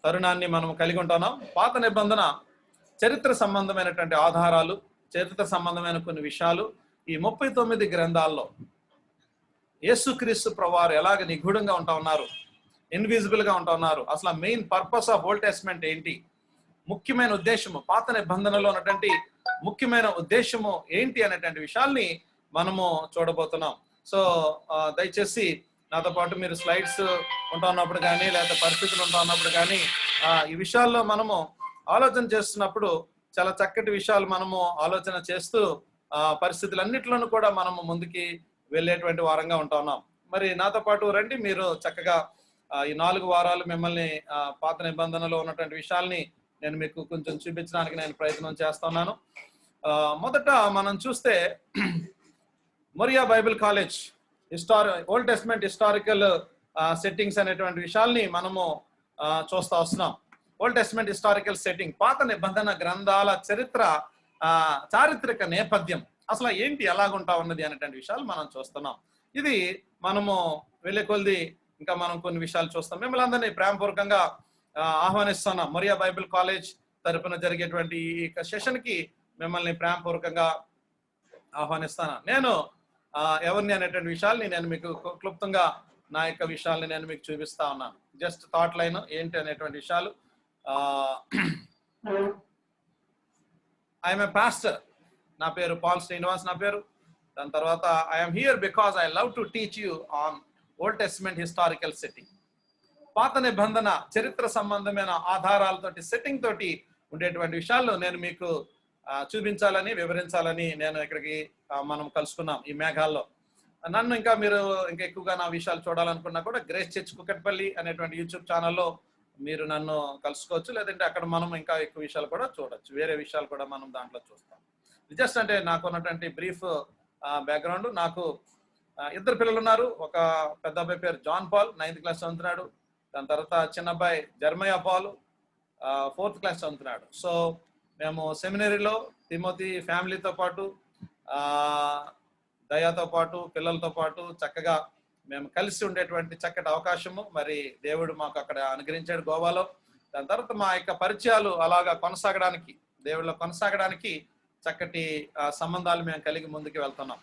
తరుణాన్ని మనం కలిగి ఉంటున్నాం. పాత నిబంధన చరిత్ర సంబంధమైనటువంటి ఆధారాలు, చరిత్ర సంబంధమైన కొన్ని విషయాలు ఈ 39 గ్రంథాల్లో యేసుక్రీస్తు ప్రభువారు ఎలాగ నిగూఢంగా ఉంటా ఉన్నారు, ఇన్విజిబుల్ గా ఉంటా ఉన్నారు, అసలు main purpose of old testament ఏంటి, ముఖ్యమైన ఉద్దేశము, పాత నిబంధనలో ఉన్నటువంటి ముఖ్యమైన ఉద్దేశము ఏంటి అనేటువంటి విషయాల్ని మనము చూడబోతున్నాం. సో దయచేసి నాతో పాటు మీరు స్లైడ్స్ ఉంటా ఉన్నప్పుడు కానీ లేదా పరిస్థితులు ఉంటా ఉన్నప్పుడు కానీ ఈ విషయాల్లో మనము ఆలోచన చేస్తున్నప్పుడు చాలా చక్కటి విషయాలు మనము ఆలోచన చేస్తూ పరిస్థితులన్నిటిలోనూ కూడా మనము ముందుకి వెళ్ళేటువంటి వారంగా ఉంటా ఉన్నాం. మరి నాతో పాటు రండి, మీరు చక్కగా ఈ 4 వారాలు మిమ్మల్ని పాత నిబంధనలో ఉన్నటువంటి విషయాల్ని నేను మీకు కొంచెం చూపించడానికి నేను ప్రయత్నం చేస్తున్నాను. మొదట మనం చూస్తే Moriah Bible college old testament historical settings అనేటువంటి విషయాల్ని మనము చూస్తూ వస్తున్నాం. ఓల్డ్ టెస్ట్మెంట్ హిస్టారికల్ సెట్టింగ్, పాత నిబంధన గ్రంథాల చరిత్ర, చారిత్రక నేపథ్యం అసలు ఏంటి, ఎలాగుంటా ఉన్నది అనేటువంటి విషయాలు మనం చూస్తున్నాం. ఇది మనము వెళ్ళే కొద్ది ఇంకా మనం కొన్ని విషయాలు చూస్తాం. మిమ్మల్ని అందరినీ ప్రేమపూర్వకంగా ఆహ్వానిస్తున్నాం. మొరియా బైబిల్ కాలేజ్ తరపున జరిగేటువంటి ఈ సెషన్ కి మిమ్మల్ని ప్రేమపూర్వకంగా ఆహ్వానిస్తాను. నేను ఎవరిని అనేటువంటి విషయాల్ని నేను మీకు క్లుప్తంగా నా యొక్క విషయాల్ని నేను మీకు చూపిస్తా ఉన్నాను. జస్ట్ థాట్ లైన్ ఏంటి అనేటువంటి విషయాలు. ఐఎమ్ ఏ పాస్టర్, నా పేరు పాల్ శ్రీనివాస్ నా పేరు. దాని తర్వాత I'm here because I love to teach you on old testament historical setting. పాత నిబంధన చరిత్ర సంబంధమైన ఆధారాలతోటి సెట్టింగ్ తోటి ఉండేటువంటి విషయాల్లో నేను మీకు చూపించాలని, వివరించాలని నేను ఇక్కడికి మనం కలుసుకున్నాం ఈ మేఘాల్లో. నన్ను ఇంకా మీరు ఇంకా ఎక్కువగా నా విషయాలు చూడాలనుకున్నా కూడా గ్రేస్ చర్చ్ కుకట్పల్లి అనేటువంటి యూట్యూబ్ ఛానల్లో మీరు నన్ను కలుసుకోవచ్చు. లేదంటే అక్కడ మనం ఇంకా ఎక్కువ విషయాలు కూడా చూడొచ్చు, వేరే విషయాలు కూడా మనం దాంట్లో చూస్తాం. జస్ట్ అంటే నాకు ఉన్నటువంటి బ్రీఫ్ బ్యాక్గ్రౌండ్. నాకు 2 పిల్లలు ఉన్నారు. ఒక పెద్ద అబ్బాయి పేరు జాన్ పాల్, 9th క్లాస్ చదువుతున్నాడు. దాని తర్వాత చిన్న అబ్బాయి జర్మయా పాల్, 4th క్లాస్ చదువుతున్నాడు. సో మేము సెమినరీలో తిమోతి ఫ్యామిలీతో పాటు, దయాతో పాటు, పిల్లలతో పాటు చక్కగా మేము కలిసి ఉండేటువంటి చక్కటి అవకాశము మరి దేవుడు మాకు అక్కడ అనుగ్రహించాడు గోవాలో. దాని తర్వాత మా యొక్క పరిచయాలు అలాగా కొనసాగడానికి, దేవుడిలో కొనసాగడానికి చక్కటి సంబంధాలు మేము కలిగి ముందుకు వెళ్తున్నాం.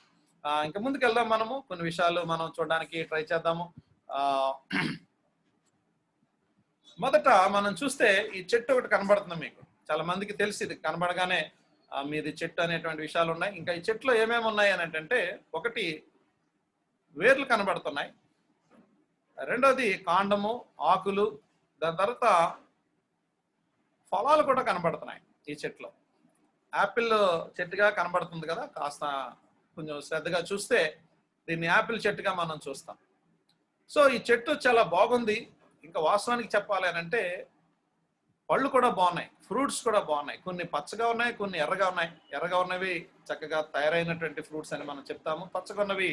ఇంకా ముందుకు వెళ్దాం. మనము కొన్ని విషయాలు మనం చూడడానికి ట్రై చేద్దాము. మొదట మనం చూస్తే ఈ చెట్టు ఒకటి కనబడుతుంది. మీకు చాలా మందికి తెలిసి ఇది కనబడగానే మీది చెట్టు అనేటువంటి విషయాలు ఉన్నాయి. ఇంకా ఈ చెట్టులో ఏమేమి ఉన్నాయి అని అంటే, ఒకటి వేర్లు కనబడుతున్నాయి, రెండోది కాండము, ఆకులు, దాని తర్వాత ఫలాలు కూడా కనబడుతున్నాయి ఈ చెట్టులో. యాపిల్ చెట్టుగా కనబడుతుంది కదా, కాస్త కొంచెం శ్రద్ధగా చూస్తే దీన్ని యాపిల్ చెట్టుగా మనం చూస్తాం. సో ఈ చెట్టు చాలా బాగుంది. ఇంకా వాస్తవానికి చెప్పాలి అని అంటే పళ్ళు కూడా బాగున్నాయి, ఫ్రూట్స్ కూడా బాగున్నాయి. కొన్ని పచ్చగా ఉన్నాయి, కొన్ని ఎర్రగా ఉన్నాయి. ఎర్రగా ఉన్నవి చక్కగా తయారైనటువంటి ఫ్రూట్స్ అని మనం చెప్తాము. పచ్చగా ఉన్నవి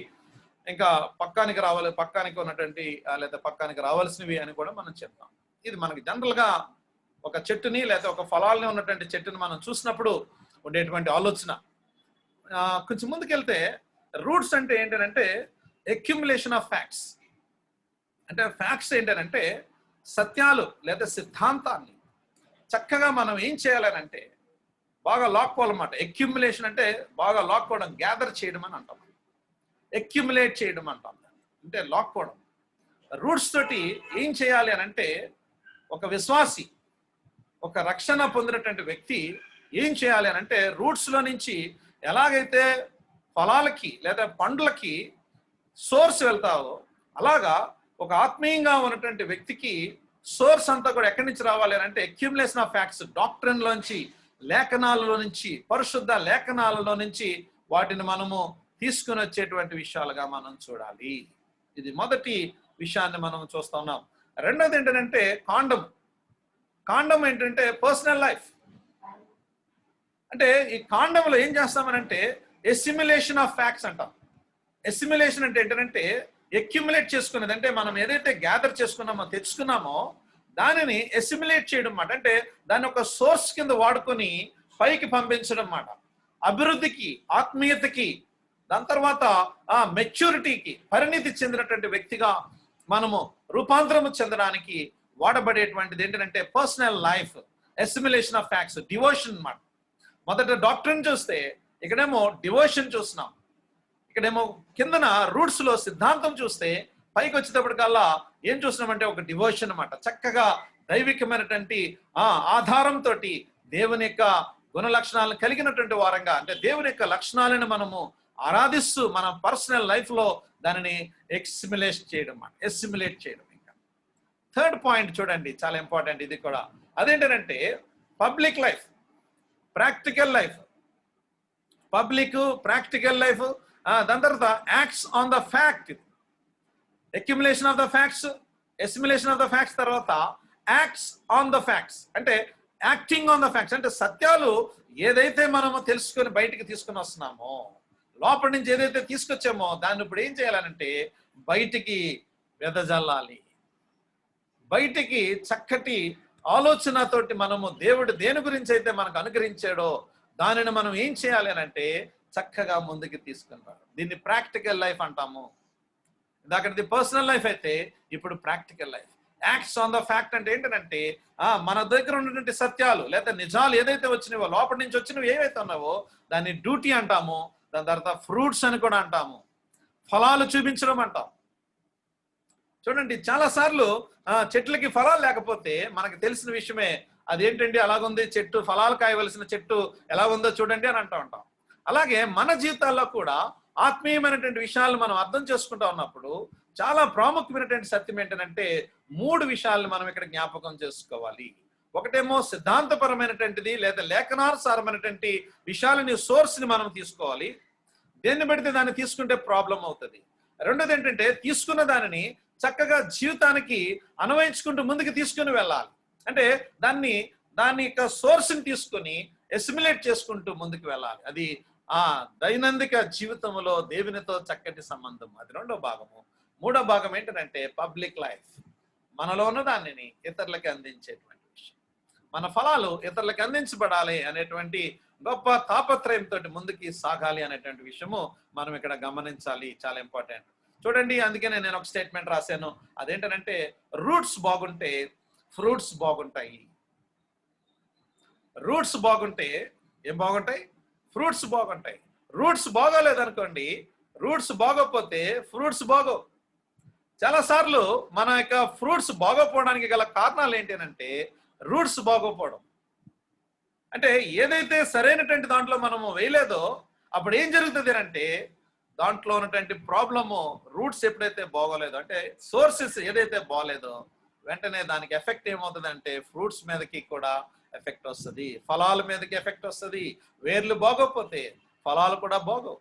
ఇంకా పక్కానికి ఉన్నటువంటి లేదా పక్కానికి రావాల్సినవి అని కూడా మనం చెప్తాం. ఇది మనకి జనరల్ గా ఒక చెట్టుని లేదా ఒక ఫలాల్ని ఉన్నటువంటి చెట్టుని మనం చూసినప్పుడు ఉండేటువంటి ఆలోచన. కొంచెం ముందుకెళ్తే రూట్స్ అంటే ఏంటంటే అక్యుములేషన్ ఆఫ్ ఫ్యాక్ట్స్. అంటే ఫ్యాక్ట్స్ ఏంటంటే సత్యాలు లేదా సిద్ధాంతాన్ని చక్కగా మనం ఏం చేయాలనంటే బాగా లాక్కోవాలన్నమాట. అక్యుములేషన్ అంటే బాగా లాక్కోవడం, గ్యాదర్ చేయడం అని అంటాం. అక్యుములేట్ చేయడం అంటాం, అంటే లాక్కోవడం. రూట్స్ తోటి ఏం చేయాలి అని అంటే ఒక విశ్వాసి, ఒక రక్షణ పొందినటువంటి వ్యక్తి ఏం చేయాలి అని అంటే రూట్స్ లో నుంచి ఎలాగైతే ఫలాలకి లేదా పండ్లకి సోర్స్ వెళ్తావో అలాగా ఒక ఆత్మీయంగా ఉన్నటువంటి వ్యక్తికి సోర్స్ అంతా కూడా ఎక్కడి నుంచి రావాలి అని అంటే అక్యుములేషన్ ఆఫ్ ఫ్యాక్ట్స్, డాక్ట్రిన్ లోంచి, లేఖనాలలో నుంచి, పరిశుద్ధ లేఖనాలలో నుంచి వాటిని మనము తీసుకుని వచ్చేటువంటి విషయాలుగా మనం చూడాలి. ఇది మొదటి విషయాన్ని మనం చూస్తున్నాం. రెండోది ఏంటంటే కాండం. కాండం ఏంటంటే పర్సనల్ లైఫ్. అంటే ఈ కాండంలో ఏం చేస్తామనంటే ఎస్సిమ్యులేషన్ ఆఫ్ ఫ్యాక్ట్స్ అంటాం. ఎస్సిమ్యులేషన్ అంటే ఏంటంటే అక్యుములేట్ చేసుకునేది. అంటే మనం ఏదైతే గ్యాదర్ చేసుకున్నామో, తెచ్చుకున్నామో దానిని ఎస్సిమ్యులేట్ చేయడం అన్నమాట. అంటే దాన్ని ఒక సోర్స్ కింద వాడుకొని పైకి పంపించడం అన్నమాట. అభివృద్ధికి, ఆత్మీయతకి, దాని తర్వాత మెచ్యూరిటీకి, పరిణితి చెందినటువంటి వ్యక్తిగా మనము రూపాంతరము చెందడానికి వాడబడేటువంటిది ఏంటంటే personal life, assimilation of facts, devotion అన్నమాట. మొదట డాక్టర్ని చూస్తే ఇక్కడేమో డివోషన్ చూస్తున్నాం, ఇక్కడేమో కిందన రూట్స్ లో సిద్ధాంతం చూస్తే పైకి వచ్చేటప్పటికల్లా ఏం చూస్తున్నామంటే ఒక డివోషన్ అన్నమాట. చక్కగా దైవికమైనటువంటి ఆధారంతో దేవుని యొక్క గుణ లక్షణాలను కలిగినటువంటి వారంగా, అంటే దేవుని యొక్క లక్షణాలను మనము ఆరాధిస్తూ మన పర్సనల్ లైఫ్ లో దానిని ఎస్సిమిలేట్ చేయడం. ఇంకా థర్డ్ పాయింట్ చూడండి, చాలా ఇంపార్టెంట్ ఇది కూడా. అదేంటంటే public life, practical life. Practical life, దాని తర్వాత acts on the fact, accumulation of the facts, estimation of the facts, తర్వాత యాక్ట్స్ ఆన్ ద ఫ్యాక్ట్స్ అంటే యాక్టింగ్ ఆన్ ద ఫ్యాక్ట్స్. అంటే సత్యాలు ఏదైతే మనము తెలుసుకొని బయటికి తీసుకుని వస్తున్నామో, లోపల నుంచి ఏదైతే తీసుకొచ్చామో దాన్ని ఇప్పుడు ఏం చేయాలంటే బయటికి వెదజల్లాలి. బయటికి చక్కటి ఆలోచనతోటి మనము దేవుడు దేని గురించి అయితే మనకు అనుగ్రహించాడో దానిని మనం ఏం చేయాలి అని అంటే చక్కగా ముందుకు తీసుకున్నారు. దీన్ని ప్రాక్టికల్ లైఫ్ అంటాము. ఇందాకది పర్సనల్ లైఫ్ అయితే ఇప్పుడు practical life. Acts on the fact అంటే ఏంటంటే మన దగ్గర ఉన్నటువంటి సత్యాలు లేదా నిజాలు ఏదైతే వచ్చినావో, లోపల నుంచి వచ్చినవి ఏవైతే ఉన్నావో దాన్ని డ్యూటీ అంటాము. దాని తర్వాత ఫ్రూట్స్ అని కూడా అంటాము, ఫలాలు చూపించడం అంటాం. చూడండి, చాలా సార్లు చెట్లకి ఫలాలు లేకపోతే మనకు తెలిసిన విషయమే, అదేంటండి అలాగుంది చెట్టు, ఫలాలు కాయవలసిన చెట్టు ఎలా ఉందో చూడండి అని అంటూ ఉంటాం. అలాగే మన జీవితాల్లో కూడా ఆత్మీయమైనటువంటి విషయాలను మనం అర్థం చేసుకుంటూ ఉన్నప్పుడు చాలా ప్రాముఖ్యమైనటువంటి సత్యం ఏంటంటే 3 విషయాలను మనం ఇక్కడ జ్ఞాపకం చేసుకోవాలి. ఒకటేమో సిద్ధాంతపరమైనటువంటిది లేదా లేఖనానుసారమైనటువంటి విషయాలని, సోర్స్ని మనం తీసుకోవాలి. దేన్ని బడితే దాన్ని తీసుకుంటే ప్రాబ్లం అవుతుంది. రెండోది ఏంటంటే తీసుకున్న దానిని చక్కగా జీవితానికి అన్వయించుకుంటూ ముందుకు తీసుకుని వెళ్ళాలి. అంటే దాని యొక్క సోర్స్ని తీసుకొని ఎసిమిలేట్ చేసుకుంటూ ముందుకు వెళ్ళాలి. అది దైనందిక జీవితంలో దేవునితో చక్కటి సంబంధం. అది రెండో భాగము. మూడో భాగం ఏంటంటే పబ్లిక్ లైఫ్, మనలో ఉన్న దానిని ఇతరులకి అందించేటువంటి విషయం. మన ఫలాలు ఇతరులకి అందించబడాలి అనేటువంటి గొప్ప తాపత్రయంతో ముందుకి సాగాలి అనేటువంటి విషయము మనం ఇక్కడ గమనించాలి. చాలా ఇంపార్టెంట్. చూడండి, అందుకనే నేను ఒక స్టేట్మెంట్ రాశాను. అదేంటంటే రూట్స్ బాగుంటే ఫ్రూట్స్ బాగుంటాయి. రూట్స్ బాగుంటే ఏం బాగుంటాయి? ఫ్రూట్స్ బాగుంటాయి. రూట్స్ బాగోలేదనుకోండి, రూట్స్ బాగోకపోతే ఫ్రూట్స్ బాగో. చాలా సార్లు మన యొక్క ఫ్రూట్స్ బాగోపోవడానికి గల కారణాలు ఏంటి అంటే రూట్స్ బాగోపోవడం. అంటే ఏదైతే సరైనటువంటి దాంట్లో మనము వేయలేదో అప్పుడు ఏం జరుగుతుంది అంటే దాంట్లో ఉన్నటువంటి ప్రాబ్లము, రూట్స్ ఎప్పుడైతే బాగోలేదో, అంటే సోర్సెస్ ఏదైతే బాగోలేదో వెంటనే దానికి ఎఫెక్ట్ ఏమవుతుంది అంటే ఫ్రూట్స్ మీదకి కూడా ఎఫెక్ట్ వస్తుంది, ఫలాల మీదకి ఎఫెక్ట్ వస్తుంది. వేర్లు బాగోకపోతే ఫలాలు కూడా బాగోవు.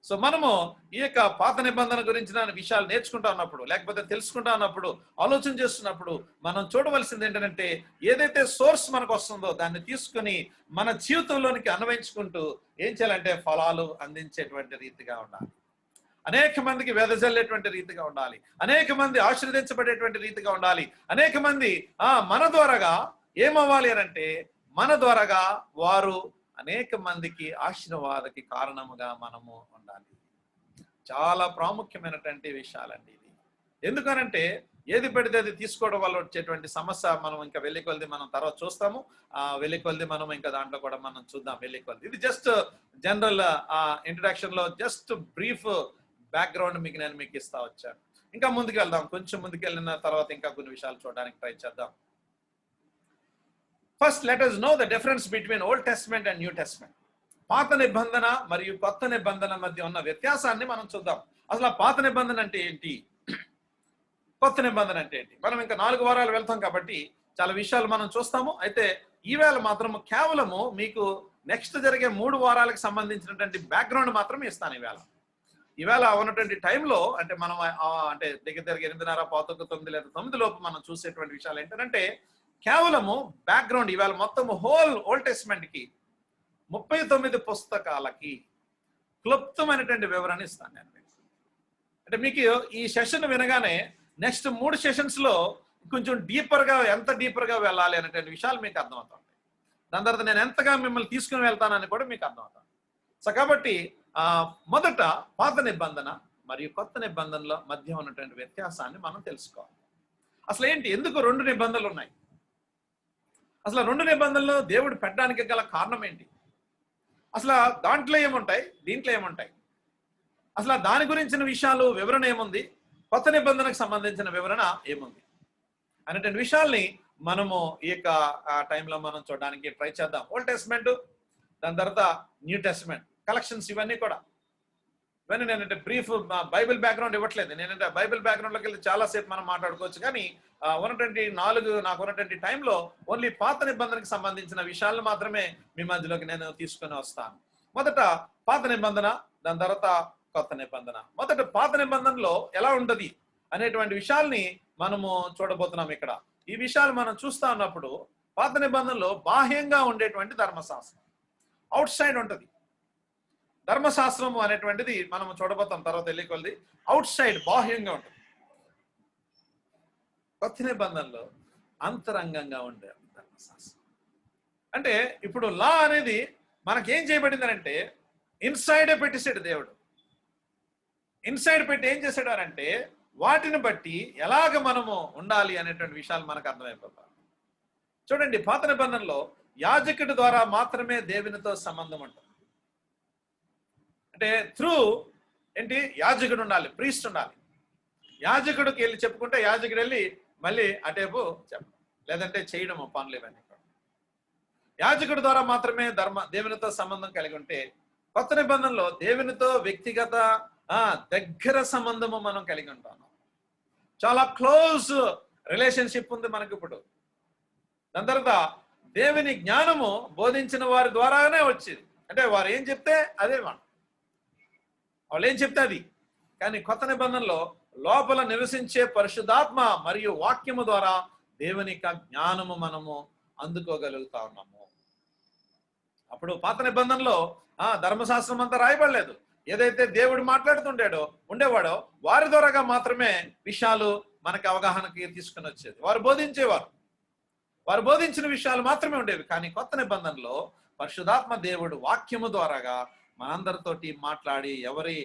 సో మనము ఈ యొక్క పాత నిబంధన గురించిన విషయాలు నేర్చుకుంటా ఉన్నప్పుడు, లేకపోతే తెలుసుకుంటా ఉన్నప్పుడు, ఆలోచన చేస్తున్నప్పుడు మనం చూడవలసింది ఏంటంటే ఏదైతే సోర్స్ మనకు వస్తుందో దాన్ని తీసుకుని మన జీవితంలోనికి అన్వయించుకుంటూ ఏం చేయాలంటే ఫలాలు అందించేటువంటి రీతిగా ఉండాలి. అనేక మందికి వెదజల్లేటువంటి రీతిగా ఉండాలి. అనేక మంది ఆశీర్వదించబడేటువంటి రీతిగా ఉండాలి. అనేక మంది మన ద్వారాగా ఏమవ్వాలి అని అంటే మన ద్వారాగా వారు అనేక మందికి ఆశీర్వాదకి కారణముగా మనము ఉండాలి. చాలా ప్రాముఖ్యమైనటువంటి విషయాలండి ఇది. ఎందుకనంటే ఏది పెడితే అది తీసుకోవడం వల్ల వచ్చేటువంటి సమస్య మనం ఇంకా వెళ్ళికొలది మనం తర్వాత చూస్తాము. వెళ్ళికొలది మనం ఇంకా దాంట్లో కూడా మనం చూద్దాం వెళ్ళికొలది. ఇది జస్ట్ జనరల్ ఇంట్రడక్షన్ లో జస్ట్ బ్రీఫ్ బ్యాక్గ్రౌండ్ మీకు ఇస్తా వచ్చాను. ఇంకా ముందుకు వెళ్దాం. కొంచెం ముందుకు వెళ్ళిన తర్వాత ఇంకా కొన్ని విషయాలు చూడడానికి ట్రై చేద్దాం. First let us know the difference between Old Testament and New Testament. పాత నిబంధన మరియు కొత్త నిబంధన మధ్య ఉన్న వ్యత్యాసాన్ని మనం చూద్దాం. అసలు పాత నిబంధన అంటే ఏంటి, కొత్త నిబంధన అంటే ఏంటి? మనం ఇంకా 4 వారాలు వెళ్తాం కాబట్టి చాలా విషయాలు మనం చూస్తాము. అయితే ఈవేళ మాత్రం కేవలము మీకు నెక్స్ట్ జరిగే 3 వారాలకు సంబంధించినటువంటి బ్యాక్గ్రౌండ్ మాత్రం ఇస్తాను. ఈవేళ ఉన్నటువంటి టైంలో అంటే మనం అంటే దగ్గర 8:30, 8:45 లేదా 9 లోపు మనం చూసేటువంటి విషయాలు ఏంటంటే కేవలము బ్యాక్గ్రౌండ్. ఇవాళ మొత్తం హోల్ ఓల్డ్ టెస్ట్మెంట్ కి 39 పుస్తకాలకి క్లుప్తమైనటువంటి వివరణ ఇస్తాను నేను. అంటే మీకు ఈ సెషన్ వినగానే నెక్స్ట్ 3 సెషన్స్ లో కొంచెం ఎంత డీపర్ గా వెళ్ళాలి అనేటువంటి విషయాలు మీకు అర్థమవుతాయి. దాని తర్వాత నేను ఎంతగా మిమ్మల్ని తీసుకుని వెళ్తానని కూడా మీకు అర్థమవుతాను. సో కాబట్టి మొదట పాత నిబంధన మరియు కొత్త నిబంధనల మధ్య ఉన్నటువంటి వ్యత్యాసాన్ని మనం తెలుసుకోవాలి. అసలు ఏంటి, ఎందుకు 2 నిబంధనలు ఉన్నాయి? అసలు 2 నిబంధనలు దేవుడు పెట్టడానికి గల కారణం ఏంటి? అసలు దాంట్లో ఏముంటాయి, దీంట్లో ఏముంటాయి? అసలు దాని గురించిన విషయాలు వివరణ ఏముంది, కొత్త నిబంధనకు సంబంధించిన వివరణ ఏముంది అనేటువంటి విషయాల్ని మనము ఈ యొక్క టైంలో మనం చూడడానికి ట్రై చేద్దాం. ఓల్డ్ టెస్ట్మెంట్, దాని తర్వాత న్యూ టెస్ట్మెంట్ కలెక్షన్స్, ఇవన్నీ కూడా. ఇవన్నీ నేనంటే బ్రీఫ్ బైబిల్ బ్యాక్గ్రౌండ్ ఇవ్వట్లేదు. నేనంటే బైబిల్ బ్యాక్గ్రౌండ్లోకి వెళ్ళి చాలాసేపు మనం మాట్లాడుకోవచ్చు, కానీ నాకు ఉన్నటువంటి టైంలో ఓన్లీ పాత నిబంధనకు సంబంధించిన విషయాలను మాత్రమే మీ మధ్యలోకి నేను తీసుకొని వస్తాను. మొదట పాత నిబంధన, దాని తర్వాత కొత్త నిబంధన. మొదట పాత నిబంధనలో ఎలా ఉండదు అనేటువంటి విషయాల్ని మనము చూడబోతున్నాం ఇక్కడ. ఈ విషయాలు మనం చూస్తా ఉన్నప్పుడు పాత నిబంధనలో బాహ్యంగా ఉండేటువంటి ధర్మశాస్త్రం, అవుట్ సైడ్ ఉంటుంది. ధర్మశాస్త్రం అనేటువంటిది మనం చూడబోతాం తర్వాత వెళ్ళి, అవుట్ సైడ్ బాహ్యంగా ఉంటుంది. కొత్త నిబంధనలో అంతరంగంగా ఉండే ధర్మశాస్త్రం. అంటే ఇప్పుడు లా అనేది మనకేం చేయబడింది అంటే ఇన్సైడే పెట్టేసాడు దేవుడు. ఇన్సైడ్ పెట్టి ఏం చేశాడు అంటే వాటిని బట్టి ఎలాగ మనము ఉండాలి అనేటువంటి విషయాలు మనకు అర్థమైపోతాయి. చూడండి, పాత నిబంధనలో యాజకుడి ద్వారా మాత్రమే దేవునితో సంబంధం ఉంటుంది. అంటే త్రూ ఏంటి, యాజకుడు ఉండాలి, ప్రీస్ట్ ఉండాలి. యాజకుడికి వెళ్ళి చెప్పుకుంటే యాజకుడు వెళ్ళి మళ్ళీ అటేపు చెప్పడం, లేదంటే చేయడము పనులు ఇవన్నీ కూడా యాజకుడి ద్వారా మాత్రమే దేవునితో సంబంధం కలిగి ఉంటే, కొత్త నిబంధనలో దేవునితో వ్యక్తిగత దగ్గర సంబంధము మనం కలిగి ఉంటాం. చాలా క్లోజ్ రిలేషన్షిప్ ఉంది మనకి ఇప్పుడు. దాని తర్వాత దేవుని జ్ఞానము బోధించిన వారి ద్వారానే వచ్చేది. అంటే వారు ఏం చెప్తే అదే వాళ్ళు ఏం చెప్తే అది. కానీ కొత్త నిబంధనలో లోపల నివసించే పరిశుద్ధాత్మ మరియు వాక్యము ద్వారా దేవుని యొక్క జ్ఞానము మనము అందుకోగలుగుతా ఉన్నాము. అప్పుడు పాత నిబంధనలో ధర్మశాస్త్రం అంతా రాయబడలేదు. ఏదైతే దేవుడు ఉండేవాడో వారి ద్వారాగా మాత్రమే విషయాలు మనకి అవగాహనకి తీసుకుని వచ్చేది. వారు బోధించేవారు, వారు బోధించిన విషయాలు మాత్రమే ఉండేవి. కానీ కొత్త నిబంధనలో పరిశుద్ధాత్మ దేవుడు వాక్యము ద్వారాగా మనందరితోటి మాట్లాడి, ఎవరి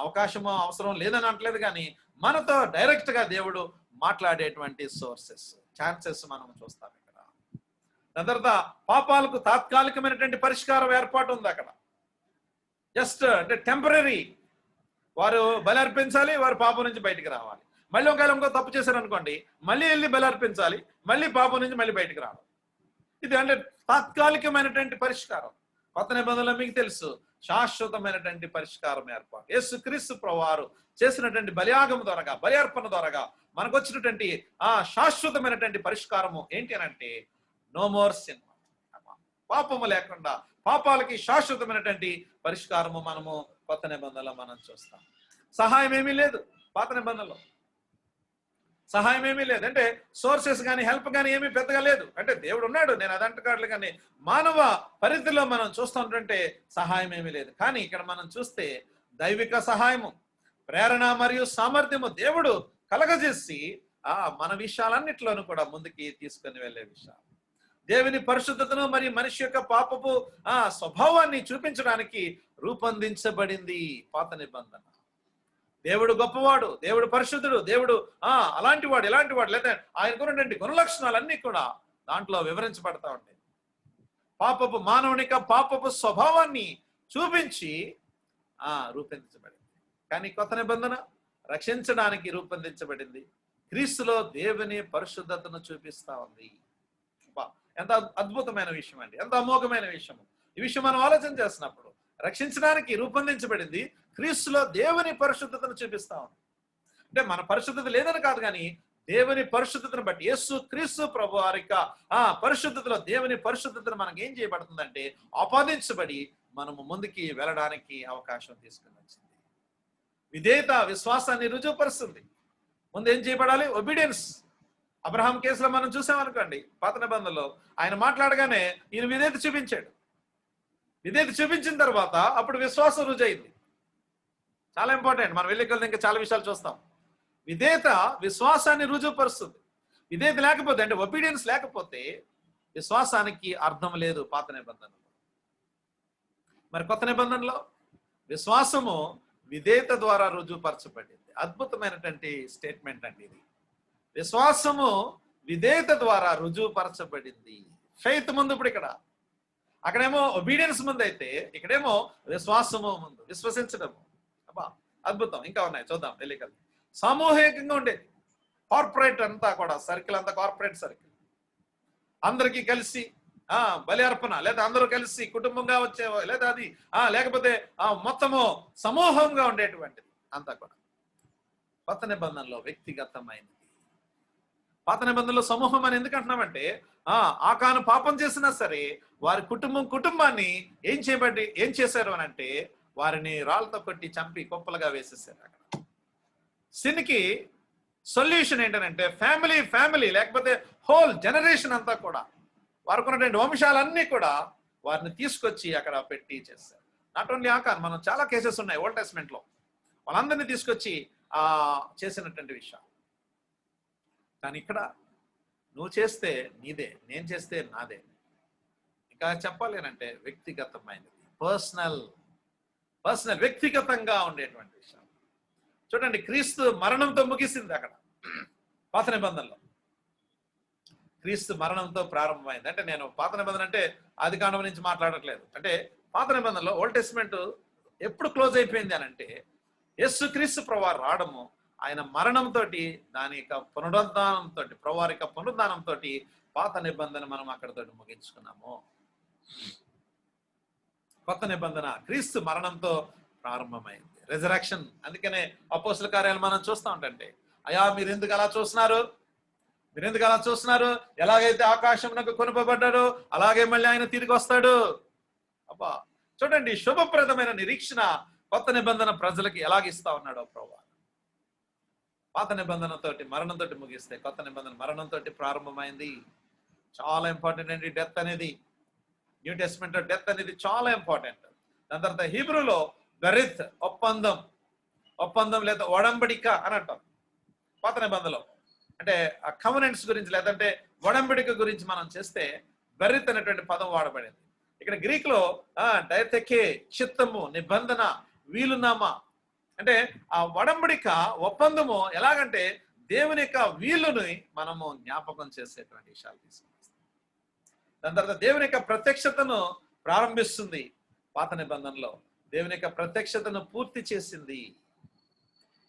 అవకాశమో అవసరం లేదని అంటలేదు, కానీ మనతో డైరెక్ట్ గా దేవుడు మాట్లాడేటువంటి సోర్సెస్, ఛాన్సెస్ మనం చూస్తాం ఇక్కడ. దాని తర్వాత పాపాలకు తాత్కాలికమైనటువంటి పరిష్కారం ఏర్పాటు ఉంది అక్కడ. జస్ట్ అంటే టెంపరీ, వారు బలి అర్పించాలి, వారు పాపం నుంచి బయటికి రావాలి. మళ్ళీ ఒకవేళ ఇంకో తప్పు చేశారు అనుకోండి, మళ్ళీ వెళ్ళి బలి అర్పించాలి, మళ్ళీ పాపం నుంచి మళ్ళీ బయటికి రావాలి. ఇది అంటే తాత్కాలికమైనటువంటి పరిష్కారం. కొత్త నిబంధనలో మీకు తెలుసు, శాశ్వతమైనటువంటి పరిష్కారం ఏర్పాటు యేసుక్రీస్తు ప్రభువారు చేసినటువంటి బలియాగం ద్వారాగా, బలి అర్పణ ద్వారాగా మనకు వచ్చినటువంటి శాశ్వతమైనటువంటి పరిష్కారము ఏంటి అని అంటే నో మోర్ సిన్, పాపము లేకుండా పాపాలకి శాశ్వతమైనటువంటి పరిష్కారము మనము కొత్త నిబంధనలో మనం చూస్తాం. సహాయం ఏమీ లేదు పాత నిబంధనలో, సహాయం ఏమీ లేదు. అంటే సోర్సెస్ కానీ హెల్ప్ కానీ ఏమీ పెద్దగా లేదు. అంటే దేవుడు ఉన్నాడు, నేను అదంటకాడలే, కానీ మానవ పరిధిలో మనం చూస్తుంటే సహాయం ఏమీ లేదు. కానీ ఇక్కడ మనం చూస్తే దైవిక సహాయము, ప్రేరణ మరియు సామర్థ్యము దేవుడు కలగజేసి మన విషయాలన్నిట్లోనూ కూడా ముందుకి తీసుకొని వెళ్ళే విషయాలు, దేవుని పరిశుద్ధతను మరియు మనిషి యొక్క పాపపు స్వభావాన్ని చూపించడానికి రూపొందించబడింది పాత నిబంధన. దేవుడు గొప్పవాడు, దేవుడు పరిశుద్ధుడు, దేవుడు అలాంటి వాడు, ఇలాంటి వాడు, లేదా ఆయనకున్నటువంటి గుణలక్షణాలన్నీ కూడా దాంట్లో వివరించబడతా ఉంటాయి. మానవునిక పాపపు స్వభావాన్ని చూపించి రూపొందించబడింది. కానీ కొత్త నిబంధన రక్షించడానికి రూపొందించబడింది, క్రీస్తులో దేవుని పరిశుద్ధతను చూపిస్తా ఉంది. ఎంత అద్భుతమైన విషయం అండి, ఎంత అమోఘమైన విషయం. ఈ విషయం మనం ఆలోచన చేస్తున్నప్పుడు రక్షించడానికి రూపొందించబడింది, క్రీస్తులో దేవుని పరిశుద్ధతను చూపిస్తా ఉంది. అంటే మన పరిశుద్ధత లేదని కాదు, కానీ దేవుని పరిశుద్ధతను బట్టి యేసు క్రీస్తు ప్రభు వారి పరిశుద్ధతలో దేవుని పరిశుద్ధతను మనకి ఏం చేయబడుతుందంటే ఆపాదించబడి మనము ముందుకి వెళ్ళడానికి అవకాశం తీసుకుని వచ్చింది. విధేయత విశ్వాసాన్ని రుజువుపరుస్తుంది. ముందు ఏం చేయబడాలి? ఒబీడియన్స్. అబ్రహాం కేసులో మనం చూసామనుకోండి, పాత నిబంధనలో ఆయన మాట్లాడగానే ఈయన విధేయత చూపించాడు. విధేయత చూపించిన తర్వాత అప్పుడు విశ్వాసం రుజైంది. చాలా ఇంపార్టెంట్. మనం వెళ్ళి ఇంకా చాలా విషయాలు చూస్తాం. విధేయత విశ్వాసాన్ని రుజువుపరుస్తుంది. విధేయత లేకపోతే, అంటే ఒబీడియన్స్ లేకపోతే విశ్వాసానికి అర్థం లేదు పాత నిబంధనలో. మరి కొత్త నిబంధనలో విశ్వాసము విధేయత ద్వారా రుజువుపరచబడింది. అద్భుతమైనటువంటి స్టేట్మెంట్ అండి ఇది. విశ్వాసము విధేయత ద్వారా రుజువుపరచబడింది. ఫెయిత్ ముందు. ఇప్పుడు అక్కడేమో ఒబీడియన్స్ ముందు అయితే ఇక్కడేమో విశ్వాసము ముందు, విశ్వసించడము. అబ్బా అద్భుతం. ఇంకా ఉన్నాయి, చూద్దాం వెళ్ళికల్. సామూహికంగా ఉండేది. కార్పొరేట్ అంతా కూడా, సర్కిల్ అంతా కార్పొరేట్ సర్కిల్. అందరికీ కలిసి బలి అర్పణ, లేదా అందరూ కలిసి కుటుంబంగా వచ్చే, లేదా అది లేకపోతే మొత్తము సమూహంగా ఉండేటువంటిది అంతా కూడా. కొత్త నిబంధనలో వ్యక్తిగతమైనది. పాత నిబంధనలో సమూహం అని ఎందుకు అంటున్నామంటే, ఆకాను పాపం చేసినా సరే వారి కుటుంబాన్ని ఏం చేశారు అని అంటే, వారిని రాళ్ళతో కొట్టి చంపి కుప్పలుగా వేసేసారు. అక్కడ సిన్కి సొల్యూషన్ ఏంటంటే ఫ్యామిలీ లేకపోతే హోల్ జనరేషన్ అంతా కూడా, వారికి ఉన్నటువంటి వంశాలన్నీ కూడా వారిని తీసుకొచ్చి అక్కడ పెట్టి చేశారు. నాట్ ఓన్లీ ఆకాన్, మనం చాలా కేసెస్ ఉన్నాయి ఓల్డ్ టెస్ట్మెంట్ లో, వాళ్ళందరినీ తీసుకొచ్చి చేసినటువంటి విషయం. కానీ ఇక్కడ నువ్వు చేస్తే నీదే, నేను చేస్తే నాదే. ఇంకా చెప్పాలి అంటే వ్యక్తిగతమైనది, పర్సనల్ వ్యక్తిగతంగా ఉండేటువంటి విషయం. చూడండి, క్రీస్తు మరణంతో ముగిసింది అక్కడ పాత నిబంధనలో. క్రీస్తు మరణంతో ప్రారంభమైంది. అంటే నేను పాత నిబంధన అంటే ఆది కాండం నుంచి మాట్లాడట్లేదు. అంటే పాత నిబంధనలో ఓల్డ్ టెస్ట్మెంట్ ఎప్పుడు క్లోజ్ అయిపోయింది అని అంటే, యేసు క్రీస్తు ప్రభువారు రావడము, ఆయన మరణంతో, దాని యొక్క పునరుద్ధానంతో, ప్రభువారి యొక్క పునరుద్ధానంతో పాత నిబంధన మనం అక్కడతో ముగించుకున్నాము. కొత్త నిబంధన క్రీస్తు మరణంతో ప్రారంభమైంది, రెజరక్షన్. అందుకనే అపోస్తల కార్యాలు మనం చూస్తూ ఉంటే, అయ్యా మీరు ఎందుకు అలా చూస్తున్నారు, ఎలాగైతే ఆకాశమునకు కొనుపబడ్డాడో అలాగే మళ్ళీ ఆయన తిరిగి వస్తాడు. అబ్బా చూడండి, శుభప్రదమైన నిరీక్షణ కొత్త నిబంధన ప్రజలకి ఎలాగిస్తా ఉన్నాడో ప్రభువా. పాత నిబంధనతోటి మరణంతో ముగిస్తే, కొత్త నిబంధన మరణంతో ప్రారంభమైంది. చాలా ఇంపార్టెంట్ అండి డెత్ అనేది. న్యూ టెస్ట్మెంట్ డెత్ అనేది చాలా ఇంపార్టెంట్. దాని తర్వాత హీబ్రూలో బెరిత్, ఒప్పందం లేదా ఒడంబడిక అని అంటాం. పాత నిబంధనలో అంటే ఆ కవనెంట్స్ గురించి లేదంటే ఒడంబడిక గురించి మనం చేస్తే బెరిత్ అనేటువంటి పదం వాడబడింది. ఇక్కడ గ్రీక్ లో డైథెకే, చిత్తము, నిబంధన, వీలునామా. అంటే ఆ ఒడంబడిక ఒప్పందము ఎలాగంటే దేవుని యొక్క వీలుని మనము జ్ఞాపకం చేసేటువంటి విషయాలు తీసుకొస్తాం. దాని తర్వాత దేవుని యొక్క ప్రత్యక్షతను ప్రారంభిస్తుంది. పాత నిబంధనలో దేవుని యొక్క ప్రత్యక్షతను పూర్తి చేసింది.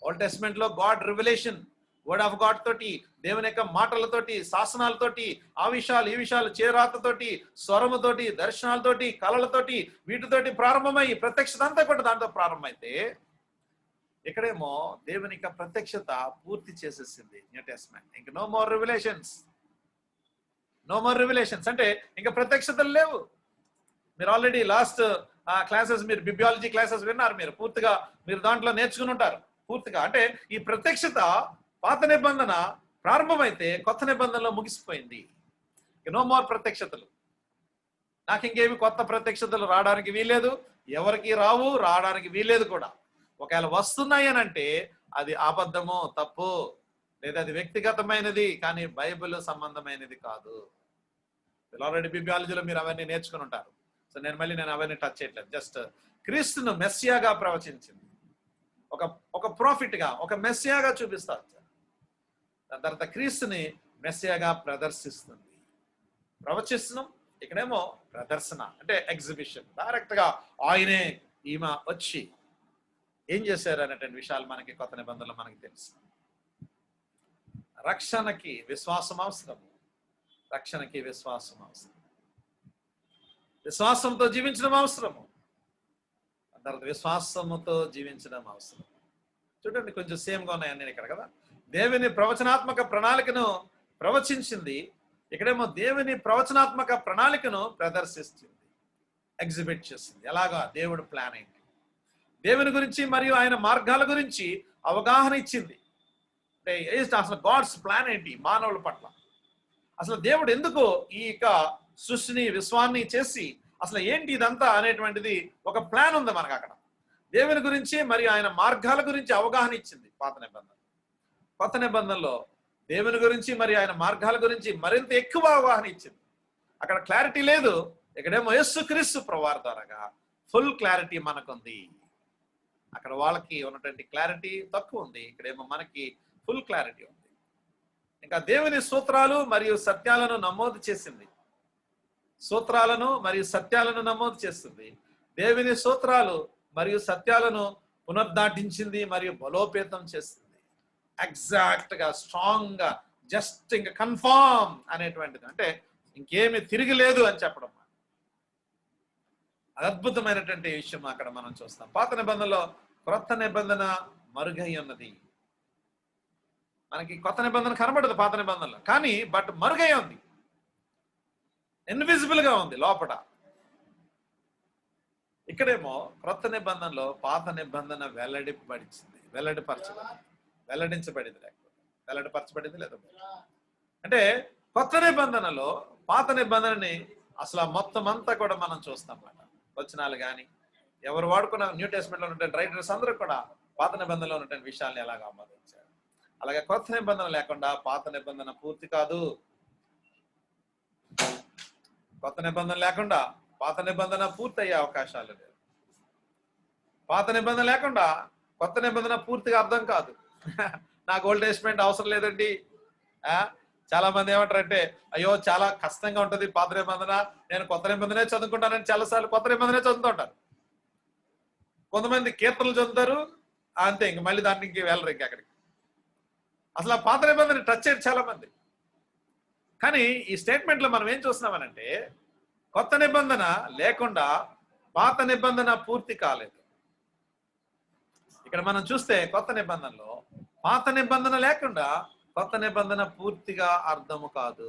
ఓల్డ్ టెస్ట్మెంట్ లో గాడ్ రివెలేషన్, వర్డ్ ఆఫ్ గాడ్ తోటి, దేవుని యొక్క మాటలతోటి, శాసనాలతోటి, ఆ విషయాలు ఈ విషయాలు, చేరాతతోటి, స్వరముతోటి, దర్శనాలతోటి, కళలతోటి, వీటితోటి ప్రారంభమై ప్రత్యక్షత అంతా కూడా దాంతో ప్రారంభమైతే, ఇక్కడేమో దేవుని యొక్క ప్రత్యక్షత పూర్తి చేసేసింది న్యూ టెస్ట్మెంట్. ఇంక నో మోర్ రివిలేషన్స్ అంటే ఇంకా ప్రత్యక్షతలు లేవు. మీరు ఆల్రెడీ లాస్ట్ క్లాసెస్, మీరు బిబ్యాలజీ క్లాసెస్ విన్నారు, మీరు పూర్తిగా మీరు దాంట్లో నేర్చుకుని ఉంటారు పూర్తిగా. అంటే ఈ ప్రత్యక్షత పాత నిబంధన ప్రారంభమైతే కొత్త నిబంధనలో ముగిసిపోయింది. నో మోర్ ప్రత్యక్షతలు. నాకు ఇంకేమి కొత్త ప్రత్యక్షతలు రావడానికి వీల్లేదు, ఎవరికి రావడానికి వీల్లేదు కూడా. ఒకవేళ వస్తున్నాయి అని అంటే అది అబద్ధము, తప్పు, లేదా అది వ్యక్తిగతమైనది కానీ బైబిల్ సంబంధమైనది కాదు. ఆల్రెడీ బిబ్యాలజీలో మీరు అవన్నీ నేర్చుకుని ఉంటారు. సో నేను అవన్నీ టచ్ చేయట్లేదు. జస్ట్ క్రీస్తును మెస్సియాగా ప్రవచించింది, ఒక ప్రాఫిట్ గా, ఒక మెస్సియాగా చూపిస్తారు. దాని తర్వాత క్రీస్తుని మెస్సియాగా ప్రదర్శిస్తుంది. ప్రవచిస్తున్నాం, ఇక్కడేమో ప్రదర్శన అంటే ఎగ్జిబిషన్. డైరెక్ట్ గా ఆయనే ఈమె వచ్చి ఏం చేశారు అనేటువంటి విషయాలు మనకి కొత్త నిబంధనలు మనకి తెలుసు. రక్షణకి విశ్వాసం అవసరము. విశ్వాసంతో జీవించడం అవసరము. తర్వాత విశ్వాసముతో జీవించడం అవసరం. చూడండి, కొంచెం సేమ్ గా ఉన్నాయని ఇక్కడ కదా. దేవుని ప్రవచనాత్మక ప్రణాళికను ప్రవచించింది, ఇక్కడేమో దేవుని ప్రవచనాత్మక ప్రణాళికను ప్రదర్శిస్తుంది, ఎగ్జిబిట్ చేస్తుంది. ఎలాగా దేవుడు ప్లాన్ ఏంటి, దేవుని గురించి మరియు ఆయన మార్గాల గురించి అవగాహన ఇచ్చింది. అంటే అసలు గాడ్స్ ప్లాన్ ఏంటి మానవుల పట్ల, అసలు దేవుడు ఎందుకు ఈ యొక్క సృష్టిని విశ్వాన్ని చేసి అసలు ఏంటి ఇదంతా అనేటువంటిది ఒక ప్లాన్ ఉంది మనకు అక్కడ. దేవుని గురించి మరియు ఆయన మార్గాల గురించి అవగాహన ఇచ్చింది పాత నిబంధన. కొత్త నిబంధనలో దేవుని గురించి మరియు ఆయన మార్గాల గురించి మరింత ఎక్కువ అవగాహన ఇచ్చింది. అక్కడ క్లారిటీ లేదు, ఇక్కడేమో యేసుక్రీస్తు ప్రభువారి ద్వారాగా ఫుల్ క్లారిటీ మనకుంది. అక్కడ వాళ్ళకి ఉన్నటువంటి క్లారిటీ తక్కువ ఉంది, ఇక్కడేమో మనకి ఫుల్ క్లారిటీ ఉంది. ఇంకా దేవుని సూత్రాలు మరియు సత్యాలను నమోదు చేసింది. సూత్రాలను మరియు సత్యాలను నమోదు చేస్తుంది. దేవుని సూత్రాలు మరియు సత్యాలను పునర్దాటించింది మరియు బలోపేతం చేస్తుంది. ఎగ్జాక్ట్ గా స్ట్రాంగ్ గా జస్ట్ ఇంకా కన్ఫర్మ్ అనేటువంటిది, అంటే ఇంకేమి తిరిగి లేదు అని చెప్పడం. అద్భుతమైనటువంటి విషయం అక్కడ మనం చూస్తాం. పాత నిబంధనలో క్రొత్త నిబంధన మరుగై ఉన్నది. మనకి కొత్త నిబంధన కనబడదు పాత నిబంధనలో, కానీ బట్ మరుగై ఉంది, ఇన్విజిబుల్ గా ఉంది లోపల. ఇక్కడేమో క్రొత్త నిబంధనలో పాత నిబంధన వెల్లడించబడింది, లేకపోతే వెల్లడిపరచబడింది లేదా. అంటే కొత్త నిబంధనలో పాత నిబంధనని అసలు మొత్తం అంతా కూడా మనం చూస్తాం అన్నమాట. వచనాలు కానీ ఎవరు వాడుకున్న న్యూ టెస్ట్మెంట్ లో ఉన్నటువంటి రైటర్స్ అందరూ కూడా పాత నిబంధనలో ఉన్నటువంటి విషయాల్ని ఎలాగ ఆమోదించారు. అలాగే కొత్త నిబంధన లేకుండా పాత నిబంధన పూర్తి కాదు. కొత్త నిబంధన లేకుండా పాత నిబంధన పూర్తి అయ్యే అవకాశాలు లేవు. పాత నిబంధన లేకుండా కొత్త నిబంధన పూర్తిగా అర్థం కాదు. నాకు ఓల్డ్ టెస్ట్మెంట్ అవసరం లేదండి. చాలా మంది ఏమంటారంటే, అయ్యో చాలా కష్టంగా ఉంటుంది పాత నిబంధన, నేను కొత్త నిబంధనే చదువుకుంటానని చాలాసార్లు కొత్త నిబంధనే చదువుతూ ఉంటారు. కొంతమంది కీర్తనలు చదువుతారు, అంతే, ఇంక మళ్ళీ దానికి ఇంక వెళ్ళరు ఇంక అక్కడికి. అసలు ఆ పాత నిబంధన టచ్ అయ్యారు చాలా మంది. కానీ ఈ స్టేట్మెంట్ లో మనం ఏం చూస్తున్నామనంటే, కొత్త నిబంధన లేకుండా పాత నిబంధన పూర్తి కాలేదు. ఇక్కడ మనం చూస్తే కొత్త నిబంధనలో పాత నిబంధన లేకుండా కొత్త నిబంధన పూర్తిగా అర్థము కాదు.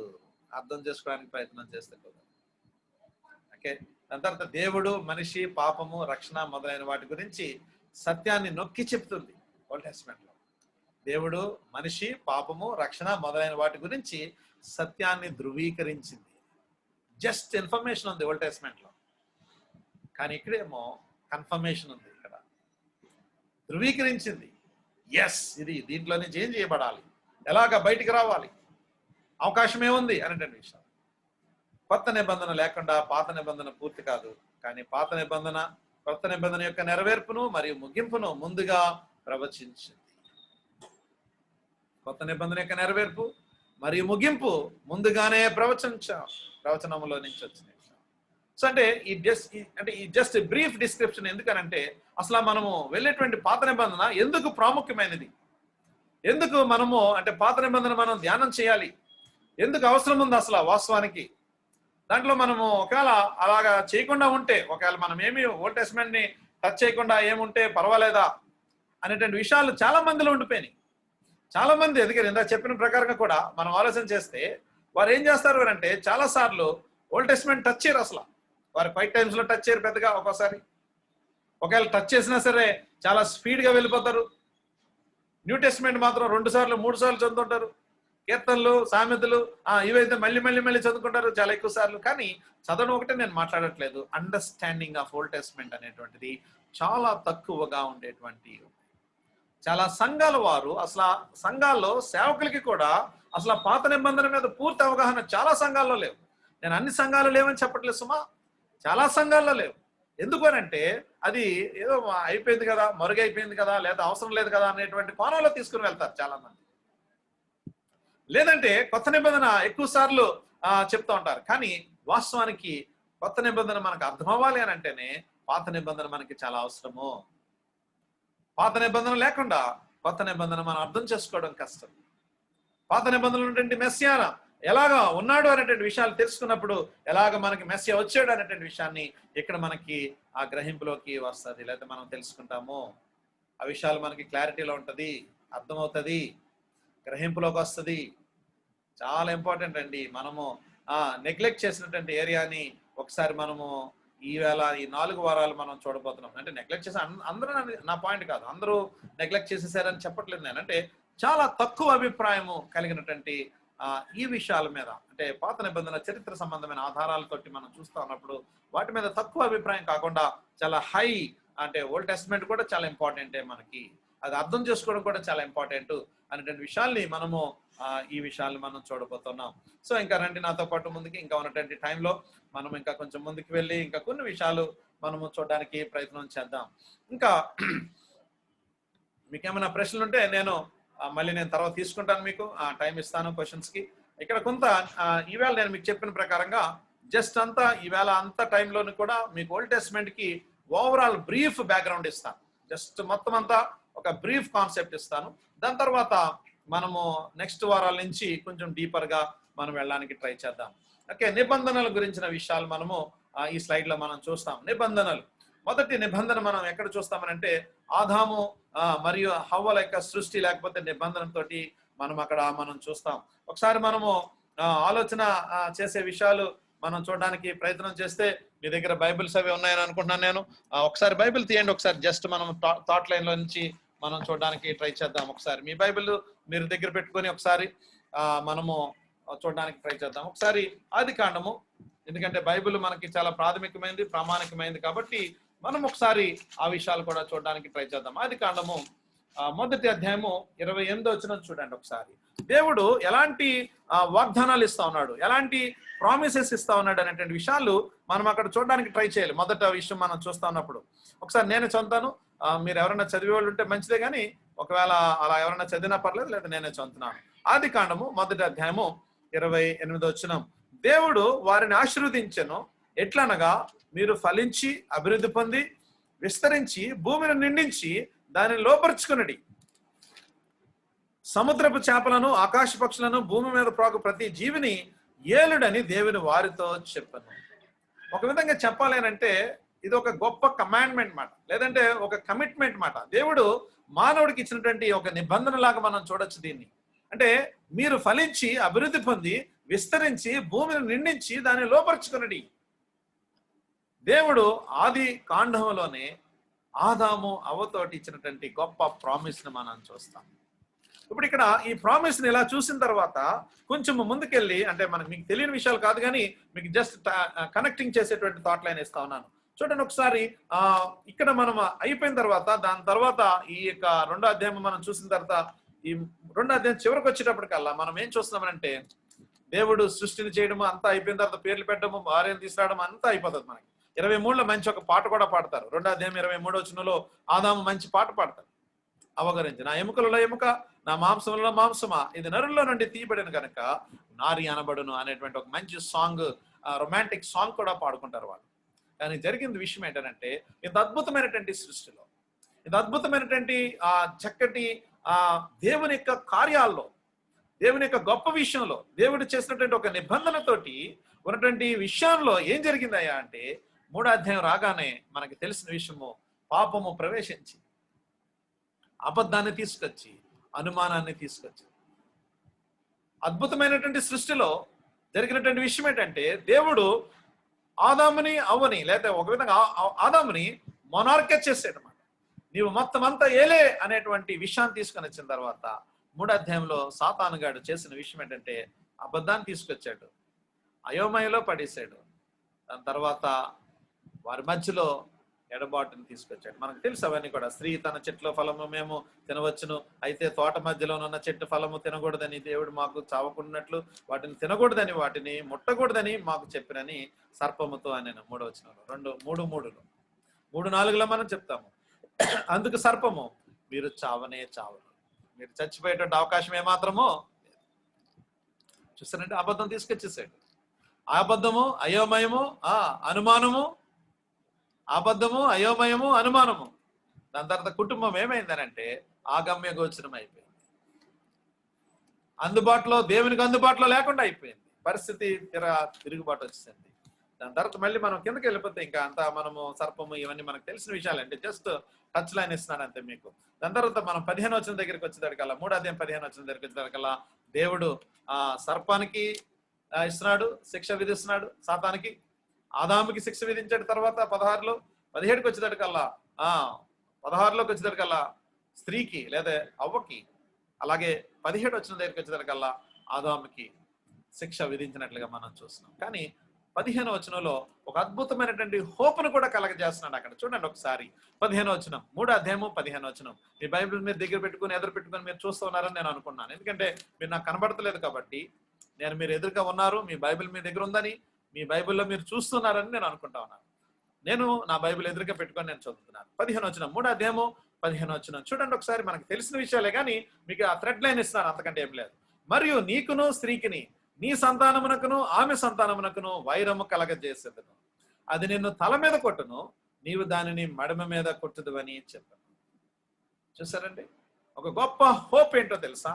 అర్థం చేసుకోవడానికి ప్రయత్నం చేస్తే కదా. ఓకే, దాని తర్వాత దేవుడు, మనిషి, పాపము, రక్షణ మొదలైన వాటి గురించి సత్యాన్ని నొక్కి చెప్తుంది ఓల్డ్ టెస్ట్మెంట్ లో. దేవుడు, మనిషి, పాపము, రక్షణ మొదలైన వాటి గురించి సత్యాన్ని ధృవీకరించింది. జస్ట్ ఇన్ఫర్మేషన్ ఉంది ఓల్డ్ టెస్ట్మెంట్ లో, కానీ ఇక్కడేమో కన్ఫర్మేషన్ ఉంది. ఇక్కడ ధృవీకరించింది. ఎస్, ఇది దీంట్లో నుంచి ఏం చేయబడాలి, ఎలాగ బయటికి రావాలి, అవకాశం ఏముంది అనేటువంటి విషయం. కొత్త నిబంధన లేకుండా పాత నిబంధన పూర్తి కాదు, కానీ పాత నిబంధన కొత్త నిబంధన యొక్క నెరవేర్పును మరియు ముగింపును ముందుగా ప్రవచించింది. కొత్త నిబంధన యొక్క నెరవేర్పు మరియు ముగింపు ముందుగానే ప్రవచనంలో నుంచి వచ్చిన విషయం. సో అంటే ఈ జస్ట్ బ్రీఫ్ డిస్క్రిప్షన్. ఎందుకనంటే అసలు మనము వెళ్ళేటువంటి పాత నిబంధన ఎందుకు ప్రాముఖ్యమైనది, ఎందుకు మనము అంటే పాత నిబంధన మనం ధ్యానం చేయాలి, ఎందుకు అవసరం ఉంది అసలు వాస్తవానికి. దాంట్లో మనము ఒకవేళ అలాగా చేయకుండా ఉంటే, ఒకవేళ మనం ఏమి ఓల్డ్ టెస్ట్మెంట్ ని టచ్ చేయకుండా ఏముంటే పర్వాలేదా అనేటువంటి విషయాలు చాలా మందిలో ఉండిపోయినాయి. చాలా మంది ఎదిగారు. ఇందాక చెప్పిన ప్రకారంగా కూడా మనం ఆలోచన చేస్తే వారు ఏం చేస్తారు అంటే, చాలా సార్లు ఓల్డ్ టెస్ట్మెంట్ టచ్ చేయరు. అసలు వారు 5 times లో టచ్ చేయరు పెద్దగా. ఒక్కోసారి ఒకవేళ టచ్ చేసినా సరే చాలా స్పీడ్ గా వెళ్ళిపోతారు. న్యూ టెస్ట్మెంట్ మాత్రం 2 సార్లు 3 సార్లు చదువుతుంటారు. కీర్తనలు, సామెతలు ఇవైతే మళ్ళీ మళ్ళీ మళ్ళీ చదువుకుంటారు చాలా ఎక్కువ సార్లు. కానీ చదవడం ఒకటే నేను మాట్లాడట్లేదు, అండర్స్టాండింగ్ ఆఫ్ ఓల్డ్ టెస్ట్మెంట్ అనేటువంటిది చాలా తక్కువగా ఉండేటువంటి. చాలా సంఘాల వారు అసలు సంఘాల్లో సేవకులకి కూడా అసలు పాత నిబంధన మీద పూర్తి అవగాహన చాలా సంఘాల్లో లేవు. నేను అన్ని సంఘాలు లేవని చెప్పట్లేదు సుమా, చాలా సంఘాల్లో లేవు. ఎందుకు అనంటే అది ఏదో అయిపోయింది కదా, మరుగైపోయింది కదా, లేదా అవసరం లేదు కదా అనేటువంటి కోణంలో తీసుకుని వెళ్తారు చాలా మంది. లేదంటే కొత్త నిబంధన ఎక్కువ సార్లు చెప్తూ ఉంటారు. కానీ వాస్తవానికి కొత్త నిబంధన మనకు అర్థం అవ్వాలి అని అంటేనే పాత నిబంధన మనకి చాలా అవసరము. పాత నిబంధన లేకుండా కొత్త నిబంధన మనం అర్థం చేసుకోవడం కష్టం. పాత నిబంధనలు ఉన్నటువంటి మెస్సియా ఎలాగా ఉన్నాడు అనేటువంటి విషయాలు తెలుసుకున్నప్పుడు ఎలాగ మనకి మెస్సియా వచ్చాడు అనేటువంటి విషయాన్ని ఇక్కడ మనకి ఆ గ్రహింపులోకి వస్తుంది, లేకపోతే మనం తెలుసుకుంటాము. ఆ విషయాలు మనకి క్లారిటీలో ఉంటుంది, అర్థమవుతుంది, గ్రహింపులోకి వస్తుంది. చాలా ఇంపార్టెంట్ అండి. మనము నెగ్లెక్ట్ చేసినటువంటి ఏరియాని ఒకసారి మనము ఈవేళ ఈ 4 వారాలు మనం చూడబోతున్నాం. అంటే నెగ్లెక్ట్ చేసి అందరూ, నా పాయింట్ కాదు, అందరూ నెగ్లెక్ట్ చేసేసారని చెప్పట్లేదు నేను. అంటే చాలా తక్కువ అభిప్రాయము కలిగినటువంటి ఈ విషయాల మీద, అంటే పాత నిబంధన చరిత్ర సంబంధమైన ఆధారాలతోటి మనం చూస్తూ ఉన్నప్పుడు వాటి మీద తక్కువ అభిప్రాయం కాకుండా చాలా హై, అంటే ఓల్డ్ టెస్ట్మెంట్ కూడా చాలా ఇంపార్టెంటే మనకి, అది అర్థం చేసుకోవడం కూడా చాలా ఇంపార్టెంట్ అనేటువంటి విషయాల్ని మనము ఈ విషయాల్ని మనం చూడబోతున్నాం. సో ఇంకా రండి నాతో పాటు ముందుకి. ఇంకా ఉన్నటువంటి టైంలో మనం ఇంకా కొంచెం ముందుకు వెళ్ళి ఇంకా కొన్ని విషయాలు మనము చూడడానికి ప్రయత్నం చేద్దాం. ఇంకా మీకేమైనా ప్రశ్నలు ఉంటే నేను మళ్ళీ నేను తర్వాత తీసుకుంటాను, మీకు టైం ఇస్తాను క్వశ్చన్స్కి. ఇక్కడ కొంత ఈవేళ నేను మీకు చెప్పిన ప్రకారంగా జస్ట్ అంతా ఈవేళ అంత టైంలోని కూడా మీకు ఓల్డ్ టెస్ట్మెంట్కి ఓవరాల్ బ్రీఫ్ బ్యాక్గ్రౌండ్ ఇస్తాను. జస్ట్ మొత్తం అంతా ఒక బ్రీఫ్ కాన్సెప్ట్ ఇస్తాను. దాని తర్వాత మనము నెక్స్ట్ వారాల నుంచి కొంచెం డీపర్గా మనం వెళ్ళడానికి ట్రై చేద్దాం. ఓకే, నిబంధనల గురించిన విషయాలు మనము ఈ స్లైడ్లో మనం చూస్తాం. నిబంధనలు, మొదటి నిబంధన మనం ఎక్కడ చూస్తామనంటే ఆదాము మరియు హవ్వల యొక్క సృష్టి లేకపోతే నిబంధనతోటి మనం చూస్తాం. ఒకసారి మనము ఆలోచన చేసే విషయాలు మనం చూడడానికి ప్రయత్నం చేస్తే, మీ దగ్గర బైబిల్స్ అవి ఉన్నాయని అనుకుంటున్నాను నేను. ఒకసారి బైబిల్ తీయండి, ఒకసారి జస్ట్ మనం థాట్ లైన్లో నుంచి మనం చూడడానికి ట్రై చేద్దాం. ఒకసారి మీ బైబిల్ మీరు దగ్గర పెట్టుకొని ఒకసారి మనము చూడడానికి ట్రై చేద్దాం. ఒకసారి ఆదికాండము, ఎందుకంటే బైబిల్ మనకి చాలా ప్రాథమికమైనది, ప్రామాణికమైనది కాబట్టి మనం ఒకసారి ఆ విషయాలు కూడా చూడడానికి ట్రై చేద్దాం. ఆదికాండము మొదటి అధ్యాయము 28వ వచనం చూడండి ఒకసారి. దేవుడు ఎలాంటి వాగ్దానాలు ఇస్తా ఉన్నాడు, ఎలాంటి ప్రామిసెస్ ఇస్తా ఉన్నాడు అనేటువంటి విషయాలు మనం అక్కడ చూడడానికి ట్రై చేయాలి. మొదట విషయం మనం చూస్తా ఉన్నప్పుడు ఒకసారి నేనే చదువుతాను, మీరు ఎవరైనా చదివే వాళ్ళు ఉంటే మంచిదే, కానీ ఒకవేళ అలా ఎవరైనా చదివినా పర్లేదు, లేదా నేనే చదువుతున్నాను. ఆదికాండము మొదటి అధ్యాయము 28వ వచనం. దేవుడు వారిని ఆశీర్వదించెను, ఎట్లనగా మీరు ఫలించి అభివృద్ధి పొంది విస్తరించి భూమిని నిండించి దానిని లోపరుచుకునడి, సముద్రపు చేపలను ఆకాశ పక్షులను భూమి మీద ప్రాకు ప్రతి జీవిని ఏలుడని దేవుని వారితో చెప్పను. ఒక విధంగా చెప్పాలి అంటే ఇది ఒక గొప్ప కమాండ్మెంట్ మాట, లేదంటే ఒక కమిట్మెంట్ మాట. దేవుడు మానవుడికి ఇచ్చినటువంటి ఒక నిబంధన లాగా మనం చూడొచ్చు దీన్ని. అంటే మీరు ఫలించి అభివృద్ధి పొంది విస్తరించి భూమిని నిండించి దాన్ని లోపరుచుకునడి. దేవుడు ఆది కాండంలోనే ఆదాము అవ్వతోటి ఇచ్చినటువంటి గొప్ప ప్రామిస్ ని మనం చూస్తాం. ఇప్పుడు ఇక్కడ ఈ ప్రామిస్ ని ఇలా చూసిన తర్వాత కొంచెం ముందుకెళ్ళి, అంటే మీకు తెలియని విషయాలు కాదు కానీ మీకు జస్ట్ కనెక్టింగ్ చేసేటువంటి థాట్ లైన్ ఇస్తా ఉన్నాను. చూడండి ఒకసారి, ఇక్కడ మనం అయిపోయిన తర్వాత దాని తర్వాత ఈ యొక్క 2వ అధ్యాయం మనం చూసిన తర్వాత ఈ 2వ అధ్యాయం చివరికి వచ్చేటప్పటికల్లా మనం ఏం చూస్తున్నామనంటే, దేవుడు సృష్టిని చేయడము అంతా అయిపోయిన తర్వాత పేర్లు పెట్టడము, భార్యను తీసుకురావడం అంతా అయిపోతుంది. మనకి 23లో మంచి ఒక పాట కూడా పాడతారు. 2వ అధ్యాయం 23వ వచనంలో ఆదాము మంచి పాట పాడతారు. అవగరించి నా ఎముకలలో ఎముక, నా మాంసంలో మాంసమా, ఇది నరుల్లో నుండి తీయబడిన కనుక నారి అనబడును అనేటువంటి ఒక మంచి సాంగ్, రొమాంటిక్ సాంగ్ కూడా పాడుకుంటారు వాళ్ళు. కానీ జరిగింది విషయం ఏంటంటే, ఇంత అద్భుతమైనటువంటి సృష్టిలో, ఇంత అద్భుతమైనటువంటి చక్కటి దేవుని యొక్క కార్యాల్లో, దేవుని యొక్క గొప్ప విషయంలో, దేవుడు చేసినటువంటి ఒక నిబంధనతోటి ఉన్నటువంటి విషయంలో ఏం జరిగిందయ్యా అంటే, 3వ అధ్యాయం రాగానే మనకి తెలిసిన విషయము, పాపము ప్రవేశించి అబద్ధాన్ని తీసుకొచ్చి అనుమానాన్ని తీసుకొచ్చి, అద్భుతమైనటువంటి సృష్టిలో జరిగినటువంటి విషయం ఏంటంటే, దేవుడు ఆదాముని అవ్వని, లేదా ఒక విధంగా ఆదాముని మొనార్కే చేసేటమాట. నీవు మొత్తం అంతా ఏలే అనేటువంటి విషయాన్ని తీసుకొని వచ్చిన తర్వాత 3వ అధ్యాయంలో సాతానుగాడు చేసిన విషయం ఏంటంటే, అబద్ధాన్ని తీసుకొచ్చాడు, అయోమయంలో పడేశాడు. దాని తర్వాత వారి మధ్యలో ఎడబాటుని తీసుకొచ్చాడు. మనకు తెలుసు అవన్నీ కూడా. స్త్రీ తన చెట్ల ఫలము మేము తినవచ్చును, అయితే తోట మధ్యలో ఉన్న చెట్టు ఫలము తినకూడదని దేవుడు మాకు చావకున్నట్లు వాటిని తినకూడదని, వాటిని ముట్టకూడదని మాకు చెప్పినని సర్పముతో అని 3వ వచనంలో 3:3లో 3:4లో మనం చెప్తాము. అందుకు సర్పము, మీరు చావనే చావరు, మీరు చచ్చిపోయేటువంటి అవకాశం ఏమాత్రమో. చూస్తానంటే అబద్ధం తీసుకొచ్చేసాడు. అబద్ధము, అయోమయము, అనుమానము, అబద్ధము, అయోమయము, అనుమానము. దాని తర్వాత కుటుంబం ఏమైందనంటే ఆగమ్య గోచరం అయిపోయింది. దేవునికి అందుబాటులో లేకుండా అయిపోయింది. పరిస్థితి తిరుగుబాటు వచ్చింది. దాని తర్వాత మళ్ళీ మనం కిందకి వెళ్ళిపోతే ఇంకా అంతా మనము సర్పము ఇవన్నీ మనకు తెలిసిన విషయాలు, అంటే జస్ట్ టచ్ లైన్ ఇస్తున్నాడు అంతే మీకు. దాని తర్వాత మనం 15వ వచనం దగ్గరికి వచ్చేదానికల్లా, 3వ అధ్యాయం 15వ వచనం దగ్గరికి వచ్చేదానికల్లా దేవుడు సర్పానికి ఇస్తున్నాడు, శిక్ష విధిస్తున్నాడు. సాతానికి, ఆదాముకి శిక్ష విధించాడు. తర్వాత 17కి వచ్చేదానికల్లా 16లోకి వచ్చేదానికల్లా స్త్రీకి లేదా అవ్వకి, అలాగే 17వ వచనం దగ్గరికి వచ్చేదానికల్లా ఆదాముకి శిక్ష విధించినట్లుగా మనం చూస్తున్నాం. కానీ 15వ వచనంలో ఒక అద్భుతమైనటువంటి హోప్ను కూడా కలగజేస్తున్నాడు. అక్కడ చూడండి ఒకసారి 15వ వచనం, 3వ అధ్యాయము 15వ వచనం. మీ బైబిల్ మీరు దగ్గర పెట్టుకుని ఎదురు పెట్టుకుని మీరు చూస్తూ ఉన్నారని నేను అనుకున్నాను. ఎందుకంటే మీరు నాకు కనబడతలేదు కాబట్టి, నేను మీరు ఎదురుగా ఉన్నారు, మీ బైబిల్ మీ దగ్గర ఉందని, మీ బైబిల్లో మీరు చూస్తున్నారని నేను అనుకుంటా ఉన్నాను. నేను నా బైబిల్ ఎదురుగా పెట్టుకొని నేను చదువుతున్నాను. 15వ వచనం, 3వ అధ్యాయము 15 చూడండి ఒకసారి. మనకు తెలిసిన విషయాలే కానీ మీకు ఆ థ్రెడ్ లైన్ ఇస్తున్నాను, అంతకంటే ఏం లేదు. మరియు నీకును స్త్రీకిని నీ సంతానమునకును ఆమె సంతానమునకును వైరము కలగజేసేదను. అది నిన్ను తల మీద కొట్టును, నీవు దానిని మడమ మీద కొట్టుదు అని చెప్పాను. చూసారండి, ఒక గొప్ప హోప్ ఏంటో తెలుసా?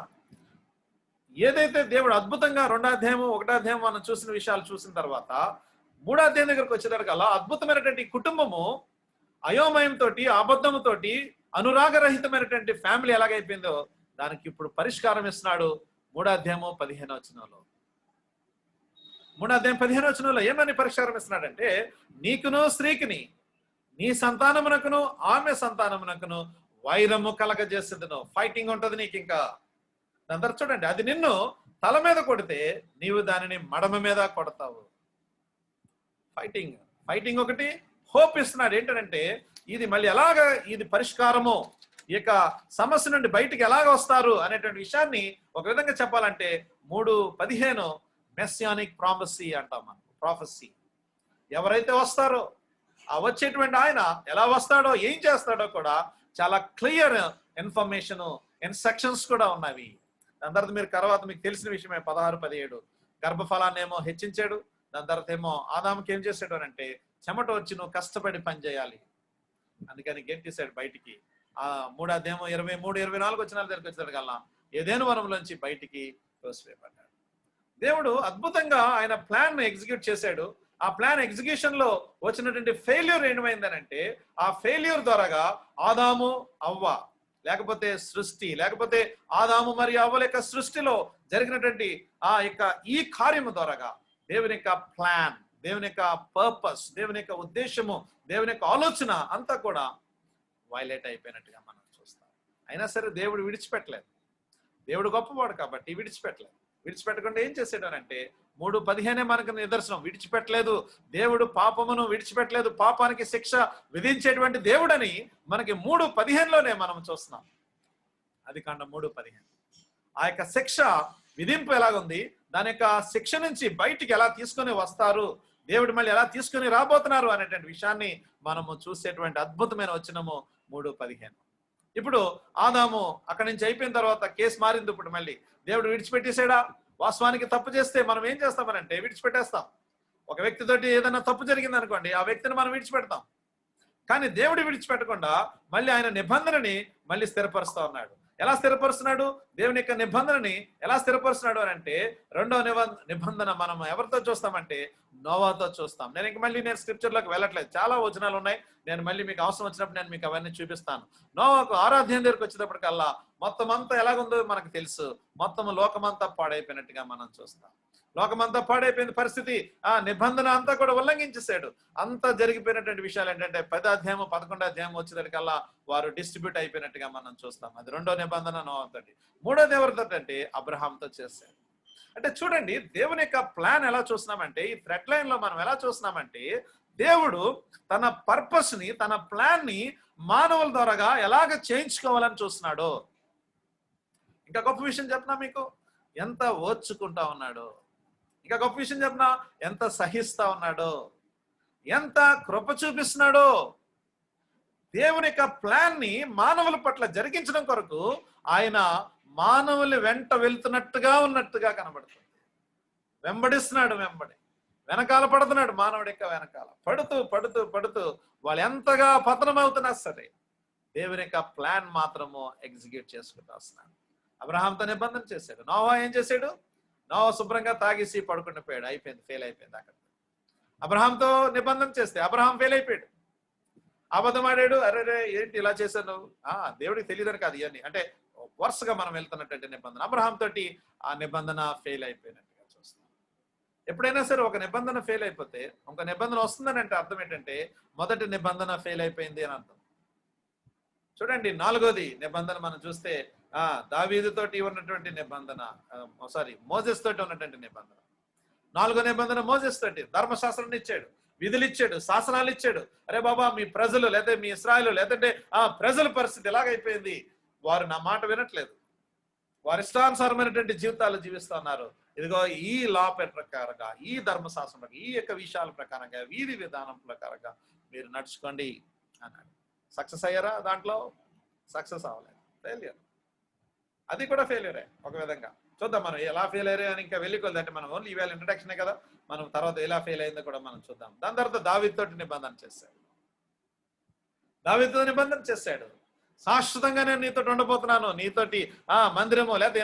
ఏదైతే దేవుడు అద్భుతంగా 2వ అధ్యాయము 1వ అధ్యాయం మనం చూసిన విషయాలు చూసిన తర్వాత 3వ అధ్యాయం దగ్గరకు వచ్చేసరికల్లా అద్భుతమైనటువంటి కుటుంబము అయోమయంతో, అబద్ధముతోటి, అనురాగరహితమైనటువంటి ఫ్యామిలీ ఎలాగైపోయిందో దానికి ఇప్పుడు పరిష్కారం ఇస్తున్నాడు 3వ అధ్యాయము 15వ వచనంలో. 3వ అధ్యాయం 15వ వచనంలో ఏమని పరిష్కారం ఇస్తున్నాడంటే, నీకును స్త్రీకిని నీ సంతానమునకును ఆమె సంతానమునకును వైరము కలగజేసేదను. ఫైటింగ్ ఉంటుంది నీకు. ఇంకా దాని తర్వాత చూడండి, అది నిన్ను తల మీద కొడితే నీవు దానిని మడమ మీద కొడతావు. ఫైటింగ్ ఒకటి, హోప్ ఇస్తున్నాడు. ఏంటంటే ఇది మళ్ళీ ఎలాగ ఇది పరిష్కారము, ఈ యొక్క సమస్య నుండి బయటికి ఎలాగ వస్తారు అనేటువంటి విషయాన్ని ఒక విధంగా చెప్పాలంటే 3:15 మెస్సియానిక్ ప్రాఫెసీ అంటాం మనం. ప్రాఫెసీ ఎవరైతే వస్తారో ఆ వచ్చేటువంటి ఆయన ఎలా వస్తాడో, ఏం చేస్తాడో కూడా చాలా క్లియర్ ఇన్ఫర్మేషన్, ఇన్స్ట్రక్షన్స్ కూడా ఉన్నవి. దాని తర్వాత మీకు తెలిసిన విషయమే 16-17 గర్భఫలాన్ని ఏమో హెచ్చించాడు. దాని తర్వాత ఏమో ఆదాముకి ఏం చేశాడు అని అంటే, చెమట వచ్చి నువ్వు కష్టపడి పని చేయాలి అందుకని గెంటేశాడు బయటికి. ఆ 3వ అధ్యాయం 23-24 వచనాల దగ్గరికి వచ్చాడు కల్లా ఏదేను వనంలోంచి బయటికి తోసివేయబడ్డాడు. దేవుడు అద్భుతంగా ఆయన ప్లాన్ ఎగ్జిక్యూట్ చేశాడు. ఆ ప్లాన్ ఎగ్జిక్యూషన్ లో వచ్చినటువంటి ఫెయిల్యూర్ ఏమైందనంటే, ఆ ఫెయిల్యూర్ ద్వారాగా ఆదాము అవ్వ లేకపోతే సృష్టి, లేకపోతే ఆదాము మరియు అవ్వల యొక్క సృష్టిలో జరిగినటువంటి ఆ యొక్క ఈ కార్యము ద్వారాగా దేవుని యొక్క ప్లాన్, దేవుని యొక్క పర్పస్, దేవుని యొక్క ఉద్దేశము, దేవుని యొక్క ఆలోచన అంతా కూడా వైలేట్ అయిపోయినట్టుగా మనం చూస్తాం. అయినా సరే దేవుడు విడిచిపెట్టలేదు. దేవుడు గొప్పవాడు కాబట్టి విడిచిపెట్టకుండా ఏం చేసాడనంటే 3:15 మనకు నిదర్శనం. విడిచిపెట్టలేదు దేవుడు, పాపమును విడిచిపెట్టలేదు, పాపానికి శిక్ష విధించేటువంటి దేవుడని మనకి 3:15లోనే మనం చూస్తున్నాం. ఆదికాండం 3:15 ఆ యొక్క శిక్ష విధింపు ఎలాగుంది, దాని యొక్క శిక్ష నుంచి బయటికి ఎలా తీసుకొని వస్తారు, దేవుడు మళ్ళీ ఎలా తీసుకొని రాబోతున్నారు అనేటువంటి విషయాన్ని మనము చూసేటువంటి అద్భుతమైన వచనము 3:15. ఇప్పుడు ఆదాము అక్కడి నుంచి అయిపోయిన తర్వాత కేసు మారింది. ఇప్పుడు మళ్ళీ దేవుడు విడిచిపెట్టేసాడా? వాస్తవానికి తప్పు చేస్తే మనం ఏం చేస్తామనంటే విడిచిపెట్టేస్తాం. ఒక వ్యక్తితోటి ఏదైనా తప్పు జరిగింది అనుకోండి, ఆ వ్యక్తిని మనం విడిచిపెడతాం. కానీ దేవుడు విడిచిపెట్టకుండా మళ్ళీ ఆయన నిబంధనని మళ్ళీ స్థిరపరుస్తా ఉన్నాడు. ఎలా స్థిరపరుస్తున్నాడు? దేవుని యొక్క నిబంధనని ఎలా స్థిరపరుస్తున్నాడు అని అంటే, 2వ నిబంధన మనం ఎవరితో చూస్తామంటే నోవాతో చూస్తాం. నేను స్క్రిప్చర్లోకి వెళ్ళట్లేదు, చాలా వచనాలు ఉన్నాయి. నేను మళ్ళీ మీకు అవసరం వచ్చినప్పుడు నేను మీకు అవన్నీ చూపిస్తాను. నోవాకు 6వ అధ్యాయం దగ్గరికి వచ్చేటప్పటికల్లా మొత్తం అంతా ఎలాగుందో మనకు తెలుసు. మొత్తం లోకమంతా పాడైపోయినట్టుగా మనం చూస్తాం. లోకమంతా పాడైపోయిన పరిస్థితి, ఆ నిబంధన అంతా కూడా ఉల్లంఘించేశాడు. అంతా జరిగిపోయినటువంటి విషయాలు ఏంటంటే 10వ అధ్యాయం 11వ అధ్యాయం వచ్చేసరికల్లా వారు డిస్ట్రిబ్యూట్ అయిపోయినట్టుగా మనం చూస్తాం. అది 2వ నిబంధన నోవాతోటి. 3వది ఎవరితో అంటే అబ్రహాంతో చేశాడు. అంటే చూడండి, దేవుని యొక్క ప్లాన్ ఎలా చూస్తున్నామంటే, ఈ థ్రెడ్ లైన్ లో మనం ఎలా చూస్తున్నామంటే, దేవుడు తన పర్పస్ ని, తన ప్లాన్ ని మానవుల ద్వారాగా ఎలాగ చేయించుకోవాలని చూస్తున్నాడు. ఇంకా గొప్ప విషయం చెప్పనా మీకు, ఎంత ఓర్చుకుంటా ఉన్నాడో. ఇంకా గొప్ప విషయం చెప్పనా, ఎంత సహిస్తా ఉన్నాడో, ఎంత కృప చూపిస్తున్నాడో. దేవుని యొక్క ప్లాన్ ని మానవుల పట్ల జరిగించడం కొరకు ఆయన మానవులు వెంట వెళ్తున్నట్టుగా కనబడుతుంది. వెంబడిస్తున్నాడు, వెనకాల పడుతున్నాడు. మానవుడి యొక్క వెనకాల పడుతూ వాళ్ళు ఎంతగా పతనమవుతున్నా సరే దేవుని యొక్క ప్లాన్ మాత్రము ఎగ్జిక్యూట్ చేసుకుంటూ వస్తున్నాడు. అబ్రహాంతో నిబంధన చేశాడు. నోవా ఏం చేశాడు? నోవా శుభ్రంగా తాగేసి పడుకుని పోయాడు. ఫెయిల్ అయిపోయింది అక్కడ. అబ్రహాంతో నిబంధన చేస్తే అబ్రహాం ఫెయిల్ అయిపోయాడు. అబద్ధం ఆడాడు. అరే ఏంటి ఇలా చేశాను? దేవుడికి తెలియదని కాదు ఇవన్నీ. అంటే వరుసగా మనం వెళ్తున్నటువంటి నిబంధన. అబ్రహాం తోటి ఆ నిబంధన ఫెయిల్ అయిపోయినట్టుగా చూస్తాం. ఎప్పుడైనా సరే ఒక నిబంధన ఫెయిల్ అయిపోతే ఒక నిబంధన వస్తుందని అంటే అర్థం ఏంటంటే మొదటి నిబంధన ఫెయిల్ అయిపోయింది అని అర్థం. చూడండి, 4వది నిబంధన మనం చూస్తే దావీదుతోటి ఉన్నటువంటి నిబంధన, మోజెస్ తోటి ఉన్నటువంటి నిబంధన. 4వ నిబంధన మోజెస్ తోటి ధర్మశాస్త్రాన్ని ఇచ్చాడు, విధులు ఇచ్చాడు, శాసనాలు ఇచ్చాడు. అరే బాబా, మీ ప్రజలు లేదా మీ ఇశ్రాయేలు లేదంటే ఆ ప్రజల పరిస్థితి ఎలాగైపోయింది, వారు నా మాట వినట్లేదు, వారి ఇష్టానుసారమైనటువంటి జీవితాలు జీవిస్తున్నారు. ఇదిగో ఈ లా ప్రకారంగా, ఈ ధర్మశాస్త్రం, ఈ యొక్క విషయాల ప్రకారంగా, వీధి విధానం ప్రకారంగా మీరు నడుచుకోండి అన్నాడు. సక్సెస్ అయ్యారా? దాంట్లో సక్సెస్ అవ్వలేదు, ఫెయిల్యూర్. అది కూడా ఫెయిల్యూరే ఒక విధంగా. చూద్దాం మనం ఎలా ఫెయిల్ అయ్యారు అని ఇంకా వెళ్ళిపోదంటే మనం ఓన్లీ ఇవాళ ఇంట్రడక్షనే కదా, మనం తర్వాత ఎలా ఫెయిల్ అయిందో కూడా మనం చూద్దాం. దాని తర్వాత దావీదుతోటి నిబంధన చేశాడు. దావీదుతో నిబంధన చేశాడు, శాశ్వతంగా నేను నీతో ఉండబోతున్నాను, నీతోటి మందిరము లేకపోతే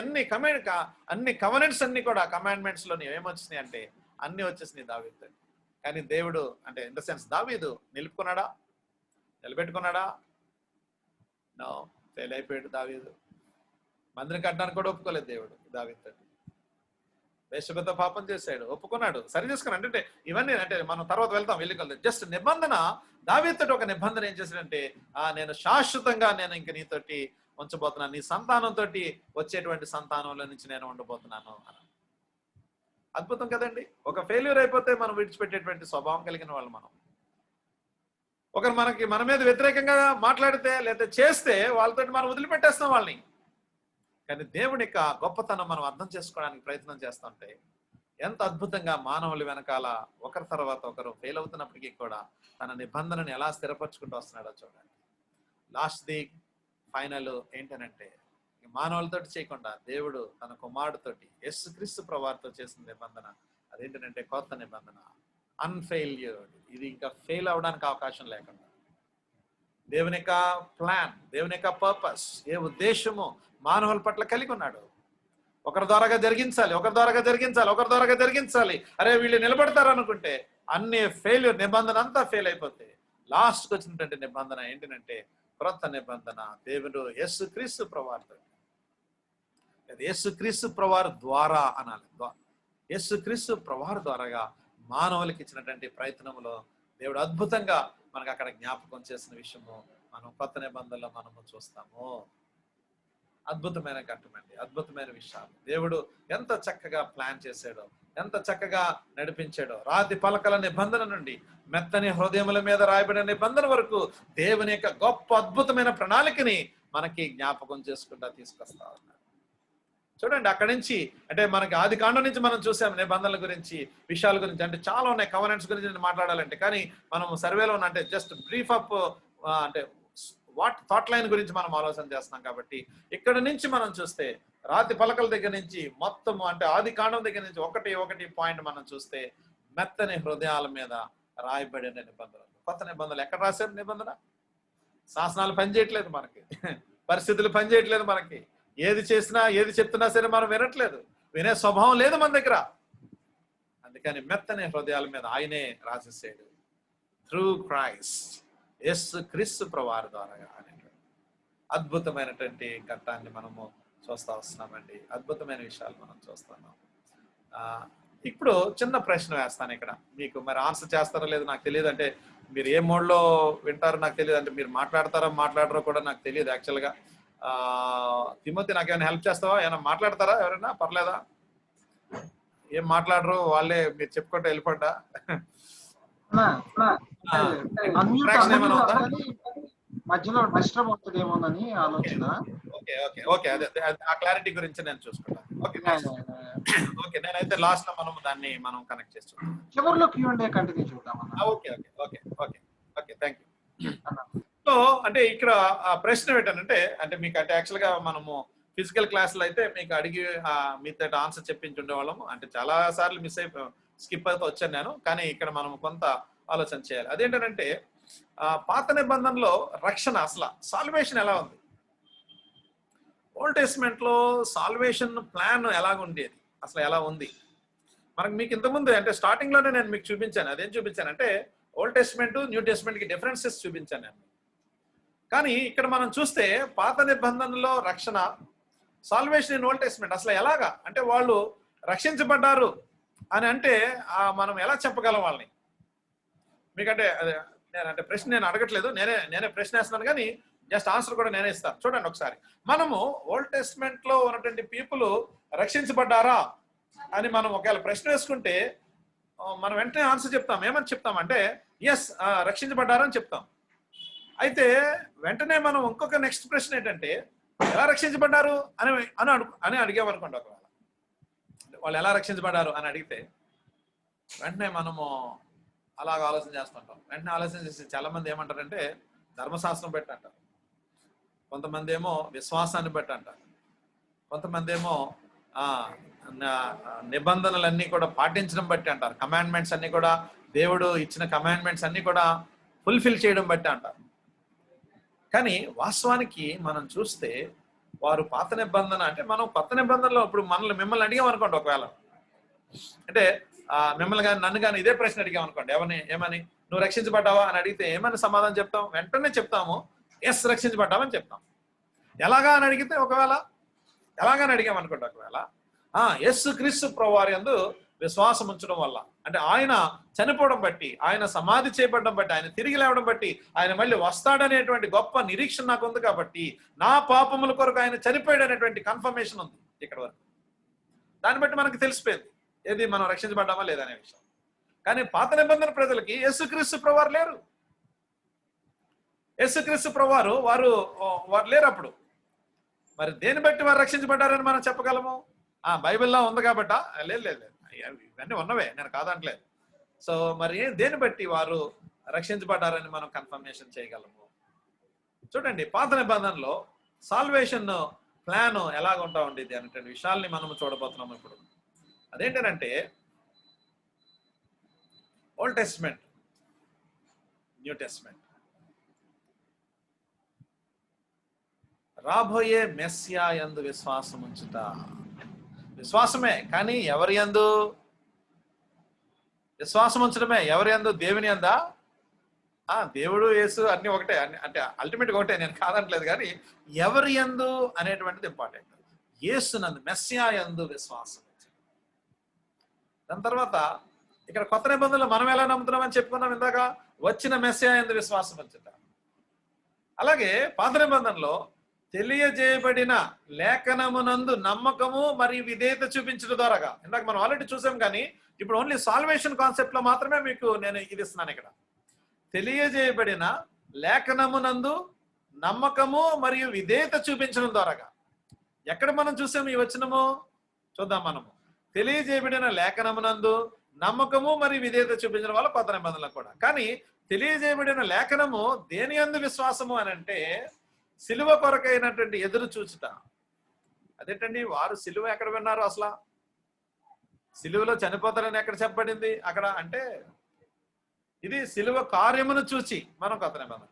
అన్ని కవనెంట్స్ అన్ని కూడా కమాండ్మెంట్స్ లోని ఏమొచ్చినాయి అంటే అన్ని వచ్చేసినాయి దావీదుతో. కానీ దేవుడు అంటే ఇన్ ద సెన్స్ దావీదు నిలబెట్టుకున్నాడా? నో, ఫెయిల్ అయిపోయాడు దావీదు. మందిరం కట్టడానికి కూడా ఒప్పుకోలేదు దేవుడు దావీదుతో. వేశ్యతో పాపం చేశాడు, ఒప్పుకున్నాడు, సరి చేసుకున్నాడు. అంటే ఇవన్నీ అంటే మనం తర్వాత వెళ్ళికొద్దాం. జస్ట్ నిబంధన, దావీదుతో ఒక నిబంధన ఏం చేశాడంటే నేను శాశ్వతంగా నేను ఇంక నీతోటి ఉంచబోతున్నాను, నీ సంతానంతో వచ్చేటువంటి సంతానంలో నుంచి నేను ఉండబోతున్నాను అని. అద్భుతం కదండి. ఒక ఫెయిల్యూర్ అయిపోతే మనం విడిచిపెట్టేటువంటి స్వభావం కలిగిన వాళ్ళు మనం. ఒకరు మన మీద వ్యతిరేకంగా మాట్లాడితే లేదా చేస్తే వాళ్ళతో మనం వదిలిపెట్టేస్తాం వాళ్ళని. కానీ దేవుని యొక్క గొప్పతనం మనం అర్థం చేసుకోవడానికి ప్రయత్నం చేస్తుంటే ఎంత అద్భుతంగా మానవుల వెనకాల ఒకరి తర్వాత ఒకరు ఫెయిల్ అవుతున్నప్పటికీ కూడా తన నిబంధనను ఎలా స్థిరపరచుకుంటూ వస్తున్నాడో చూడండి. లాస్ట్ ది ఫైనల్ ఏంటనంటే మానవులతో చేయకుండా దేవుడు తన కుమారుడితోటి యేసుక్రీస్తు ప్రభువుతో చేసిన నిబంధన అదేంటంటే కొత్త నిబంధన, అన్ఫెయిల్యూర్డ్. ఇది ఇంకా ఫెయిల్ అవడానికి అవకాశం లేకుండా దేవుని యొక్క ప్లాన్, దేవుని యొక్క పర్పస్, ఏ ఉద్దేశము మానవుల పట్ల కలిగి ఉన్నాడు. ఒకరి ద్వారాగా జరిగించాలి. అరే వీళ్ళు నిలబడతారు అనుకుంటే అన్ని ఫెయిల్యూర్, నిబంధన అంతా ఫెయిల్ అయిపోతే లాస్ట్కి వచ్చినటువంటి నిబంధన ఏంటంటే క్రొత్త నిబంధన. దేవుడు యేసుక్రీస్తు ప్రభువుతో, యేసుక్రీస్తు ప్రభువు ద్వారా అనాలి, యేసుక్రీస్తు ప్రభువు ద్వారాగా మానవులకి ఇచ్చినటువంటి ప్రయత్నంలో దేవుడు అద్భుతంగా మనకు అక్కడ జ్ఞాపకం చేసిన విషయము మనం కొత్త నిబంధనలో మనము చూస్తాము. అద్భుతమైన ఘట్టమండి, అద్భుతమైన విషయాలు దేవుడు ఎంత చక్కగా ప్లాన్ చేశాడో, ఎంత చక్కగా నడిపించాడో. రాతి పలకల నిబంధన నుండి మెత్తని హృదయముల మీద రాయబడిన నిబంధన వరకు దేవుని యొక్క గొప్ప అద్భుతమైన ప్రణాళికని మనకి జ్ఞాపకం చేసుకుంటా తీసుకొస్తా ఉన్నాడు. చూడండి అక్కడి నుంచి అంటే మనకి ఆది కాండం నుంచి మనం చూసాం నిబంధనల గురించి, విషయాల గురించి. అంటే చాలా ఉన్నాయి, కవనెంట్స్ గురించి మాట్లాడాలంటే. కానీ మనం సర్వేలో అంటే జస్ట్ బ్రీఫ్ అప్ అంటే వాట్ థాట్ లైన్ గురించి మనం ఆలోచన చేస్తున్నాం. కాబట్టి ఇక్కడ నుంచి మనం చూస్తే రాతి పలకల దగ్గర నుంచి మొత్తం అంటే ఆది కాండం దగ్గర నుంచి ఒకటి పాయింట్ మనం చూస్తే మెత్తని హృదయాల మీద రాయబడిన నిబంధనలు. కొత్త నిబంధనలు ఎక్కడ రాశారు? నిబంధన శాసనాలు పనిచేయట్లేదు మనకి, పరిస్థితులు పనిచేయట్లేదు మనకి. ఏది చేసినా ఏది చెప్తున్నా సరే మనం వినట్లేదు, వినే స్వభావం లేదు మన దగ్గర. అందుకని మెత్తని హృదయాల మీద ఆయనే రాసేసాడు త్రూ క్రైస్ట్, యేసుక్రీస్తు ప్రభువు ద్వారా అనేటువంటి అద్భుతమైనటువంటి ఘట్టాన్ని మనము చూస్తా వస్తున్నామండి. అద్భుతమైన విషయాలు మనం చూస్తున్నాం. ఇప్పుడు చిన్న ప్రశ్న వేస్తాను ఇక్కడ, మీకు మరి ఆన్సర్ చేస్తారో లేదో నాకు తెలియదు. అంటే మీరు ఏ మోడ్లో వింటారో నాకు తెలియదు, అంటే మీరు మాట్లాడరో కూడా నాకు తెలియదు యాక్చువల్గా. తిమోతి నాకేమైనా హెల్ప్ చేస్తావా? ఏమైనా మాట్లాడతారా? ఎవరైనా పర్లేదా? ఏం మాట్లాడరు, వాళ్ళే మీరు చెప్పుకుంటూ వెళ్ళిపోండా. మధ్యలో డిస్టర్బ్ అవుతుందేమోనని ఆలోచన. ఓకే అదే ఆ క్లారిటీ గురించి నేను చూసుకుంటాను. ఓకే నేనైతే లాస్ట్ లో మనం కనెక్ట్ చేస్తాం. చివరిలో Q&A కంటిన్యూ చూద్దాం. Okay thank you. సో అంటే ఇక్కడ ఆ ప్రశ్న ఏంటంటే అంటే మీకు అంటే యాక్చువల్గా మనము ఫిజికల్ క్లాసులు అయితే మీకు అడిగి మీతో ఆన్సర్ చెప్పించి ఉండేవాళ్ళము. అంటే చాలా సార్లు స్కిప్ అవుతూ వచ్చాను నేను. కానీ ఇక్కడ మనం కొంత ఆలోచన చేయాలి. అదేంటంటే పాత నిబంధనలో రక్షణ అసలు సాల్వేషన్ ఎలా ఉంది? ఓల్డ్ టెస్ట్మెంట్ లో సాల్వేషన్ ప్లాన్ ఎలాగ ఉండేది, అసలు ఎలా ఉంది మనకు? మీకు ఇంతకుముందు అంటే స్టార్టింగ్ లోనే నేను మీకు చూపించాను. అదేం చూపించానంటే ఓల్డ్ టెస్ట్మెంట్ న్యూ టెస్ట్మెంట్ కి డిఫరెన్సెస్ చూపించాను నేను. కానీ ఇక్కడ మనం చూస్తే పాత నిబంధనలో రక్షణ, సాల్వేషన్ ఇన్ ఓల్డ్ టెస్ట్మెంట్ అసలు ఎలాగా అంటే వాళ్ళు రక్షించబడ్డారు అని అంటే మనం ఎలా చెప్పగలం వాళ్ళని? మీకంటే అంటే ప్రశ్న నేను అడగట్లేదు, నేనే ప్రశ్న వేస్తున్నాను, కానీ జస్ట్ ఆన్సర్ కూడా నేనే ఇస్తాను. చూడండి ఒకసారి, మనము ఓల్డ్ టెస్ట్మెంట్ లో ఉన్నటువంటి పీపుల్ రక్షించబడ్డారా అని మనం ఒకవేళ ప్రశ్న వేసుకుంటే మనం వెంటనే ఆన్సర్ చెప్తాం. ఏమని చెప్తామంటే ఎస్ రక్షించబడ్డారని చెప్తాం. అయితే వెంటనే మనం ఇంకొక నెక్స్ట్ ప్రశ్న ఏంటంటే ఎలా రక్షించబడ్డారు అని అడిగామనుకోండి. ఒకవేళ వాళ్ళు ఎలా రక్షించబడ్డారు అని అడిగితే వెంటనే మనము అలాగ ఆలోచన చేస్తుంటాం. వెంటనే ఆలోచన చేసి చాలా మంది ఏమంటారంటే ధర్మశాస్త్రం పెట్టి అంటారు. కొంతమంది ఏమో విశ్వాసాన్ని బట్టి అంటారు, కొంతమంది ఏమో నిబంధనలన్నీ కూడా పాటించడం బట్టి అంటారు, కమాండ్మెంట్స్ అన్ని కూడా దేవుడు ఇచ్చిన కమాండ్మెంట్స్ అన్ని కూడా ఫుల్ఫిల్ చేయడం బట్టి అంటారు. కానీ వాస్తవానికి మనం చూస్తే వారు పాత నిబంధన అంటే, మనం కొత్త నిబంధనలో ఇప్పుడు మిమ్మల్ని అడిగాం అనుకోండి, ఒకవేళ అంటే మిమ్మల్ని కానీ నన్ను కానీ ఇదే ప్రశ్న అడిగాం అనుకోండి, ఏమని నువ్వు రక్షించబడ్డావా అని అడిగితే ఏమని సమాధానం చెప్తాం? వెంటనే చెప్తాము, ఎస్ రక్షించబడ్డామని చెప్తాం. ఎలాగా అని అడిగితే, ఒకవేళ ఎలాగని అడిగాం అనుకోండి, ఒకవేళ యేసు క్రీస్తు ప్రభువారి యందు విశ్వాసం ఉంచడం వల్ల, అంటే ఆయన చనిపోవడం బట్టి, ఆయన సమాధి చేయబడడం బట్టి, ఆయన తిరిగి లేవడం బట్టి, ఆయన మళ్ళీ వస్తాడనేటువంటి గొప్ప నిరీక్షణ నాకు ఉంది కాబట్టి, నా పాపముల కొరకు ఆయన చనిపోయాడు అనేటువంటి కన్ఫర్మేషన్ ఉంది ఇక్కడ వరకు. దాన్ని బట్టి మనకు తెలిసిపోయింది ఏది మనం రక్షించబడ్డామా లేదనే విషయం. కానీ పాత నిబంధన ప్రజలకి యేసుక్రీస్తు ప్రభువారు లేరు. యేసుక్రీస్తు ప్రభువారు వారు లేరు అప్పుడు. మరి దేని బట్టి వారు రక్షించబడ్డారని మనం చెప్పగలము? బైబిల్లో ఉంది కాబట్ట? లేదు, ఇవన్నీ ఉన్నవే, నేను కాదంటలేదు. సో మరి దేని బట్టి వారు రక్షించబడ్డారని మనం కన్ఫర్మేషన్ చేయగలము? చూడండి, పాత నిబంధనలో సాల్వేషన్ ప్లాన్ ఎలాగ ఉంటా ఉండేది అనేటువంటి విషయాల్ని మనం చూడబోతున్నాము ఇప్పుడు. అదేంటంటే, ఓల్డ్ టెస్ట్మెంట్, న్యూ టెస్ట్మెంట్, రాబోయే మెస్సియా యందు విశ్వాసం ఉంచుట. విశ్వాసమే, కానీ ఎవరి యందు విశ్వాసం ఉంచడమే? ఎవరి యందు? దేవుని యందా? దేవుడు యేసు అన్ని ఒకటే, అంటే అల్టిమేట్గా ఒకటే, నేను కాదంటలేదు. కానీ ఎవరి యందు అనేటువంటిది ఇంపార్టెంట్. యేసు నందు, మెస్సియా యందు విశ్వాసం. దాని తర్వాత ఇక్కడ కొత్త నిబంధనలు మనం ఎలా నమ్ముతున్నామని చెప్పుకున్నాం ఇందాక, వచ్చిన మెస్సియా యందు విశ్వాసం ఉంచుట. అలాగే పాత నిబంధనలో తెలియజేయబడిన లేఖనమునందు నమ్మకము మరియు విధేయత చూపించడం ద్వారాగా, ఇందాక మనం ఆల్రెడీ చూసాం. కానీ ఇప్పుడు ఓన్లీ సాల్వేషన్ కాన్సెప్ట్ లో మాత్రమే మీకు నేను ఇది ఇస్తున్నాను. ఇక్కడ తెలియజేయబడిన లేఖనమునందు నమ్మకము మరియు విధేయత చూపించడం ద్వారాగా. ఎక్కడ మనం చూసాము ఈ వచనము? చూద్దాం మనము. తెలియజేయబడిన లేఖనమునందు నమ్మకము మరియు విధేయత చూపించడం వల్ల కొత్త నిబంధనలు కూడా. కానీ తెలియజేయబడిన లేఖనము దేని యందు విశ్వాసము అని అంటే, సిలువ కొరకైనటువంటి ఎదురు చూచుట. అదేంటండి, వారు సిలువ ఎక్కడ విన్నారు? అసలు సిలువలో చనిపోతారని ఎక్కడ చెప్పబడింది అక్కడ? అంటే ఇది సిలువ కార్యమును చూచి మనం కొత్త నిబంధన.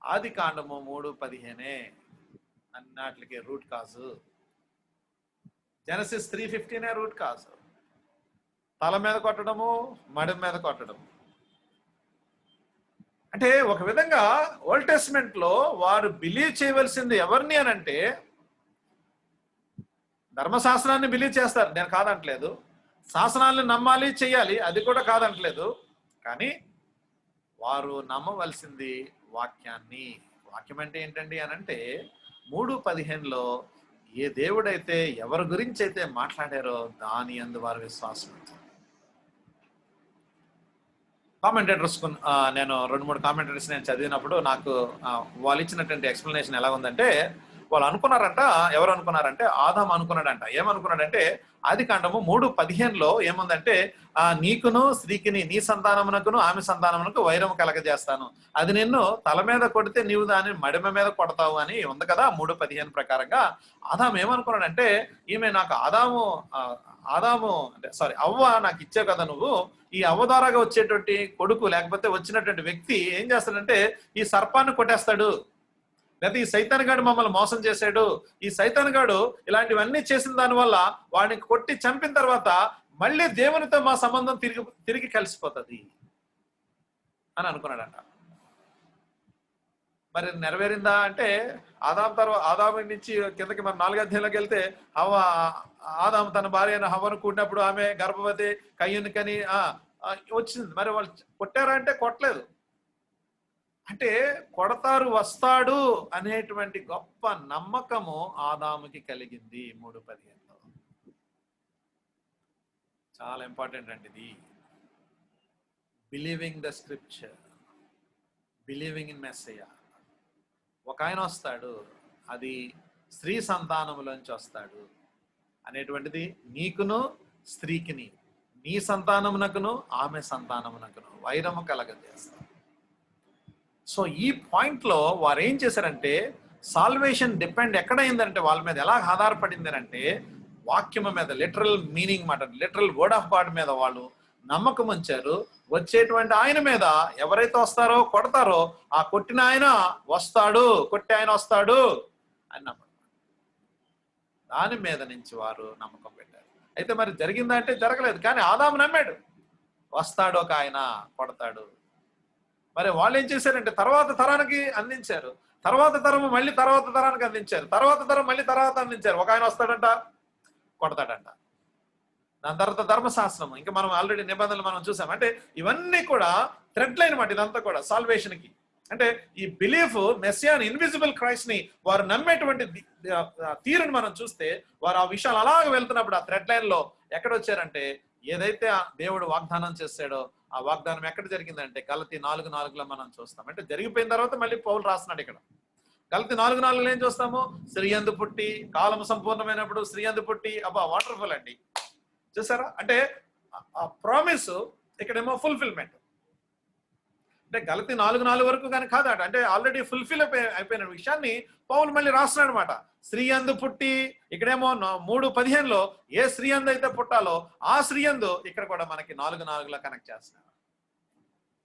ఆది కాండము 3:15 అన్నిటికి రూట్ కాజు. జెనసిస్ 3:15 రూట్ కాజు. తల మీద కొట్టడము, మడి మీద కొట్టడము. అంటే ఒక విధంగా ఓల్డ్ టెస్ట్మెంట్ లో వారు బిలీవ్ చేయవలసింది ఎవరిని అని అంటే, ధర్మశాస్త్రాన్ని బిలీవ్ చేస్తారు, నేను కాదంటలేదు. శాసనాలను నమ్మాలి, చెయ్యాలి, అది కూడా కాదంటలేదు. కానీ వారు నమ్మవలసింది వాక్యాన్ని. వాక్యం అంటే ఏంటండి అని అంటే 3:15లో ఏ దేవుడైతే ఎవరి గురించి అయితే మాట్లాడారో దాని యందు వారు విశ్వాసం. కామెంటేటర్స్ నేను 2-3 కామెంటేటర్స్ నేను చదివినప్పుడు నాకు వాళ్ళు ఇచ్చినటువంటి ఎక్స్ప్లెనేషన్ ఎలా ఉందంటే, వాళ్ళు అనుకున్నారంట, ఎవరు అనుకున్నారంటే ఆదాము అనుకున్నాడంట. ఏమనుకున్నాడంటే, ఆది కాండము 3:15లో ఏముందంటే, నీకును స్త్రీకిని, నీ సంతానమునకును ఆమె సంతానమునకు వైరము కలగజేస్తాను, అది నిన్ను తల మీద కొడితే నీవు దాన్ని మడిమ మీద కొడతావు అని ఉంది కదా 3:15 ప్రకారంగా. ఆదాము ఏమనుకున్నాడంటే, ఈమె నాకు ఆదాము అంటే సారీ అవ్వ నాకు ఇచ్చే కదా నువ్వు, ఈ అవ్వ ద్వారాగా వచ్చేటువంటి కొడుకు లేకపోతే వచ్చినటువంటి వ్యక్తి ఏం చేస్తాడంటే ఈ సర్పాన్ని కొట్టేస్తాడు, లేకపోతే ఈ సైతాన్గాడు మమ్మల్ని మోసం చేశాడు, ఈ సైతాన్గాడు ఇలాంటివన్నీ చేసిన దానివల్ల వాడిని కొట్టి చంపిన తర్వాత మళ్ళీ దేవునితో మా సంబంధం తిరిగి కలిసిపోతుంది అని అనుకున్నాడంట. మరి నెరవేరిందా అంటే, ఆదాము నుంచి కిందకి మనం 4వ అధ్యాయంలోకి వెళ్తే, ఆదాము తన భార్య అయిన హవ్వను కూడినప్పుడు ఆమె గర్భవతి కయ్యను కని వచ్చింది. మరి వాళ్ళు కొట్టారా అంటే కొట్టలేదు. అంటే కొడతారు, వస్తాడు అనేటువంటి గొప్ప నమ్మకము ఆదాముకి కలిగింది 3:15లో. చాలా ఇంపార్టెంట్ అండి ఇది. Believing the scripture, believing in Messiah. ఒక ఆయన వస్తాడు, అది స్త్రీ సంతానములోంచి వస్తాడు అనేటువంటిది నీకును స్త్రీకిని, నీ సంతానమునకును ఆమె సంతానమునకును వైరము కలగజేస్తాడు. సో ఈ పాయింట్లో వారు ఏం చేశారంటే సాల్వేషన్ డిపెండ్ ఎక్కడైందంటే వాళ్ళ మీద ఎలా ఆధారపడింది అంటే వాక్యము మీద, లిటరల్ మీనింగ్ మాట, లిటరల్ వర్డ్ ఆఫ్ గాడ్ మీద వాళ్ళు నమ్మకం ఉంచారు. వచ్చేటువంటి ఆయన మీద ఎవరైతే వస్తారో కొడతారో ఆ కొట్టిన ఆయన వస్తాడు, కొట్టి ఆయన వస్తాడు అని నమ్మకం. దాని మీద నుంచి వారు నమ్మకం పెట్టారు. అయితే మరి జరిగిందంటే జరగలేదు, కానీ ఆదాము నమ్మాడు, వస్తాడు ఒక ఆయన కొడతాడు. మరి వాళ్ళు ఏం చేశారంటే తర్వాత తరానికి అందించారు, తర్వాత తరం మళ్ళీ తర్వాత తరానికి అందించారు, తర్వాత తరం మళ్ళీ తర్వాత అందించారు. ఒక ఆయన వస్తాడంట, కొడతాడంట. దాని తర్వాత ధర్మశాస్త్రం, ఇంకా మనం ఆల్రెడీ నిబంధనలు మనం చూసాం. అంటే ఇవన్నీ కూడా థ్రెడ్ లైన్ మాట, ఇదంతా కూడా సాల్వేషన్ కి. అంటే ఈ బిలీఫ్ మెస్సియాన్ ఇన్విజిబుల్ క్రైస్ట్ ని వారు నమ్మేటువంటి తీరుని మనం చూస్తే వారు ఆ విషయాలు అలాగ వెళ్తున్నప్పుడు ఆ థ్రెడ్ లైన్ లో ఎక్కడ వచ్చారంటే ఏదైతే ఆ దేవుడు వాగ్దానం చేశాడో ఆ వాగ్దానం ఎక్కడ జరిగిందంటే గలతీ 4:4 మనం చూస్తాం. అంటే జరిగిపోయిన తర్వాత మళ్ళీ పౌలు రాస్తున్నాడు ఇక్కడ. గలతీ 4:4 ఏం చూస్తాము? స్త్రీయందు పుట్టి, కాలం సంపూర్ణమైనప్పుడు స్త్రీయందు పుట్టి. అబ్బా, వాటర్ఫుల్ అండి, చూసారా? అంటే ఆ ప్రామిస్ ఇక్కడేమో ఫుల్ఫిల్మెంట్. అంటే గలతీ 4:4 వరకు కానీ కాదట, అంటే ఆల్రెడీ ఫుల్ఫిల్ అయిపోయిన విషయాన్ని పౌలు మళ్ళీ రాస్తున్నాడు అనమాట. స్త్రీ అందు పుట్టి, ఇక్కడేమో 3:15 ఏ స్త్రీ అందు అయితే పుట్టాలో ఆ స్త్రీ అందు ఇక్కడ కూడా మనకి 4:4 కనెక్ట్ చేస్తున్నాడు.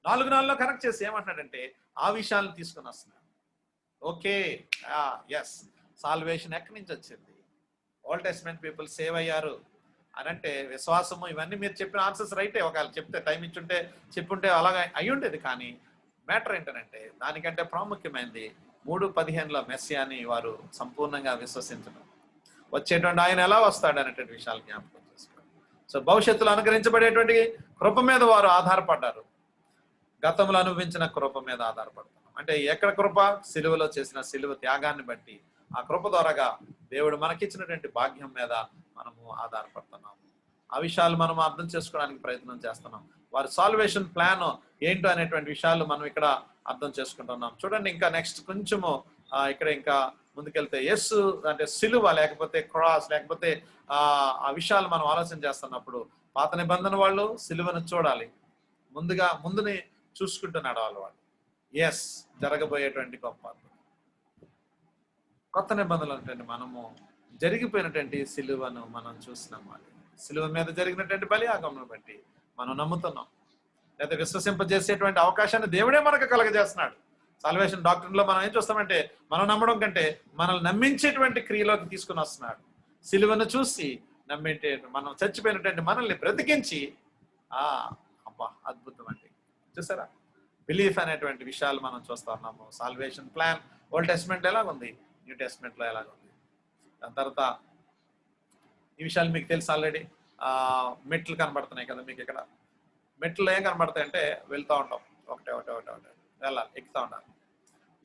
4:4 కనెక్ట్ చేసి ఏమంటున్నాడంటే ఆ విషయాలను తీసుకుని వస్తున్నాడు. ఓకే, ఎస్, సాల్వేషన్ ఎక్కడి నుంచి వచ్చింది? ఓల్డ్ టెస్టమెంట్ పీపుల్ సేవ్ అయ్యారు అని అంటే విశ్వాసము, ఇవన్నీ మీరు చెప్పిన ఆన్సర్స్ రైటే. ఒకవేళ చెప్తే టైం ఇచ్చుంటే చెప్పుంటే అలాగా అయి ఉండేది. కానీ మ్యాటర్ ఏంటంటే దానికంటే ప్రాముఖ్యమైనది 3:15 మెస్సియాని వారు సంపూర్ణంగా విశ్వసించడం, వచ్చేటువంటి ఆయన ఎలా వస్తాడు అనేటువంటి విషయాలు జ్ఞాపకం చేసుకోవాలి. సో భవిష్యత్తులో అనుగ్రహించబడేటువంటి కృప మీద వారు ఆధారపడ్డారు. గతంలో అనుభవించిన కృప మీద ఆధారపడతాం. అంటే ఎక్కడ కృప? సిలువలో చేసిన సిలువ త్యాగాన్ని బట్టి ఆ కృప ద్వారాగా దేవుడు మనకిచ్చినటువంటి భాగ్యం మీద మనము ఆధారపడుతున్నాము. ఆ విషయాలు మనం అర్థం చేసుకోవడానికి ప్రయత్నం చేస్తున్నాం. వారి సాల్వేషన్ ప్లాన్ ఏంటో అనేటువంటి విషయాలు మనం ఇక్కడ అర్థం చేసుకుంటున్నాం. చూడండి, ఇంకా నెక్స్ట్ కొంచెము ఇక్కడ ఇంకా ముందుకెళ్తే యేసు అంటే సిలువ లేకపోతే క్రాస్ లేకపోతే ఆ విషయాలు మనం ఆలోచన చేస్తున్నప్పుడు పాత నిబంధన వాళ్ళు సిలువను చూడాలి, ముందుని చూసుకుంటున్నాడు వాళ్ళు. ఎస్, జరగబోయేటువంటి గొప్ప. కొత్త నిబంధనలు అంటే మనము జరిగిపోయినటువంటి సిలువను మనం చూస్తున్నాం. సిలువ మీద జరిగినటువంటి బలియాగమును బట్టి మనం నమ్ముతున్నాం, లేదా విశ్వసింపజేసేటువంటి అవకాశాన్ని దేవుడే మనకు కలగజేస్తున్నాడు. సాల్వేషన్ డాక్టర్లో మనం ఏం చూస్తామంటే మనం నమ్మడం కంటే మనల్ని నమ్మించేటువంటి క్రియలోకి తీసుకుని వస్తున్నాడు. సిలువను చూసి నమ్మింటే మనం చచ్చిపోయినటువంటి మనల్ని బ్రతికించి అబ్బా, అద్భుతం అండి. చూసారా? బిలీఫ్ అనేటువంటి విషయాలు మనం చూస్తా ఉన్నాము. సాల్వేషన్ ప్లాన్ ఓల్డ్ టెస్ట్మెంట్ ఎలాగుంది, న్యూ టెస్ట్మెంట్ లో ఎలాగుంది. దాని తర్వాత ఈ విషయాలు మీకు తెలుసు ఆల్రెడీ. మెట్లు కనబడుతున్నాయి కదా మీకు ఇక్కడ. మెట్లు ఏం కనబడతాయి అంటే వెళ్తూ ఉంటాం, ఒకటే వెళ్ళాలి, ఎక్కుతూ ఉండాలి.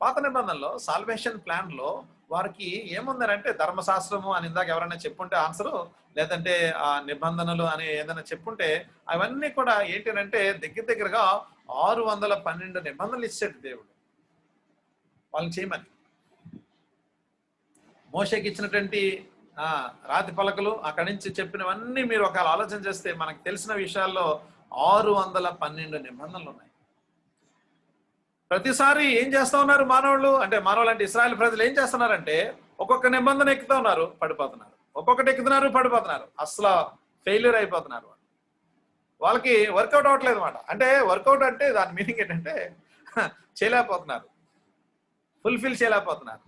పాత నిబంధనలో సాల్వేషన్ ప్లాన్ లో వారికి ఏముందనంటే ధర్మశాస్త్రము అని ఇందాక ఎవరైనా చెప్పుంటే ఆన్సరు, లేదంటే ఆ నిబంధనలు అని ఏదైనా చెప్పుంటే అవన్నీ కూడా ఏంటంటే దగ్గరగా 612 నిబంధనలు ఇచ్చాడు దేవుడు వాళ్ళని చేయమని. మోషేకి ఇచ్చినటువంటి రాతి పలకలు అక్కడి నుంచి చెప్పినవన్నీ మీరు ఒకవేళ ఆలోచన చేస్తే మనకు తెలిసిన విషయాల్లో 612 నిబంధనలు ఉన్నాయి. ప్రతిసారి ఏం చేస్తా ఉన్నారు మానవులు అంటే ఇశ్రాయేల్ ప్రజలు ఏం చేస్తున్నారంటే ఒక్కొక్క నిబంధన ఎక్కుతూ ఉన్నారు, పడిపోతున్నారు, ఒక్కొక్కటి ఎక్కుతున్నారు, పడిపోతున్నారు, అసలు ఫెయిల్యూర్ అయిపోతున్నారు. వాళ్ళకి వర్కౌట్ అవ్వట్లేదు అన్నమాట. అంటే వర్కౌట్ అంటే దాని మీనింగ్ ఏంటంటే చేయలేకపోతున్నారు, ఫుల్ఫిల్ చేయలేకపోతున్నారు.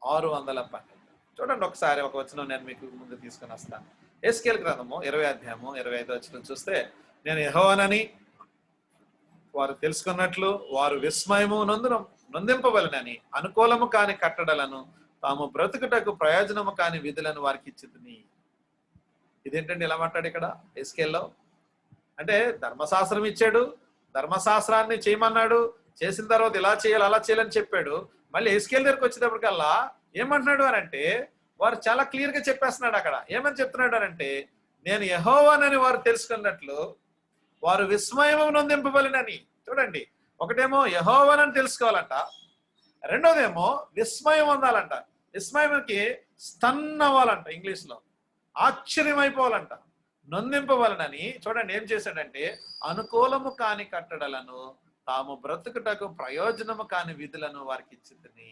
612. చూడండి ఒకసారి ఒక వచనం నేను మీకు ముందు తీసుకుని వస్తాను. ఎస్కేల్ గ్రంథము 20:25 చూస్తే, నేను యెహోవానని వారు తెలుసుకున్నట్లు వారు విస్మయము నొందింపవలనని అనుకూలము కాని కట్టడలను తాము బ్రతుకుటకు ప్రయోజనము కాని విధులను వారికి ఇచ్చితిని. ఇదేంటండి ఇలా మాట్లాడు ఇక్కడ ఎస్కేల్లో? అంటే ధర్మశాస్త్రం ఇచ్చాడు, ధర్మశాస్త్రాన్ని చేయమన్నాడు, చేసిన తర్వాత ఇలా చేయాలి అలా చేయాలని చెప్పాడు. మళ్ళీ ఎస్కేల్ దగ్గరికి వచ్చేటప్పటికల్లా ఏమంటున్నాడు అని అంటే వారు చాలా క్లియర్ గా చెప్పేస్తున్నాడు. అక్కడ ఏమని చెప్తున్నాడు అని అంటే, నేను యెహోవానని వారు తెలుసుకున్నట్లు వారు విస్మయము నొందింపబలినని. చూడండి, ఒకటేమో యెహోవానని తెలుసుకోవాలంట, రెండోదేమో విస్మయం పొందాలంట. విస్మయంకి స్టన్ అవ్వాలంట, ఇంగ్లీష్ లో ఆశ్చర్యం అయిపోవాలంట. నొందింపవలనని చూడండి ఏం చేశాడంటే అనుకూలము కాని కట్టడలను తాము బ్రతుకుటకు ప్రయోజనము కాని విధులను వారికి ఇచ్చింది.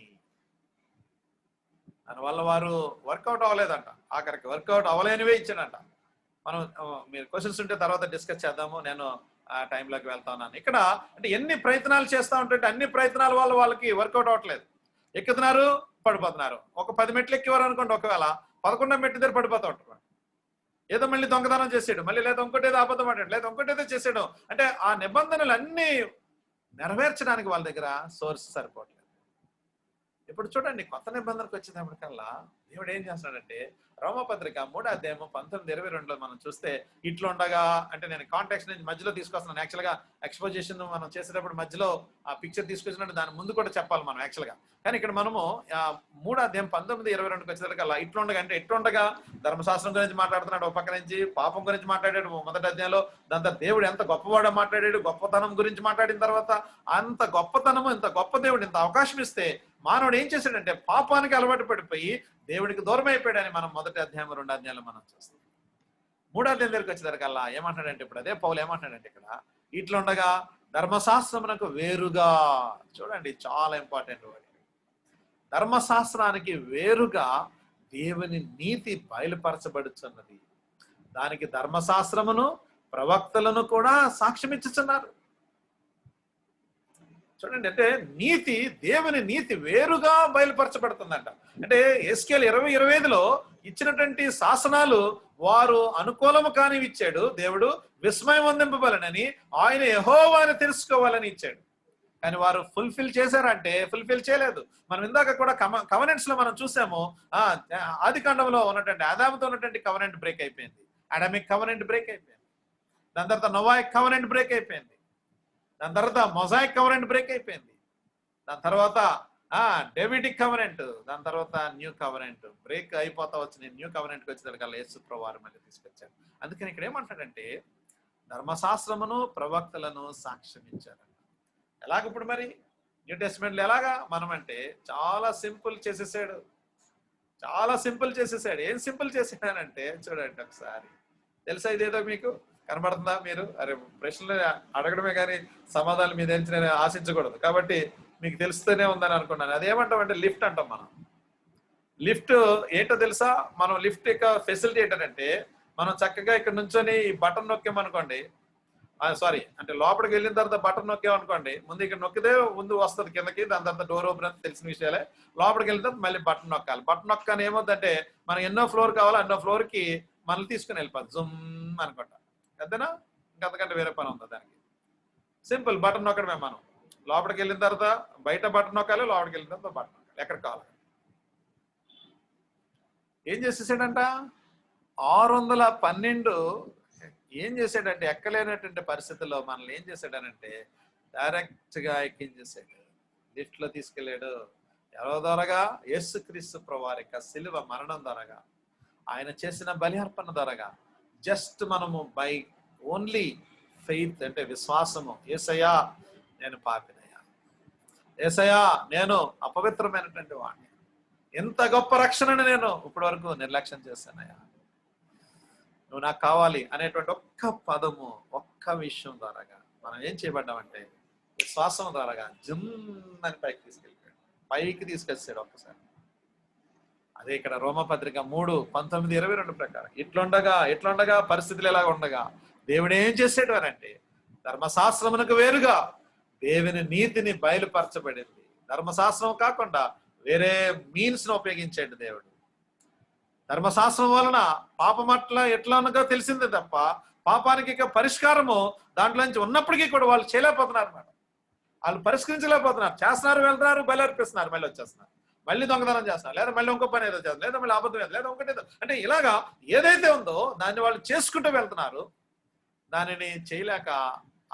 దానివల్ల వారు వర్కౌట్ అవ్వలేదంట. ఆఖరికి వర్కౌట్ అవ్వలేనివే ఇచ్చాడంట. మనం మీరు క్వశ్చన్స్ ఉంటే తర్వాత డిస్కస్ చేద్దాము. నేను ఆ టైంలోకి వెళ్తా ఉన్నాను. ఇక్కడ అంటే ఎన్ని ప్రయత్నాలు చేస్తూ ఉంటుంటే అన్ని ప్రయత్నాల వల్ల వాళ్ళకి వర్కౌట్ అవ్వట్లేదు. ఎక్కుతున్నారు, పడిపోతున్నారు. ఒక 10 మెట్లు ఎక్కేవారు అనుకోండి, ఒకవేళ 11వ మెట్టు దగ్గర పడిపోతూ ఉంటారు. ఏదో మళ్ళీ దొంగతనం చేసాడు, మళ్ళీ లేదా ఇంకోటి ఏదో అబద్ధం ఆడాడు, లేదా ఇంకోటి ఏదో చేసాడు. అంటే ఆ నిబంధనలు అన్నీ నెరవేర్చడానికి వాళ్ళ దగ్గర సోర్స్ సరిపోవట్లేదు. ఇప్పుడు చూడండి, కొత్త నిబంధనకు వచ్చేటప్పటికల్లా దేవుడు ఏం చేస్తున్నాడంటే, రోమపత్రిక 3:19-22 మనం చూస్తే ఇట్లా ఉండగా, అంటే నేను కాంటాక్ట్ నుంచి మధ్యలో తీసుకొస్తున్నాను. యాక్చువల్గా ఎక్స్పోజిషన్ మనం చేసేటప్పుడు మధ్యలో ఆ పిక్చర్ తీసుకొచ్చినట్టు దాని ముందు కూడా చెప్పాలి మనం యాక్చువల్గా. కానీ ఇక్కడ మనము 3:19-22 వచ్చేసరికల్లా ఇట్లా ఉండగా, అంటే ఎట్లుండగా ధర్మశాస్త్రం గురించి మాట్లాడుతున్నాడు ఒక పక్క నుంచి, పాపం గురించి మాట్లాడాడు మొదటి అధ్యాయంలో. దాని తర్వాత దేవుడు ఎంత గొప్పవాడో మాట్లాడాడు, గొప్పతనం గురించి మాట్లాడిన తర్వాత అంత గొప్పతనము, ఇంత గొప్ప దేవుడు ఇంత అవకాశం ఇస్తే మానవుడు ఏం చేశాడంటే పాపానికి అలవాటు పడిపోయి దేవుడికి దూరం అయిపోయాడని మనం మొదటి అధ్యాయం 2 అధ్యాయంలో మనం చూస్తాం. 3వ అధ్యాయం దగ్గరికి వచ్చేసరికల్లా ఏమంటాడంటే, ఇప్పుడు అదే పౌలు ఏమంటాడంటే ఇక్కడ ఇట్లా ఉండగా ధర్మశాస్త్రమునకు వేరుగా, చూడండి చాలా ఇంపార్టెంట్ వర్డ్, ధర్మశాస్త్రానికి వేరుగా దేవుని నీతి బయలుపరచబడుచున్నది. దానికి ధర్మశాస్త్రమును ప్రవక్తలను కూడా సాక్ష్యం ఇచ్చుచున్నారు. చూడండి, అంటే నీతి, దేవుని నీతి వేరుగా బయలుపరచబడుతుందంట. అంటే ఎస్కేల్ 20:25లో ఇచ్చినటువంటి శాసనాలు వారు అనుకూలము కానివి ఇచ్చాడు దేవుడు, విస్మయం అందింపబలనని, ఆయన యెహోవాని తెలుసుకోవాలని ఇచ్చాడు. కానీ వారు ఫుల్ఫిల్ చేశారంటే ఫుల్ఫిల్ చేయలేదు. మనం ఇందాక కూడా కవనెంట్స్ లో మనం చూసాము, ఆది కాండంలో ఉన్నటువంటి ఆదాముతో ఉన్నటువంటి కవనెంట్ బ్రేక్ అయిపోయింది, అడమిక్ కవనెంట్ బ్రేక్ అయిపోయింది. దాని తర్వాత నోవాయిక్ కవనెంట్ బ్రేక్ అయిపోయింది. దాని తర్వాత మొజాయిక్ కవనెంట్ బ్రేక్ అయిపోయింది. దాని తర్వాత డేవిడిక్ కవనెంట్, దాని తర్వాత న్యూ కవనెంట్ బ్రేక్ అయిపోతా వచ్చింది. న్యూ కవనెంట్కి వచ్చేసరికల్లా యేసు ప్రభువారు మళ్ళీ తీసుకొచ్చారు. అందుకని ఇక్కడ ఏమంటాడంటే ధర్మశాస్త్రమును ప్రవక్తలను సాక్ష్యం ఇచ్చారంట. ఎలాగప్పుడు మరి న్యూ టెస్ట్మెంట్లో ఎలాగా? మనం అంటే చాలా సింపుల్ చేసేసాడు, చాలా సింపుల్ చేసేసాడు. ఏం సింపుల్ చేసాడంటే చూడండి ఒకసారి, తెలుసా ఇదేదో మీకు కనబడుతుందా? మీరు అరే ప్రశ్నలు అడగడమే కానీ సమాధానం మీద నేను ఆశించకూడదు, కాబట్టి మీకు తెలుస్తూనే ఉందని అనుకున్నాను. అదేమంటామంటే లిఫ్ట్ అంటాం మనం. లిఫ్ట్ ఏంటో తెలుసా? మనం లిఫ్ట్ యొక్క ఫెసిలిటీ ఏంటంటే, మనం చక్కగా ఇక్కడ నుంచొని ఈ బటన్ నొక్కామనుకోండి, సారీ అంటే లోపలికి వెళ్ళిన తర్వాత బటన్ నొక్కామనుకోండి, ముందు ఇక్కడ నొక్కితే ముందు వస్తుంది కిందకి, దాని తర్వాత డోర్ ఓపెన్ అని తెలిసిన విషయాలే. లోపలికి వెళ్ళిన తర్వాత మళ్ళీ బటన్ నొక్కాలి. బటన్ నొక్కని ఏమవుతుందంటే మనం ఎన్నో ఫ్లోర్ కావాలో అన్నో ఫ్లోర్కి మనల్ని తీసుకుని వెళ్ళిపోద్ది జుమ్ అనుకుంటా. అంతేనా? ఇంకంతకంటే వేరే పని ఉందా దానికి? సింపుల్ బటన్ నొక్కడమే. మనం లోపలికి వెళ్ళిన తర్వాత బయట బటన్ నొక్కాలి, లోపలికి వెళ్ళిన తర్వాత బటన్ నొక్కాలి, ఎక్కడికి కావాలి. ఏం చేసేసాడంట? 612 ఏం చేశాడంటే, ఎక్కలేనటువంటి పరిస్థితుల్లో మనల్ని ఏం చేశాడనంటే డైరెక్ట్ గా ఎక్కించేసాడు, లిఫ్ట్ లో తీసుకెళ్ళాడు. ఎవరో ద్వారాగా? యేసుక్రీస్తు ప్రభువారి యొక్క సిలువ మరణం ద్వారాగా, ఆయన చేసిన బలిహర్పణ ద్వారాగా. జస్ట్ మనము బై ఓన్లీ ఫెయిత్, అంటే విశ్వాసము, యేసయ్యా నేను పాపినయ్యా, యేసయ్యా నేను అపవిత్రమైనటువంటి వాడిని, ఎంత గొప్ప రక్షణను నేను ఇప్పటి వరకు నిర్లక్ష్యం చేశానయ్యా, నువ్వు నాకు కావాలి అనేటువంటి ఒక్క పదము, ఒక్క విషయం ద్వారాగా మనం ఏం చేయబడ్డామంటే విశ్వాసం ద్వారాగా జుమ్మని పైకి తీసుకెళ్ళిపోయాడు, పైకి తీసుకొచ్చాడు ఒక్కసారి. అదే ఇక్కడ రోమపత్రిక 3:19-22 ప్రకారం ఇట్లుండగా పరిస్థితులు ఎలాగ ఉండగా దేవుడు ఏం చేసాడు అనంటే, ధర్మశాస్త్రమునకు వేరుగా దేవుని నీతిని బయలుపరచబడింది. ధర్మశాస్త్రం కాకుండా వేరే మీన్స్ ను ఉపయోగించాడు దేవుడు. ధర్మశాస్త్రం వలన పాపం ఎట్లా ఉన్నదో తెలిసిందే తప్ప పాపానికి ఇక పరిష్కారము దాంట్లో నుంచి ఉన్నప్పటికీ కూడా వాళ్ళు చేయలేకపోతున్నారు అన్నమాట. వాళ్ళు పరిష్కరించలేకపోతున్నారు. చేస్తున్నారు, వెళ్తున్నారు, బయలుర్పిస్తున్నారు, మళ్ళీ వచ్చేస్తున్నారు, మళ్ళీ దొంగతనం చేస్తున్నారు, లేదా మళ్ళీ ఇంకో పని ఏదో చేస్తున్నారు, లేదా మళ్ళీ అబద్ధం ఏదో, లేదా ఇంకోటి ఏదో. అంటే ఇలాగా ఏదైతే ఉందో దాన్ని వాళ్ళు చేసుకుంటూ వెళ్తున్నారు. దానిని చేయలేక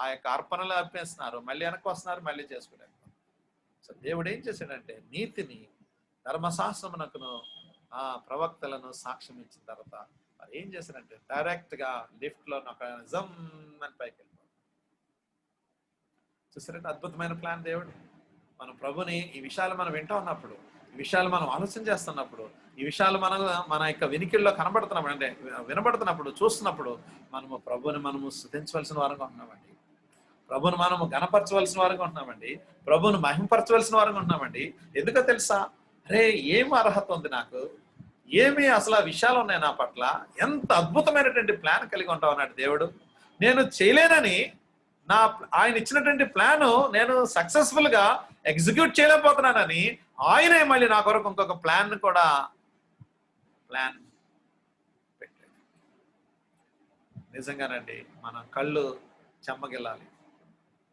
ఆ యొక్క అర్పణలు అర్పేస్తున్నారు, మళ్ళీ వెనక్కి వస్తున్నారు, మళ్ళీ చేసుకుంటారు. సో దేవుడు ఏం చేశాడంటే నీతిని, ధర్మశాస్త్రమునకును ప్రవక్తలను సాక్ష్యం ఇచ్చిన తర్వాత మరి ఏం చేశారంటే డైరెక్ట్ గా లిఫ్ట్ లో జమ్ అని పైకి వెళ్ళిపోతారు. చూసారంటే అద్భుతమైన ప్లాన్ దేవుడు. మన ప్రభుని ఈ విషయాలు మనం వింటూ ఉన్నప్పుడు, ఈ విషయాలు మనం ఆలోచన చేస్తున్నప్పుడు, ఈ విషయాలు మన యొక్క వినికిల్లో కనబడుతున్నప్పుడు, అంటే వినబడుతున్నప్పుడు, చూస్తున్నప్పుడు మనము ప్రభుని మనము స్తుతించవలసిన వారంగా ఉన్నామండి. ప్రభుని మనము గణపరచవలసిన వారుగా ఉంటున్నామండి. ప్రభుని మహింపరచవలసిన వారుగా ఉంటున్నామండి. ఎందుకో తెలుసా? అరే ఏం అర్హత ఉంది నాకు, ఏమి అసలు ఆ విషయాలు ఉన్నాయి నా పట్ల, ఎంత అద్భుతమైనటువంటి ప్లాన్ కలిగి ఉంటావు అన్నాడు దేవుడు. నేను చేయలేనని ఆయన ఇచ్చినటువంటి ప్లాన్ నేను సక్సెస్ఫుల్ గా ఎగ్జిక్యూట్ చేయలేకపోతున్నానని ఆయనే మళ్ళీ నా కొరకు ఇంకొక ప్లాన్ పెట్టాడు. నిజంగానండి మన కళ్ళు చెమ్మగిల్లాలి,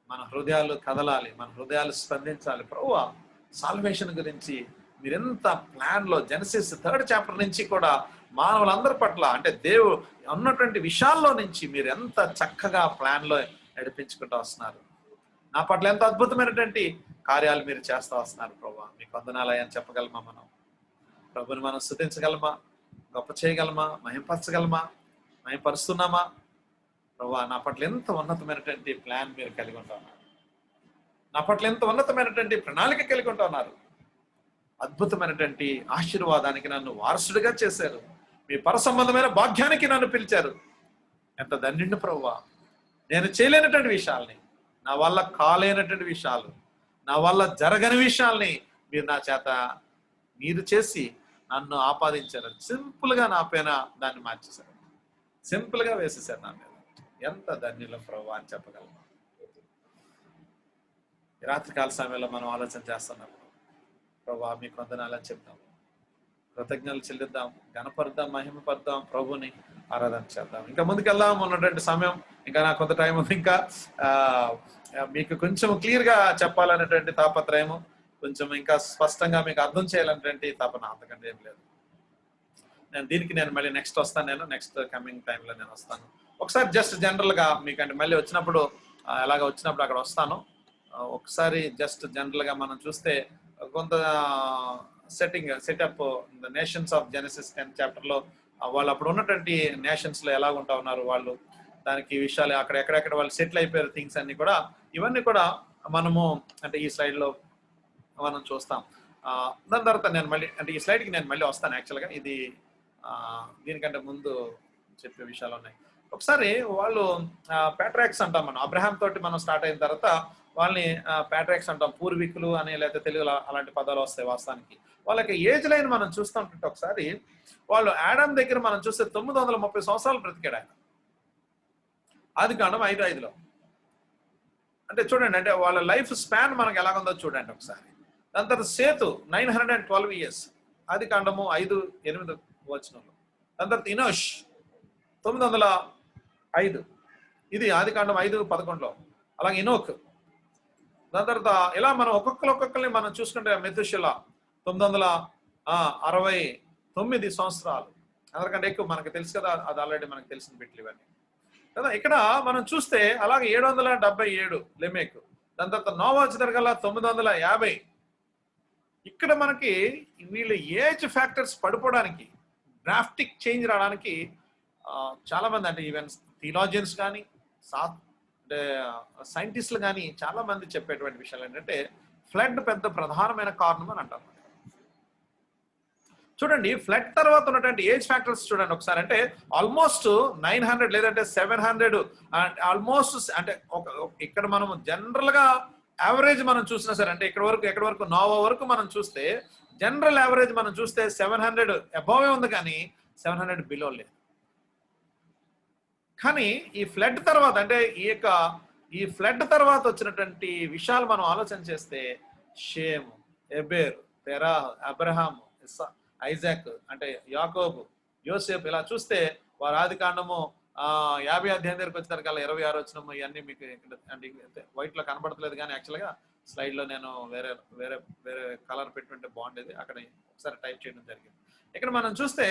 మన హృదయాలు కదలాలి, మన హృదయాలు స్పందించాలి. ప్రభువా సాల్వేషన్ గురించి మీరెంత ప్లాన్ లో జెనసిస్ 3rd చాప్టర్ నుంచి కూడా మానవులందరి పట్ల అంటే దేవుడు ఉన్నటువంటి విషయాల్లో నుంచి మీరు ఎంత చక్కగా ప్లాన్ లో నడిపించుకుంటూ వస్తున్నారు. నా పట్ల ఎంత అద్భుతమైనటువంటి కార్యాలు మీరు చేస్తూ వస్తున్నారు ప్రభువా, మీకు వందనాలని చెప్పగలమా? మనం ప్రభుని మనం స్తుతించగలమా? గొప్ప చేయగలమా? మహింపరచగలమా? మహింపరుస్తున్నామా? ప్రభువా నా పట్ల ఎంత ఉన్నతమైనటువంటి ప్లాన్ మీరు కలిగి ఉంటున్నారు, నా పట్ల ఎంత ఉన్నతమైనటువంటి ప్రణాళిక కలిగి ఉంటున్నారు. అద్భుతమైనటువంటి ఆశీర్వాదానికి నన్ను వారసుడిగా చేశారు, మీ పరసంబంధమైన భాగ్యానికి నన్ను పిలిచారు. ఎంత ధన్యుడిని ప్రభువా. నేను చేయలేనటువంటి విషయాల్ని, నా వల్ల కాలేనటువంటి విషయాలు, నా వల్ల జరగని విషయాల్ని మీరు నా చేత మీరు చేసి నన్ను ఆపాదించారు. సింపుల్ గా నా పైన దాన్ని మార్చేశారు, సింపుల్ గా వేసేసారు నా మీద. ఎంత ధన్యులం ప్రభువా అని చెప్పగలను. రాత్రికాల సమయంలో మనం ఆలోచన చేస్తున్నాం, ప్రభువా మీకు వందనాలని చెప్తాం, కృతజ్ఞతలు చెల్లిద్దాం, గణపరుద్దాం, మహిమపరుద్దాం, ప్రభుని ఆరాధన చేద్దాం. ఇంకా ముందుకెళ్దాం, ఉన్నటువంటి సమయం ఇంకా నాకు కొంత టైం ఉంది. ఇంకా మీకు కొంచెం క్లియర్ గా చెప్పాలనేటువంటి తాపత్రయము, కొంచెం ఇంకా స్పష్టంగా మీకు అర్థం చేయాలనేటువంటి తపన, అంతకంటే ఏం లేదు. దీనికి నేను మళ్ళీ నెక్స్ట్ వస్తాను, నేను నెక్స్ట్ కమింగ్ టైంలో నేను వస్తాను. ఒకసారి జస్ట్ జనరల్ గా మీకంటే మళ్ళీ వచ్చినప్పుడు ఎలాగ వచ్చినప్పుడు అక్కడ వస్తాను. ఒకసారి జస్ట్ జనరల్ గా మనం చూస్తే కొంత setup the nations of Genesis 10th chapter లో వాళ్ళు అప్పుడు ఉన్నటువంటి నేషన్స్ లో ఎలా ఉంటా ఉన్నారు వాళ్ళు, దానికి విషయాలు అక్కడ ఎక్కడెక్కడ వాళ్ళు సెటిల్ అయిపోయారు, థింగ్స్ అన్ని కూడా, ఇవన్నీ కూడా మనము అంటే ఈ స్లైడ్ లో మనం చూస్తాం. దాని తర్వాత నేను మళ్ళీ అంటే ఈ స్లైడ్కి నేను మళ్ళీ వస్తాను. యాక్చువల్గా ఇది దీనికంటే ముందు చెప్పే విషయాలు ఉన్నాయి. ఒకసారి వాళ్ళు ప్యాట్రాక్స్ అంటాం, మనం అబ్రహాం తోటి మనం స్టార్ట్ అయిన తర్వాత వాళ్ళని ప్యాట్రాక్స్ అంటాం, పూర్వీకులు అని, లేకపోతే తెలుగులో అలాంటి పదాలు వస్తాయి. వాస్తవానికి వాళ్ళకి ఏజ్ లైన్ మనం చూస్తుంటే ఒకసారి వాళ్ళు ఆడమ్ దగ్గర మనం చూస్తే 930 సంవత్సరాలు బ్రతికాడు ఆయన, ఆదికాండం 5:5లో. అంటే చూడండి, అంటే వాళ్ళ లైఫ్ స్పాన్ మనకు ఎలాగుందో చూడండి ఒకసారి. దాని తర్వాత సేతు 912 years, ఆదికాండము 5:8 వచనంలో. దాని తర్వాత ఇనోష్ 905, ఇది ఆదికాండం 5:11లో. అలాగే ఇనోక్. దాని తర్వాత ఇలా మనం ఒక్కొక్కరిని మనం చూసుకుంటే మెతుషెలా 969 సంవత్సరాలు, అందరికంటే ఎక్కువ మనకు తెలుసు కదా, అది ఆల్రెడీ మనకు తెలిసిన బిట్లు ఇవన్నీ కదా. ఇక్కడ మనం చూస్తే అలాగే 777 లెమెక్. దాని తర్వాత నోవా జరగల 950. ఇక్కడ మనకి వీళ్ళ ఏజ్ ఫ్యాక్టర్స్ పడిపోవడానికి, డ్రాఫ్టిక్ చేంజ్ రావడానికి చాలా మంది, అంటే ఈవెన్ థియాలజియన్స్ కానీ అంటే సైంటిస్టులు కానీ చాలా మంది చెప్పేటువంటి విషయాలు ఏంటంటే ఫ్లడ్ పెద్ద ప్రధానమైన కారణం అని అంటారు. చూడండి, ఫ్లడ్ తర్వాత ఉన్నటువంటి ఏజ్ ఫ్యాక్టర్స్ చూడండి ఒకసారి. అంటే ఆల్మోస్ట్ 900 లేదంటే 700 ఆల్మోస్ట్, అంటే ఇక్కడ మనం జనరల్ గా యావరేజ్ మనం చూసినా సరే, అంటే ఎక్కడి వరకు నోవా వరకు మనం చూస్తే జనరల్ యావరేజ్ మనం చూస్తే 700 అబోవే ఉంది, కానీ 700 బిలో లేదు. కానీ ఈ ఫ్లడ్ తర్వాత, అంటే ఈ ఫ్లడ్ తర్వాత వచ్చినటువంటి విషయాలు మనం ఆలోచన చేస్తే షేము, ఎబేర్, తెరాహ్, అబ్రహాము, ఐజాక్, అంటే యాకోబు, యోసేపు, ఇలా చూస్తే వారు ఆదికాండము 50 అధ్యాయం దగ్గరికి వచ్చేసరికల్లా 26 వచనము, ఇవన్నీ మీకు అంటే వైట్ లో కనబడతలేదు, కానీ యాక్చువల్గా స్లైడ్ లో నేను వేరే వేరే వేరే కలర్ పెట్టుకుంటే బాగుండేది. అక్కడ ఒకసారి టైప్ చేయడం జరిగింది. ఇక్కడ మనం చూస్తే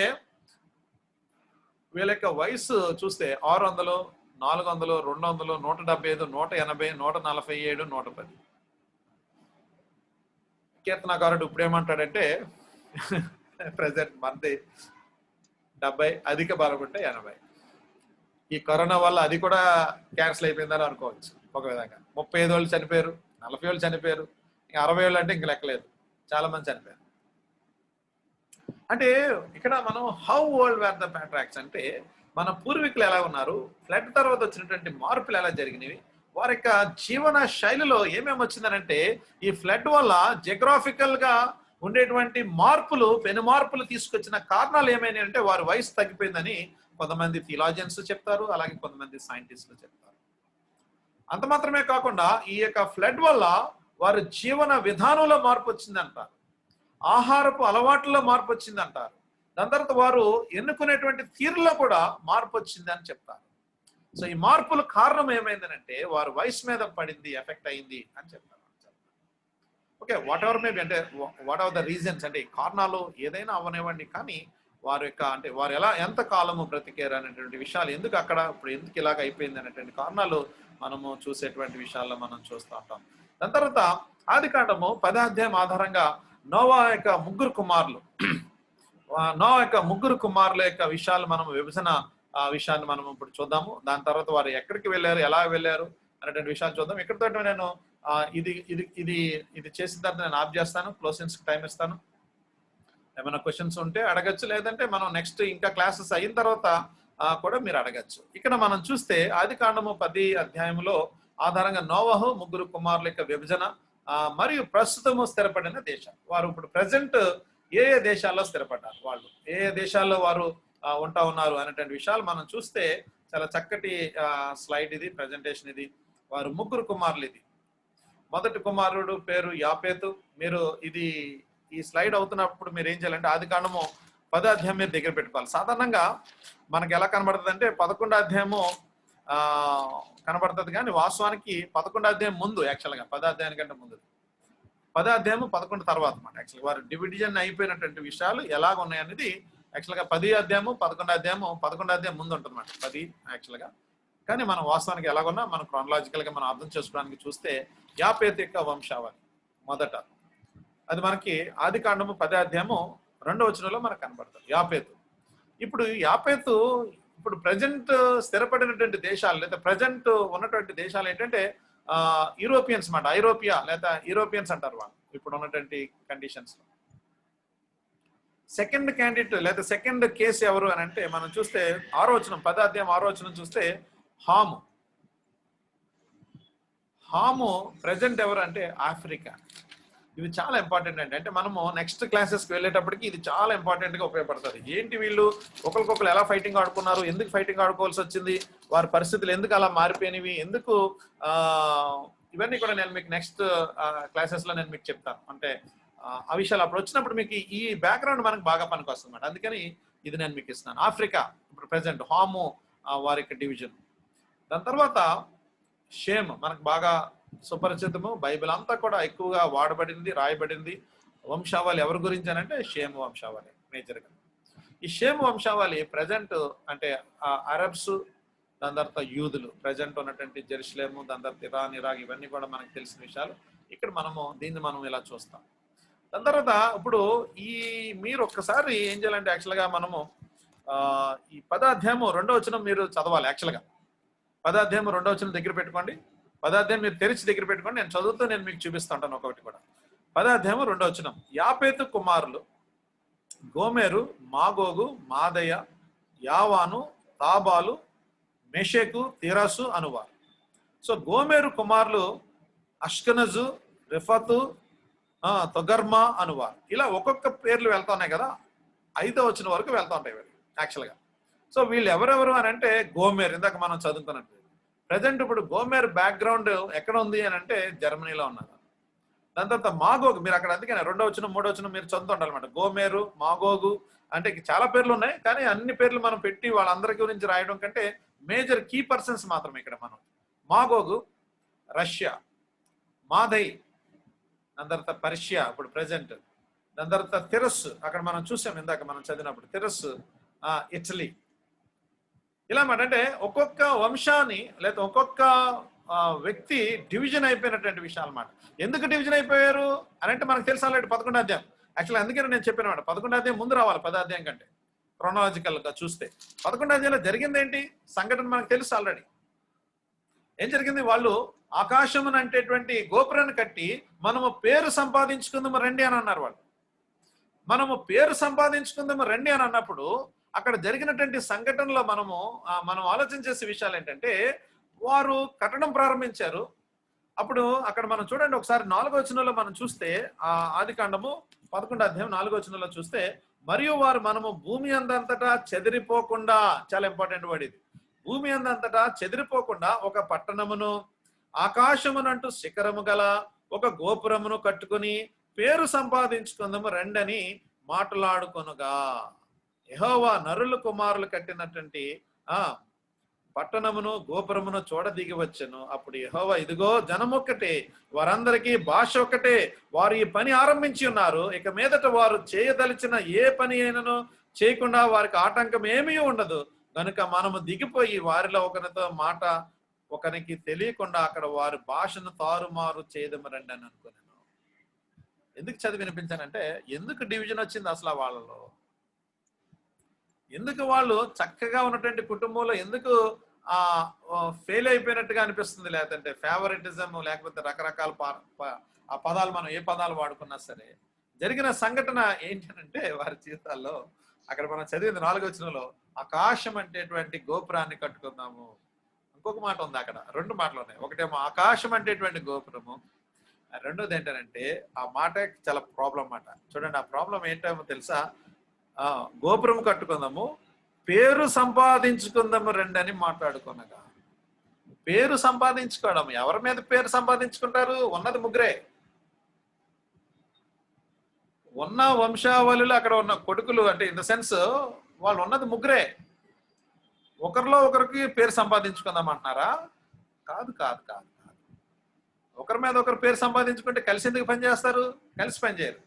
వీళ్ళ యొక్క వయసు చూస్తే 600, 400, 200, 175, 180, 147, 110. కీర్తనాకారుడు ఇప్పుడు ఏమంటాడంటే ప్రెసెంట్ మనది 70, అధిక బలం ఉంటే 80. ఈ కరోనా వల్ల అది కూడా క్యాన్సిల్ అయిపోయిందని అనుకోవచ్చు ఒక విధంగా. 35 వాళ్ళు చనిపోయారు, 40 వాళ్ళు చనిపోయారు, ఇంకా 60 వాళ్ళు అంటే ఇంక లెక్కలేదు, చాలా మంది చనిపోయారు. అంటే ఇక్కడ మనం హౌ ఓల్డ్ వేర్ ద ప్యాట్రాక్స్ అంటే మన పూర్వీకులు ఎలా ఉన్నారు, ఫ్లడ్ తర్వాత వచ్చినటువంటి మార్పులు ఎలా జరిగినవి, వారి యొక్క జీవన శైలిలో ఏమేమి వచ్చిందనంటే ఈ ఫ్లడ్ వల్ల జియోగ్రాఫికల్ గా ఉండేటువంటి మార్పులు పెను మార్పులు తీసుకొచ్చిన కారణాలు ఏమైనా అంటే వారి వయసు తగ్గిపోయిందని కొంతమంది థియాలజియన్స్ చెప్తారు, అలాగే కొంతమంది సైంటిస్టులు చెప్తారు. అంత మాత్రమే కాకుండా ఈ యొక్క ఫ్లడ్ వల్ల వారి జీవన విధానంలో మార్పు వచ్చిందంటారు, ఆహారపు అలవాట్లలో మార్పు వచ్చిందంటారు, దాని తర్వాత వారు ఎన్నుకునేటువంటి తీరులో కూడా మార్పు వచ్చింది అని చెప్తారు. సో ఈ మార్పుల కారణం ఏమైందనంటే వారి వయసు మీద పడింది, ఎఫెక్ట్ అయింది అని చెప్తారు. ఓకే, వాట్ ఎవర్ మేబీ అంటే వాట్ ఆర్ ద రీజన్స్ అంటే కారణాలు ఏదైనా అవనివ్వండి, కానీ వారి యొక్క అంటే వారు ఎంత కాలము బ్రతికారు అనేటువంటి విషయాలు, ఎందుకు అక్కడ ఇప్పుడు ఎందుకు ఇలాగ అయిపోయింది అనేటువంటి కారణాలు మనము చూసేటువంటి విషయాల్లో మనం చూస్తూ ఉంటాం. దాని తర్వాత ఆదికాండము 10వ అధ్యాయం ఆధారంగా నోవా యొక్క ముగ్గురు కుమారుల యొక్క విషయాలు మనం విభజన విషయాన్ని మనం ఇప్పుడు చూద్దాము. దాని తర్వాత వారు ఎక్కడికి వెళ్ళారు, ఎలా వెళ్ళారు అనేటువంటి విషయాలు చూద్దాం. ఇక్కడితో నేను ఇది ఇది ఇది ఇది చేసిన తర్వాత నేను ఆఫ్ చేస్తాను, క్లోజింగ్స్ టైం ఇస్తాను. ఏమైనా క్వశ్చన్స్ ఉంటే అడగచ్చు, లేదంటే మనం నెక్స్ట్ ఇంకా క్లాసెస్ అయిన తర్వాత కూడా మీరు అడగచ్చు. ఇక్కడ మనం చూస్తే ఆదికాండము 10వ అధ్యాయంలో ఆధారంగా నోవహు ముగ్గురు కుమారుల యొక్క విభజన మరియు ప్రస్తుతము స్థిరపడిన దేశాలు. వారు ఇప్పుడు ప్రజెంట్ ఏ దేశాల్లో స్థిరపడ్డారు, వాళ్ళు ఏ దేశాల్లో వారు ఉంటా ఉన్నారు అనేటువంటి విషయాలు మనం చూస్తే చాలా చక్కటి స్లైడ్ ఇది, ప్రజెంటేషన్ ఇది. వారు ముగ్గురు కుమారులు. ఇది మొదటి కుమారుడు పేరు యాపేతు. మీరు ఈ స్లైడ్ అవుతున్నప్పుడు మీరు ఏం చేయాలంటే ఆదికాండము 10వ అధ్యాయం మీరు దగ్గర పెట్టుకోవాలి. సాధారణంగా మనకి ఎలా కనబడుతుంది అంటే 11వ అధ్యాయము కనబడుతుంది, కానీ వాస్తవానికి 11వ అధ్యాయం ముందు, యాక్చువల్గా 10వ అధ్యాయానికంటే ముందు. 10వ అధ్యాయము 11 తర్వాత అన్నమాట. యాక్చువల్గా వారు డివిజన్ అయిపోయినటువంటి విషయాలు ఎలాగ ఉన్నాయనేది యాక్చువల్గా 10వ అధ్యాయము 11వ అధ్యాయం ముందు ఉంటుంది అన్నమాట 10 యాక్చువల్గా. కానీ మనం వాస్తవానికి ఎలాగున్నా మనం క్రానలాజికల్ గా మనం అర్థం చేసుకోవడానికి చూస్తే యాపేతు యొక్క వంశావళి మొదట అది మనకి ఆదికాండము 10వ అధ్యాయము 2వ వచనంలో మనకు కనబడుతుంది యాపేతు. ఇప్పుడు యాపేతు ఇప్పుడు ప్రజెంట్ స్థిరపడినటువంటి దేశాలు లేదా ప్రజెంట్ ఉన్నటువంటి దేశాలు ఏంటంటే యూరోపియన్స్ మాట, ఐరోపియా లేదా యూరోపియన్స్ అంటారు వాళ్ళు ఇప్పుడు ఉన్నటువంటి కండిషన్స్ లో. సెకండ్ క్యాండిడేట్ లేదా సెకండ్ కేసు ఎవరు అని అంటే మనం చూస్తే 6వ వచనం 10వ అధ్యాయం 6వ వచనం చూస్తే హాము ప్రజెంట్ ఎవరు అంటే ఆఫ్రికా. ఇది చాలా ఇంపార్టెంట్ అంటే మనము నెక్స్ట్ క్లాసెస్కి వెళ్ళేటప్పటికి ఇది చాలా ఇంపార్టెంట్గా ఉపయోగపడుతుంది. ఏంటి వీళ్ళు ఒకరికొకరు ఎలా ఫైటింగ్ ఆడుకున్నారు, ఎందుకు ఫైటింగ్ ఆడుకోవాల్సి వచ్చింది, వారి పరిస్థితులు ఎందుకు అలా మారిపోయినవి, ఎందుకు ఇవన్నీ కూడా నేను మీకు నెక్స్ట్ క్లాసెస్లో నేను మీకు చెప్తాను. అంటే ఆ విషయాలు అప్పుడు వచ్చినప్పుడు మీకు ఈ బ్యాక్గ్రౌండ్ మనకు బాగా పనికి వస్తుంది అన్నమాట. అందుకని ఇది నేను మీకు ఇస్తున్నాను. ఆఫ్రికా ఇప్పుడు ప్రజెంట్ హాము వారి యొక్క డివిజన్. దాని తర్వాత షేమ్ మనకు బాగా సుపరిచితము, బైబిల్ అంతా కూడా ఎక్కువగా వాడబడింది, రాయబడింది. వంశావళి ఎవరి గురించి అని అంటే షేమ్ వంశావళి మేజర్గా. ఈ షేమ్ వంశావళి ప్రజెంట్ అంటే అరబ్స్, దాని తర్వాత యూదులు ప్రజెంట్ ఉన్నటువంటి జెరూసలేము, దాని తర్వాత ఇరాన్, ఇరాక్ ఇవన్నీ కూడా మనకు తెలిసిన విషయాలు. ఇక్కడ దీన్ని మనం ఇలా చూస్తాం. దాని తర్వాత ఇప్పుడు మీరు ఒక్కసారి ఏం చేయాలంటే యాక్చువల్గా మనము ఈ 10వ అధ్యాయము 2వ వచనం మీరు చదవాలి. యాక్చువల్గా 10వ అధ్యాయం 2వ వచనం దగ్గర పెట్టుకోండి. 10వ అధ్యాయం మీరు తెరిచి దగ్గర పెట్టుకోండి. నేను చదువుతూ నేను మీకు చూపిస్తుంటాను ఒకటి కూడా. 10వ అధ్యాయం 2వ వచనం. యాపేతు కుమారులు గోమెరు, మాగోగు, మాదయ, యావాను, తాబాలు, మెషెకు, తిరసు అనువారు. సో గోమెరు కుమారులు అష్కనజు, రిఫతు, తొగర్మా అనువారు. ఇలా ఒక్కొక్క పేర్లు వెళ్తా ఉన్నాయి కదా, 5వ వచనం వరకు వెళ్తా ఉంటాయి యాక్చువల్గా. సో వీళ్ళు ఎవరెవరు అని అంటే గోమెర్, ఇందాక మనం చదువుకున్నట్టు ప్రజెంట్ ఇప్పుడు గోమెర్ బ్యాక్గ్రౌండ్ ఎక్కడ ఉంది అని అంటే జర్మనీలో ఉన్నారు. దాని తర్వాత మాగోగు, మీరు అక్కడ అందుకని 2వ వచనం 3వ వచనం మీరు చదువుతుంటారనమాట. గోమెరు, మాగోగు అంటే చాలా పేర్లు ఉన్నాయి, కానీ అన్ని పేర్లు మనం పెట్టి వాళ్ళందరి గురించి రాయడం కంటే మేజర్ కీ పర్సన్స్ మాత్రమే ఇక్కడ మనం. మాగోగు రష్యా, మాదై దాని తర్వాత పర్షియా ఇప్పుడు ప్రజెంట్, దాని తర్వాత తిరస్ అక్కడ మనం చూసాం ఇందాక మనం చదివినప్పుడు తిరస్ ఇటలీ. ఇలా మాట అంటే ఒక్కొక్క వంశాన్ని లేదా ఒక్కొక్క వ్యక్తి డివిజన్ అయిపోయినటువంటి విషయాలు అన్నమాట. ఎందుకు డివిజన్ అయిపోయారు అని అంటే మనకు తెలుసు ఆల్రెడీ 11వ అధ్యాయం. యాక్చువల్గా అందుకని నేను చెప్పాను మాట 11వ అధ్యాయం ముందు రావాలి 10వ అధ్యాయం కంటే క్రోనాలజికల్ గా చూస్తే. 11వ అధ్యాయంలో జరిగింది ఏంటి సంఘటన మనకు తెలుసు ఆల్రెడీ. ఏం జరిగింది, వాళ్ళు ఆకాశమును అంటేటువంటి గోపురాన్ని కట్టి మనము పేరు సంపాదించుకుందాము రండి అని అన్నారు. వాళ్ళు మనము పేరు సంపాదించుకుందాము రండి అని అన్నప్పుడు అక్కడ జరిగినటువంటి సంఘటనలో మనం ఆలోచన చేసే విషయాలు ఏంటంటే వారు కట్టడం ప్రారంభించారు. అప్పుడు అక్కడ మనం చూడండి ఒకసారి 4వ వచనంలో మనం చూస్తే ఆ ఆదికాండము 11వ అధ్యాయం 4వ వచనంలో చూస్తే, మరియు వారు మనము భూమి అందంతటా చెదిరిపోకుండా, చాలా ఇంపార్టెంట్ వర్డ్ ఇది, భూమి అందంతటా చెదిరిపోకుండా ఒక పట్టణమును ఆకాశమునంటూ శిఖరము గల ఒక గోపురమును కట్టుకుని పేరు సంపాదించుకుందాము రెండని మాట్లాడుకొనుగా. యెహోవా నరులు కుమారులు కట్టినటువంటి ఆ పట్టణమును గోపురమును చూడదిగి వచ్చెను. అప్పుడు యెహోవా, ఇదిగో జనమొక్కటే, వారందరికీ భాష ఒకటే, వారు ఈ పని ఆరంభించి ఉన్నారు. ఇక మీదట వారు చేయదలిచిన ఏ పని అయినను చేయకుండా వారికి ఆటంకం ఏమీ ఉండదు. కనుక మనము దిగిపోయి వారిలో ఒకరితో మాట ఒకరికి తెలియకుండా అక్కడ వారి భాషను తారుమారు చేయదము రండి అని అనుకున్నాను. ఎందుకు చదివి వినిపించానంటే, ఎందుకు డివిజన్ వచ్చింది అసలు వాళ్ళలో? ఎందుకు వాళ్ళు చక్కగా ఉన్నటువంటి కుటుంబంలో ఎందుకు ఫెయిల్ అయిపోయినట్టుగా అనిపిస్తుంది? లేదంటే ఫేవరెటిజం, లేకపోతే రకరకాల ఆ పదాలు మనం ఏ పదాలు వాడుకున్నా సరే, జరిగిన సంఘటన ఏంటంటే వారి జీవితాల్లో అక్కడ మనం చదివింది 4వ వచనంలో, ఆకాశం అంటేటువంటి గోపురాన్ని కట్టుకుందాము. ఇంకొక మాట ఉంది అక్కడ, 2 మాటలు ఉన్నాయి. ఒకటేమో ఆకాశం అంటేటువంటి గోపురము, రెండోది ఏంటంటే ఆ మాట చాలా ప్రాబ్లం మాట. చూడండి, ఆ ప్రాబ్లం ఏంటో తెలుసా? గోపురం కట్టుకుందాము, పేరు సంపాదించుకుందాము రెండని మాట్లాడుకున్నగా. పేరు సంపాదించుకోవడం, ఎవరి మీద పేరు సంపాదించుకుంటారు? ఉన్నది ముగ్గురే. ఉన్న వంశావళులు అక్కడ ఉన్న కొడుకులు, అంటే ఇన్ ద సెన్స్ వాళ్ళు ఉన్నది ముగ్గురే. ఒకరిలో ఒకరికి పేరు సంపాదించుకుందాం అంటున్నారా? కాదు కాదు కాదు కాదు. ఒకరి మీద ఒకరు పేరు సంపాదించుకుంటే కలిసి ఎందుకు పనిచేస్తారు? కలిసి పనిచేయరు.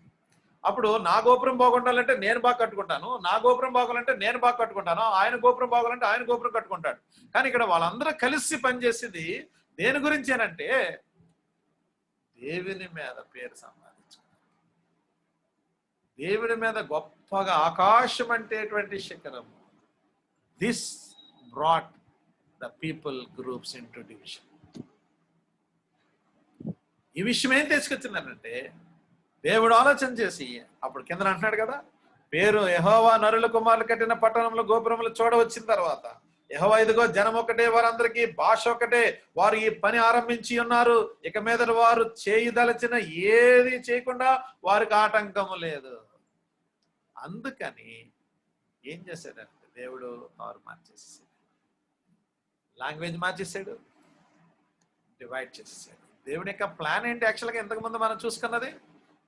అప్పుడు నా గోపురం బాగుండాలంటే నేను బాగా కట్టుకుంటాను, నా గోపురం బాగోవాలంటే నేను బాగా కట్టుకుంటాను, ఆయన గోపురం బాగోవాలంటే ఆయన గోపురం కట్టుకుంటాడు. కానీ ఇక్కడ వాళ్ళందరూ కలిసి పనిచేసేది దేని గురించి అనంటే దేవుని మీద పేరు సంపాదించుకున్నారు. దేవుని మీద గొప్పగా ఆకాశం అంటేటువంటి శిఖరము. This brought the people groups into division. ఈ విషయం ఏం తీసుకొచ్చిందనంటే, దేవుడు ఆలోచన చేసి అప్పుడు కింద అంటున్నాడు కదా, పేరు యెహోవా నరుల కుమారులు కట్టిన పట్టణంలో గోపురములు చూడవచ్చిన తర్వాత, యెహోవా ఇదిగో జనం ఒకటే, వారందరికీ భాష ఒకటే, వారు ఈ పని ఆరంభించి ఉన్నారు. ఇక మీద వారు చేయదలచిన ఏది చేయకుండా వారికి ఆటంకము లేదు. అందుకని ఏం చేశాడంటే దేవుడు తారు మార్చేసాడు, లాంగ్వేజ్ మార్చేసాడు, డివైడ్ చేసేసాడు. దేవుని యొక్క ప్లాన్ ఏంటి? యాక్చువల్గా ఇంతకు ముందు మనం చూసుకున్నది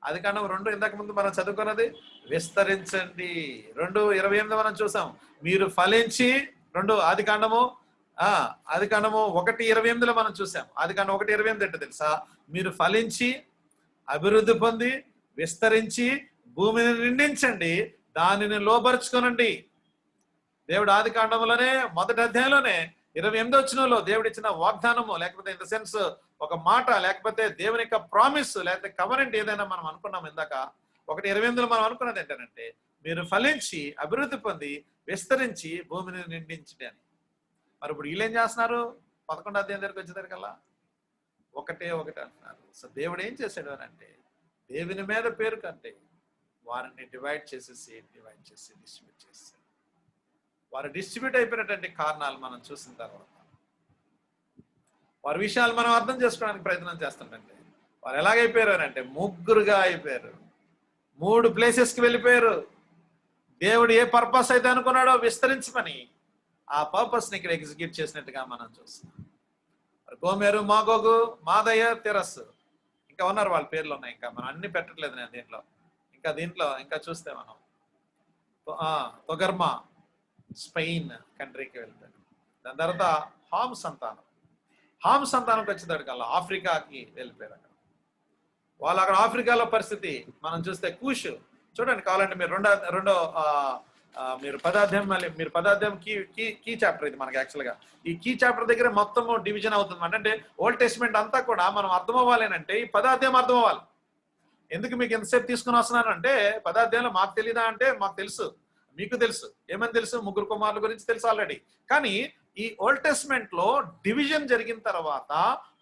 ఆదికాండం 2 ఇంతకు ముందు మనం చదువుకున్నది విస్తరించండి. 2:28 మనం చూసాం. మీరు ఫలించి, ఆదికాండము 1:28 మనం చూసాం. ఆదికాండం 1:28 ఏంటో తెలుసా? మీరు ఫలించి అభివృద్ధి పొంది విస్తరించి భూమిని నిండించండి, దానిని లోపరుచుకోనండి. దేవుడు ఆదికాండంలోనే 1వ అధ్యాయంలోనే 28వ వచనంలో దేవుడు ఇచ్చిన వాగ్దానము, లేకపోతే ఇన్ ద సెన్స్ ఒక మాట, లేకపోతే దేవుని యొక్క ప్రామిస్, లేకపోతే కవరెంట్ ఏదైనా మనం అనుకున్నాం ఇందాక 1:28 మనం అనుకున్నది ఏంటంటే, మీరు ఫలించి అభివృద్ధి పొంది విస్తరించి భూమిని నిండించండి అని. మరి ఇప్పుడు వీళ్ళు ఏం చేస్తున్నారు? 11వ అధ్యాయం దగ్గరికి వచ్చేసరికల్లా ఒకటే అంటున్నారు. సో దేవుడు ఏం చేశాడు అని అంటే, దేవుని మీద పేరు కంటే వారిని డివైడ్ చేసేసి డిస్ట్రిబ్యూట్ చేసేసాడు. వారు డిస్ట్రిబ్యూట్ అయిపోయినటువంటి కారణాలు మనం చూసిన తర్వాత వారి విషయాలు మనం అర్థం చేసుకోవడానికి ప్రయత్నం చేస్తుంటే, వారు ఎలాగైపోయారు అని అంటే ముగ్గురుగా అయిపోయారు. 3 ప్లేసెస్కి వెళ్ళిపోయారు. దేవుడు ఏ పర్పస్ అయితే అనుకున్నాడో విస్తరించమని, ఆ పర్పస్ని ఇక్కడ ఎగ్జిక్యూట్ చేసినట్టుగా మనం చూస్తున్నాం. గోమెరు, మాగోగు, మాదయ్య, తెరస్సు, ఇంకా ఉన్నారు, వాళ్ళ పేర్లు ఉన్నాయి. ఇంకా మనం అన్ని పెట్టట్లేదు నేను దీంట్లో ఇంకా చూస్తే మనం తొగర్మా స్పెయిన్ కంట్రీకి వెళ్తాడు. దాని తర్వాత హామ్ సంతానంకి వచ్చేదాడు కల్లా ఆఫ్రికాకి వెళ్ళిపోయారు. వాళ్ళు అక్కడ ఆఫ్రికాలో పరిస్థితి మనం చూస్తే కూష్, చూడండి కావాలంటే మీరు మీరు పదార్థం కీ చాప్టర్ ఇది మనకి. యాక్చువల్గా ఈ కీ చాప్టర్ దగ్గర మొత్తము డివిజన్ అవుతుంది. అంటే ఓల్డ్ టెస్ట్మెంట్ అంతా కూడా మనం అర్థం అవ్వాలేనంటే ఈ పదార్థం అర్థం అవ్వాలి. ఎందుకు మీకు ఎంతసేపు తీసుకుని వస్తున్నానంటే, పదార్థంలో మాకు తెలీదా అంటే మాకు తెలుసు, మీకు తెలుసు. ఏమని తెలుసు? 3 కుమారుల గురించి తెలుసు ఆల్రెడీ. కానీ ఈ ఓల్డ్ టెస్ట్మెంట్ లో డివిజన్ జరిగిన తర్వాత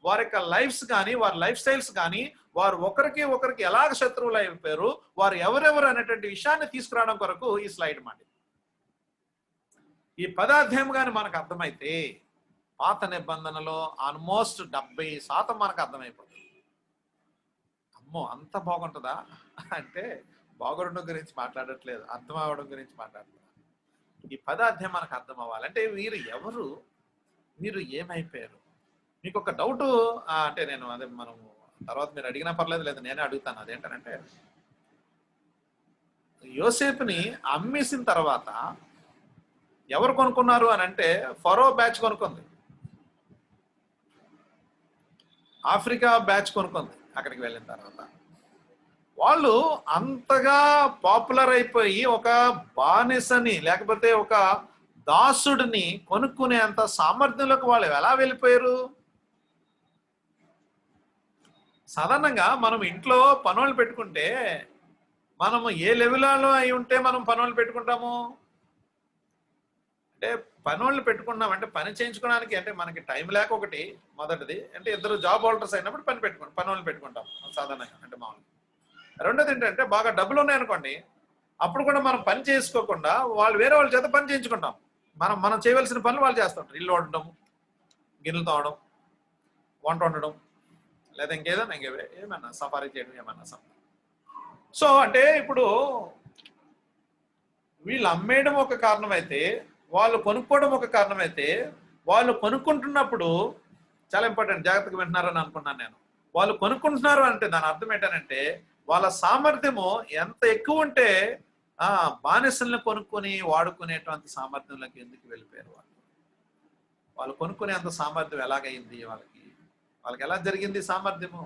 వారి యొక్క లైఫ్స్ కానీ, వారి లైఫ్ స్టైల్స్ కానీ, వారు ఒకరికి ఎలాగ శత్రువులు అయిపోయారు, వారు ఎవరెవరు అనేటువంటి విషయాన్ని తీసుకురావడం కొరకు ఈ స్లైడ్ మాట. ఈ పదార్థం కానీ మనకు అర్థమైతే పాత నిబంధనలో ఆల్మోస్ట్ 70% మనకు అర్థమైపోతుంది. అమ్మో అంత బాగుంటుందా అంటే బాగుండడం గురించి మాట్లాడట్లేదు, అర్థం అవ్వడం గురించి మాట్లాడుతున్నారు. ఈ పదార్థం మనకు అర్థం అవ్వాలి. అంటే వీరు ఎవరు, మీరు ఏమైపోయారు? మీకు ఒక డౌట్ అంటే నేను అదే మనం తర్వాత మీరు అడిగినా పర్లేదు, లేదా నేనే అడుగుతాను. అదేంటంటే యోసేపుని అమ్మేసిన తర్వాత ఎవరు కొనుక్కున్నారు అని అంటే ఫరో బ్యాచ్ కొనుక్కుంది, ఆఫ్రికా బ్యాచ్ కొనుక్కుంది. అక్కడికి వెళ్ళిన తర్వాత వాళ్ళు అంతగా పాపులర్ అయిపోయి ఒక బానిసని లేకపోతే ఒక దాసుడిని కొనుక్కునేంత సామర్థ్యంలోకి వాళ్ళు ఎలా వెళ్ళిపోయారు? సాధారణంగా మనం ఇంట్లో పనులు పెట్టుకుంటే మనము ఏ లెవెల్లో అయి ఉంటే మనం పనులు పెట్టుకుంటాము అంటే పనులు పెట్టుకున్నాం అంటే పని చేయించుకోవడానికి అంటే మనకి టైం లేక ఒకటి మొదటిది అంటే ఇద్దరు జాబ్ హోల్డర్స్ అయినప్పుడు పనులు పెట్టుకుంటాం సాధారణంగా అంటే మామూలు. రెండోది ఏంటంటే బాగా డబ్బులు ఉన్నాయనుకోండి, అప్పుడు కూడా మనం పని చేసుకోకుండా వేరే వాళ్ళ చేత పని చేయించుకుంటాం. మనం చేయవలసిన పనులు వాళ్ళు చేస్తుంటారు. ఇల్లు వండడం, గిన్నెలు తోవడం, వంట వండడం, లేదా ఇంకేదైనా ఏమన్నా సఫారీ చేయడం ఏమన్నా. సో అంటే ఇప్పుడు వీళ్ళు అమ్మేయడం ఒక కారణం అయితే, వాళ్ళు కొనుక్కోవడం ఒక కారణం అయితే, వాళ్ళు కొనుక్కుంటున్నప్పుడు చాలా ఇంపార్టెంట్, జాగ్రత్తగా వింటున్నారని అనుకున్నాను నేను. వాళ్ళు కొనుక్కుంటున్నారు అంటే దాని అర్థం ఏంటంటే వాళ్ళ సామర్థ్యము ఎంత ఎక్కువ ఉంటే బానిసలను కొనుక్కొని వాడుకునేటువంటి సామర్థ్యంలోకి ఎందుకు వెళ్ళిపోయారు? వాళ్ళు కొనుక్కునేంత సామర్థ్యం ఎలాగైంది? వాళ్ళకి ఎలా జరిగింది సామర్థ్యము?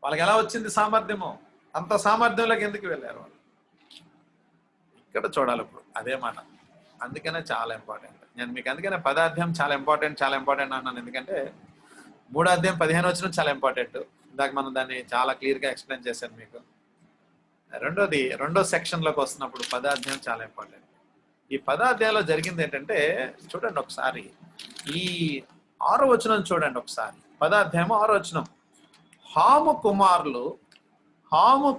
వాళ్ళకి ఎలా వచ్చింది సామర్థ్యము? అంత సామర్థ్యంలోకి ఎందుకు వెళ్ళారు వాళ్ళు? ఇక్కడ చూడాలి ఇప్పుడు అదే మాట. అందుకనే చాలా ఇంపార్టెంట్. నేను మీకు అందుకనే పదార్థం చాలా ఇంపార్టెంట్ అన్నాను. ఎందుకంటే 3వ అధ్యాయం 15 వచనం చాలా ఇంపార్టెంట్. ఇందాక మనం దాన్ని చాలా క్లియర్గా ఎక్స్ప్లెయిన్ చేశాను మీకు. రెండో సెక్షన్లోకి వస్తున్నప్పుడు పదార్థం చాలా ఇంపార్టెంట్. ఈ పదార్థంలో జరిగింది ఏంటంటే చూడండి ఒకసారి, ఈ 6వ వచనం చూడండి ఒకసారి. పదార్థం 6వ వచనం, హాము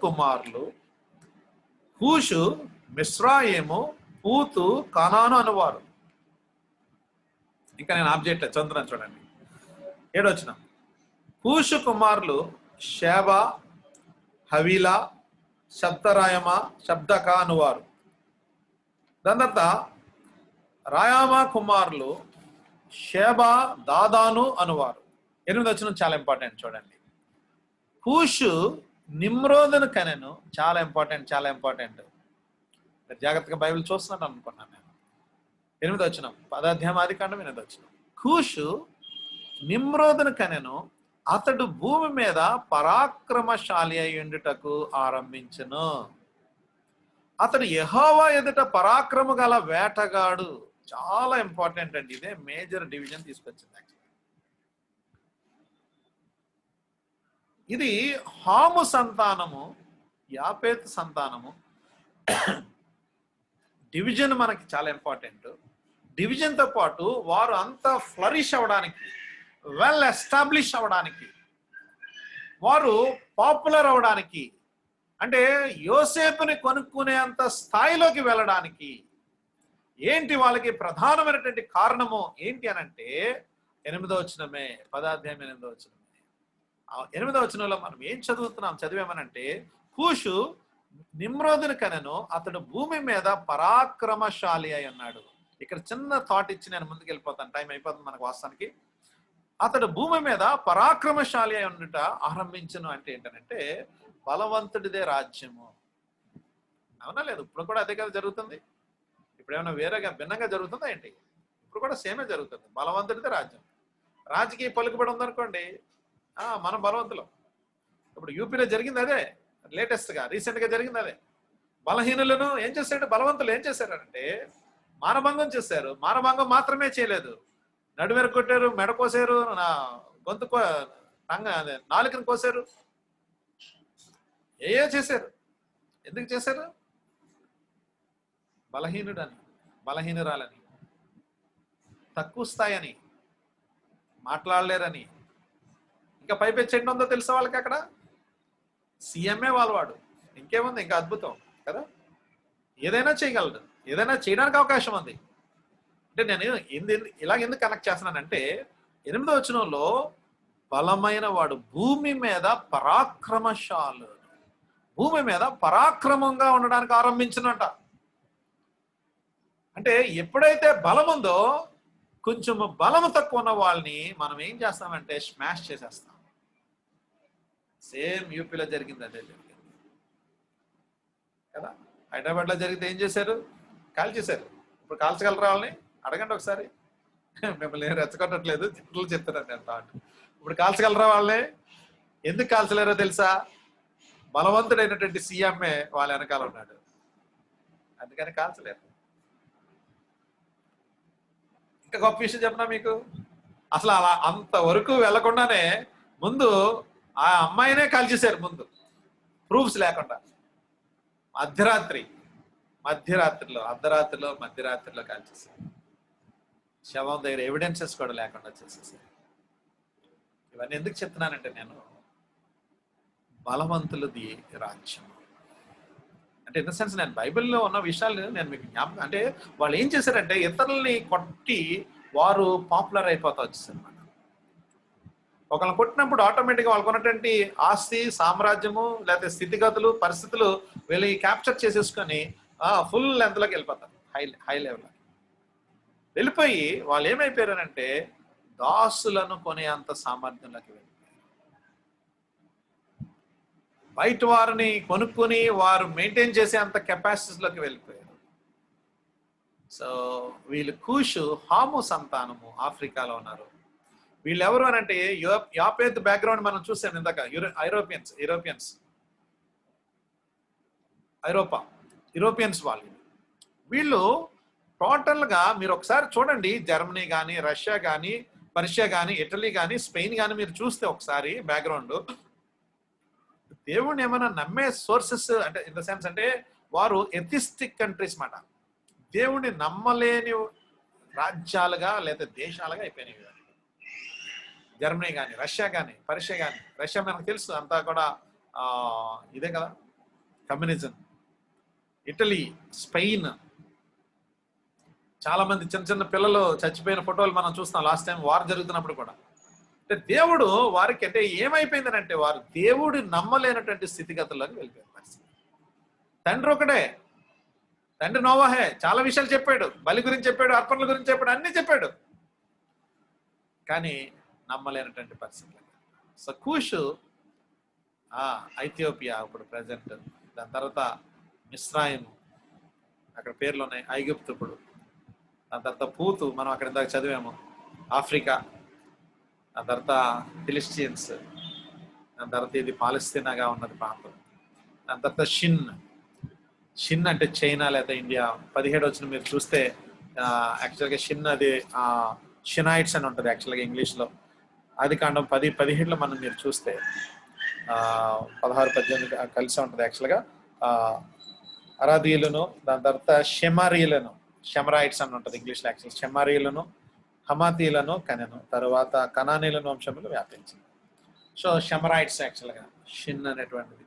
కుమారులు కూషు, మిస్రాయిము, పూతు, కనాను అనువారు. ఇంకా నేను ఆబ్జెక్ట్ చంద్రని చూడండి. 7వ వచనం, కూషు కుమారులు షేబా, హవీలా, శబ్దక అనువారు. దాని తర్వాత రాయామా కుమారులు షేబా, దాదాను అనువారు. 8వ వచనం చాలా ఇంపార్టెంట్ చూడండి. కూషు నిమ్రోదును కనెను. చాలా ఇంపార్టెంట్. జాగ్రత్తగా బైబిల్ చూస్తున్నాను అనుకున్నాను నేను. 8వ వచనం, పదార్థం ఆదికాండం 8వ వచనం. కూషు నిమ్రోదును కనెను, అతడు భూమి మీద పరాక్రమశాలి అయ్యుండుటకు ఆరంభించును. అతడు యెహోవా ఎదుట పరాక్రమ గల వేటగాడు. చాలా ఇంపార్టెంట్ అండి. ఇదే మేజర్ డివిజన్ తీసుకొచ్చింది. ఇది హాము సంతానము, యాపేతు సంతానము. డివిజన్ మనకి చాలా ఇంపార్టెంట్. డివిజన్తో పాటు వారు అంతా ఫ్లరిష్ అవ్వడానికి, వెల్ ఎస్టాబ్లిష్ అవ్వడానికి, వారు పాపులర్ అవ్వడానికి, అంటే యోసేపుని కొనుక్కునేంత స్థాయిలోకి వెళ్ళడానికి ఏంటి వాళ్ళకి ప్రధానమైనటువంటి కారణము ఏంటి అనంటే 8వ వచనమే. పదార్థం 8వ వచనమే. 8వ వచనంలో మనం ఏం చదివామనంటే కూషు నిమ్రోదుని కనెను, అతడు భూమి మీద పరాక్రమశాలి అయి ఉన్నాడు. ఇక్కడ చిన్న థాట్ ఇచ్చి నేను ముందుకు వెళ్ళిపోతాను, టైం అయిపోతుంది మనకు వాస్తవానికి. అతడు భూమి మీద పరాక్రమశాలి అయి ఉండుట ఆరంభించను అంటే ఏంటంటే బలవంతుడిదే రాజ్యము. అవునా లేదు? ఇప్పుడు కూడా అదే కదా జరుగుతుంది. ఇప్పుడు ఏమైనా వేరేగా భిన్నంగా జరుగుతుందా ఏంటి? ఇప్పుడు కూడా సేమే జరుగుతుంది. బలవంతుడిదే రాజ్యం. రాజకీయ పలుకుబడి ఉందనుకోండి, మనం బలవంతులం. ఇప్పుడు యూపీలో జరిగింది అదే, లేటెస్ట్గా రీసెంట్గా జరిగింది అదే. బలహీనులను ఏం చేశాడు? బలవంతులు ఏం చేశారంటే మానభంగం చేశారు. మానభంగం మాత్రమే చేయలేదు, నడుమెర కొట్టారు, మెడ కోసారు, గొంతు నాలుకను కోసారు, ఏ చేశారు. ఎందుకు చేశారు? బలహీనుడని, బలహీనురాలని, తక్కువ స్థాయి, మాట్లాడలేరని. ఇంకా పైపెచ్చేంటి ఉందో తెలుసా వాళ్ళకి? అక్కడ సీఎంఏ వాడు. ఇంకేముంది? ఇంకా అద్భుతం కదా. ఏదైనా చేయగలడు, ఏదైనా చేయడానికి అవకాశం ఉంది. అంటే నేను ఎందుకు కనెక్ట్ చేస్తున్నానంటే 8వ వచనంలో బలమైన వాడు భూమి మీద పరాక్రమశాలు, భూమి మీద పరాక్రమంగా ఉండడానికి ఆరంభించినట. అంటే ఎప్పుడైతే బలం ఉందో కొంచెం బలము తక్కువ ఉన్న వాళ్ళని మనం ఏం చేస్తామంటే స్మాష్ చేసేస్తాం. సేమ్ యూపీలో జరిగింది, అదే జరిగింది కదా. హైదరాబాద్లో జరిగితే ఏం చేశారు? కాల్చేశారు. ఇప్పుడు కాల్చగలరా వాళ్ళని? అడగండి ఒకసారి. మిమ్మల్ని ఏం రెచ్చగొట్టట్లేదు, చిత్రులు చెప్తున్నాను నేను థాట్. ఇప్పుడు కాల్చగలరా వాళ్ళని? ఎందుకు కాల్చలేరో తెలుసా? బలవంతుడైనటువంటి సీఎంఏ వాళ్ళ వెనకాల ఉన్నాడు, అందుకని కాల్చలేరు. ఇంకా గొప్ప విషయం చెప్పినా మీకు, అసలు అలా అంతవరకు వెళ్లకుండానే ముందు ఆ అమ్మాయినే కాల్చేశారు, ముందు ప్రూఫ్స్ లేకుండా. అర్ధరాత్రిలో కాల్చేశారు. శవం దగ్గర ఎవిడెన్సెస్ కూడా లేకుండా చేసేసారు. ఇవన్నీ ఎందుకు చెప్తున్నానంటే, నేను బలవంతులది రాజ్యం అంటే ఇన్ ద సెన్స్ నేను బైబిల్లో ఉన్న విషయాలు నేను మీకు జ్ఞాపకం, అంటే వాళ్ళు ఏం చేశారంటే ఇతరుల్ని కొట్టి వారు పాపులర్ అయిపోతా వచ్చేసారు అన్నమాట. ఒకళ్ళని కొట్టినప్పుడు ఆటోమేటిక్గా వాళ్ళకు ఉన్నటువంటి ఆస్తి, సామ్రాజ్యము, లేకపోతే స్థితిగతులు, పరిస్థితులు వీళ్ళు క్యాప్చర్ చేసేసుకొని ఫుల్ లెంత్లోకి వెళ్ళిపోతారు, హై లెవెల్ వెళ్ళిపోయి వాళ్ళు ఏమైపోయారనంటే దాసులను కొనే అంత సామర్థ్యంలోకి వెళ్ళిపోయారు. బయట వారిని కొనుక్కొని వారు మెయింటైన్ చేసే అంత కెపాసిటీస్లోకి వెళ్ళిపోయారు. సో వీళ్ళు కూషు, హాము సంతానము ఆఫ్రికాలో ఉన్నారు. వీళ్ళు ఎవరు అని అంటే యాపేత్ బ్యాక్గ్రౌండ్ మనం చూసాం ఇందాక, యూరోపియన్స్ వాళ్ళు. వీళ్ళు టోటల్గా మీరు ఒకసారి చూడండి, జర్మనీ కానీ, రష్యా కానీ, పర్షియా కానీ, ఇటలీ కానీ, స్పెయిన్ కానీ మీరు చూస్తే ఒకసారి బ్యాక్గ్రౌండ్, దేవుడిని ఏమైనా నమ్మే సోర్సెస్ అంటే ఇన్ ద సెన్స్ అంటే వారు ఎథిస్టిక్ కంట్రీస్ మాట, దేవుడిని నమ్మలేని రాజ్యాలుగా లేదా దేశాలుగా అయిపోయినాయి. జర్మనీ కానీ, రష్యా కానీ, పర్షియా కానీ. రష్యా మనకు తెలుసు అంతా కూడా ఇదే కదా, కమ్యూనిజం. ఇటలీ, స్పెయిన్, చాలా మంది చిన్న చిన్న పిల్లలు చచ్చిపోయిన ఫోటోలు మనం చూస్తాం లాస్ట్ టైం వార్ జరుగుతున్నప్పుడు కూడా. అంటే దేవుడు వారికి అంటే ఏమైపోయిందని అంటే వారు దేవుడు నమ్మలేనటువంటి స్థితిగతుల్లోకి వెళ్ళిపోయారు. తండ్రి ఒకటే, తండ్రి నోవాహే, చాలా విషయాలు చెప్పాడు, బలి గురించి చెప్పాడు, అర్పణల గురించి చెప్పాడు, అన్ని చెప్పాడు, కానీ నమ్మలేనటువంటి పరిస్థితులు. సో కూషు ఐథియోపియా ఇప్పుడు ప్రజెంట్, దాని తర్వాత మిస్రాయిం, అక్కడ పేర్లు ఉన్నాయి, ఐగుప్తు ఇప్పుడు, దాని తర్వాత పూతు మనం అక్కడ ఇందాక చదివాము, ఆఫ్రికా, దాని తర్వాత ఫిలిస్టియన్స్, దాని తర్వాత ఇది పాలస్తీనాగా ఉన్నది ప్రాంతం, దాని తర్వాత షిన్ అంటే చైనా లేదా ఇండియా. 17 వచ్చిన మీరు చూస్తే యాక్చువల్గా షిన్ అది షినైట్స్ అని ఉంటుంది యాక్చువల్గా ఇంగ్లీష్లో. ఆది కాండం 10-17 మనం మీరు చూస్తే 16-18 కలిసి ఉంటుంది యాక్చువల్గా. అరాధీయులను, దాని తర్వాత షెమరాయిట్స్ అని ఉంటుంది ఇంగ్లీష్లో యాక్చువల్. షెమరీయులను, హమాతీయులను కనెను, తర్వాత కనానీయులను వంశములు వ్యాపించింది. సో షెమరాయిట్స్ యాక్చువల్గా షిన్ అనేటువంటిది.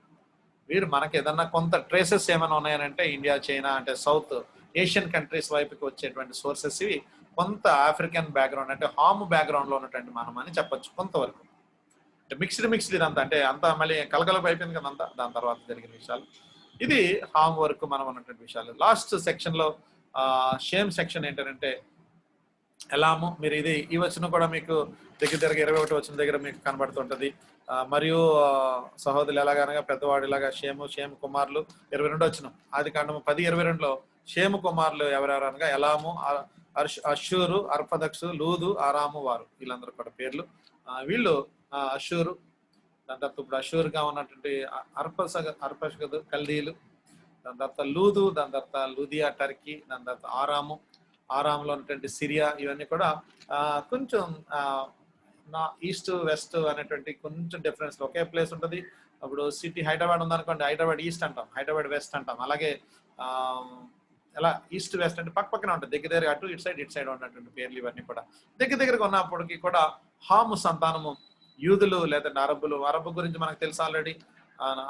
వీరు మనకి ఏదన్నా కొంత ట్రేసెస్ ఏమైనా ఉన్నాయనంటే ఇండియా, చైనా అంటే సౌత్ ఏషియన్ కంట్రీస్ వైపుకి వచ్చేటువంటి సోర్సెస్ ఇవి. కొంత ఆఫ్రికన్ బ్యాక్గ్రౌండ్ అంటే హామ్ బ్యాక్గ్రౌండ్లో ఉన్నటువంటి మనం అని చెప్పచ్చు కొంతవరకు. అంటే మిక్స్డ్ ఇదంతా, అంటే అంతా మళ్ళీ కలకలపు అయిపోయింది కదా అంతా, దాని తర్వాత జరిగిన విషయాలు. ఇది హామ్ వరకు మనం ఉన్నటువంటి విషయాలు. లాస్ట్ సెక్షన్లో షేమ్ సెక్షన్ ఏంటంటే ఎలాము, మీరు ఇది ఈ వచనం కూడా మీకు దగ్గర 21 వచనం దగ్గర మీకు కనబడుతుంటది. మరియు సహోదరులు ఎలాగనగా పెద్దవాడు ఇలాగా షేము కుమారులు 22 వచనం, ఆది కాండము 10:22లో షేము కుమారులు ఎవరెవరు అనగా ఎలాము, అషూరు, అర్పదక్షు, లూదు, ఆరాము వారు, వీళ్ళందరూ కూడా పేర్లు. వీళ్ళు అషూరు, దాని తర్వాత ఇప్పుడు అషూరుగా ఉన్నటువంటి అర్పషగదు కల్దీలు, దాని తర్వాత లూదు, దాని తర్వాత లూదియా టర్కీ, దాని తర్వాత ఆరాములో ఉన్నటువంటి సిరియా. ఇవన్నీ కూడా కొంచెం ఈస్ట్ వెస్ట్ అనేటువంటి కొంచెం డిఫరెన్స్, ఒకే ప్లేస్ ఉంటుంది. అప్పుడు సిటీ హైదరాబాద్ ఉందనుకోండి, హైదరాబాద్ ఈస్ట్ అంటాం, హైదరాబాద్ వెస్ట్ అంటాం. అలాగే ఎలా ఈస్ట్ వెస్ట్ అంటే పక్కనే ఉంటుంది, దగ్గర అటు ఇటు సైడ్ ఉన్నటువంటి పేర్లు ఇవన్నీ కూడా దగ్గరగా ఉన్నప్పటికీ కూడా హాము సంతానము యూదులు లేదా అరబ్బు గురించి మనకు తెలుసు ఆల్రెడీ.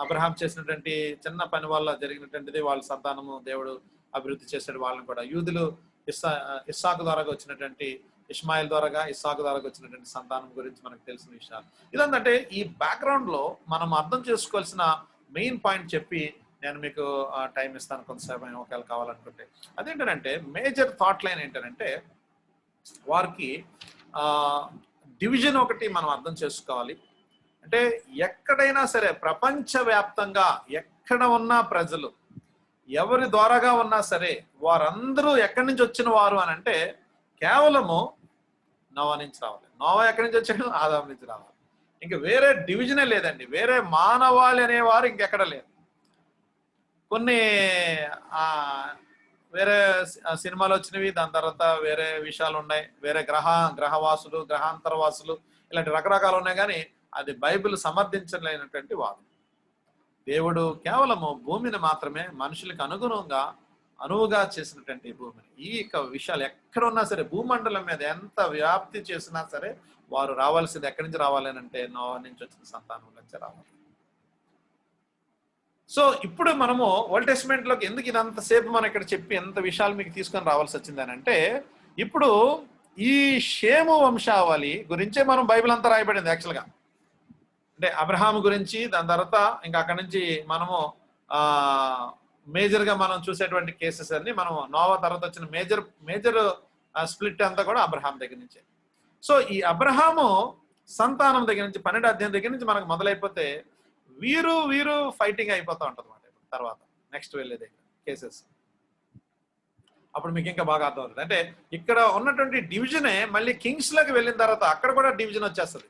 అబ్రహాం చేసినటువంటి చిన్న పని వల్ల జరిగినటువంటిది వాళ్ళ సంతానము దేవుడు అభివృద్ధి చేశాడు వాళ్ళని కూడా. యూదులు ఇస్సాకు ద్వారాగా వచ్చినటువంటి ఇష్మాయిల్ ద్వారాగా ఇస్సాకు ద్వారాగా వచ్చినటువంటి సంతానం గురించి మనకు తెలిసిన విషయాలు. ఇదంటే ఈ బ్యాక్గ్రౌండ్ లో మనం అర్థం చేసుకోవాల్సిన మెయిన్ పాయింట్ చెప్పి నేను మీకు టైం ఇస్తాను కొంతసేపు ఒకవేళ కావాలనుకుంటే. అదేంటంటే మేజర్ థాట్ లైన్ ఏంటంటే వారికి డివిజన్ ఒకటి మనం అర్థం చేసుకోవాలి. అంటే ఎక్కడైనా సరే ప్రపంచవ్యాప్తంగా ఎక్కడ ఉన్నా ప్రజలు ఎవరి ద్వారాగా ఉన్నా సరే వారందరూ ఎక్కడి నుంచి వచ్చిన వారు అని అంటే కేవలము నోవా నుంచి రావాలి. నోవా ఎక్కడి నుంచి వచ్చాడు? ఆదాము నుంచి రావాలి. ఇంక వేరే డివిజనే లేదండి. వేరే మానవాళి అనేవారు ఇంకెక్కడ లేరు. కొన్ని వేరే సినిమాలు వచ్చినవి, దాని తర్వాత వేరే విషయాలు ఉన్నాయి, వేరే గ్రహవాసులు గ్రహాంతరవాసులు ఇలాంటి రకరకాలు ఉన్నాయి. కానీ అది బైబిల్ సమర్థించలేనటువంటి వాదం. దేవుడు కేవలము భూమిని మాత్రమే మనుషులకు అనువుగా చేసినటువంటి భూమిని. ఈ విషయాలు ఎక్కడ ఉన్నా సరే భూమండలం మీద ఎంత వ్యాప్తి చేసినా సరే వారు రావాల్సింది ఎక్కడి నుంచి రావాలి అంటే నోవా నుంచి వచ్చిన సంతానం నుంచి రావాలి. సో ఇప్పుడు మనము ఓల్డ్ టెస్టమెంట్ లోకి ఎందుకు ఇదంతసేపు మనం ఇక్కడ చెప్పి ఎంత విషయాలు మీకు తీసుకొని రావాల్సి వచ్చింది అని అంటే, ఇప్పుడు ఈ షేము వంశావళి గురించే మనం బైబిల్ అంతా రాయబడింది యాక్చువల్గా. అంటే అబ్రహాం గురించి, దాని తర్వాత ఇంకా అక్కడి నుంచి మనము మేజర్ గా మనం చూసేటువంటి కేసెస్ అన్ని మనం నోవా తర్వాత వచ్చిన మేజర్ స్ప్లిట్ అంతా కూడా అబ్రహాం దగ్గర నుంచే. సో ఈ అబ్రహాము సంతానం దగ్గర నుంచి 12వ అధ్యాయం దగ్గర నుంచి మనకు మొదలైపోతే వీరు ఫైటింగ్ అయిపోతూ ఉంటుంది అన్నమాట. తర్వాత నెక్స్ట్ వెళ్ళే దగ్గర కేసెస్ అప్పుడు మీకు ఇంకా బాగా అర్థం అవుతుంది. అంటే ఇక్కడ ఉన్నటువంటి డివిజనే మళ్ళీ కింగ్స్ లోకి వెళ్ళిన తర్వాత అక్కడ కూడా డివిజన్ వచ్చేస్తుంది.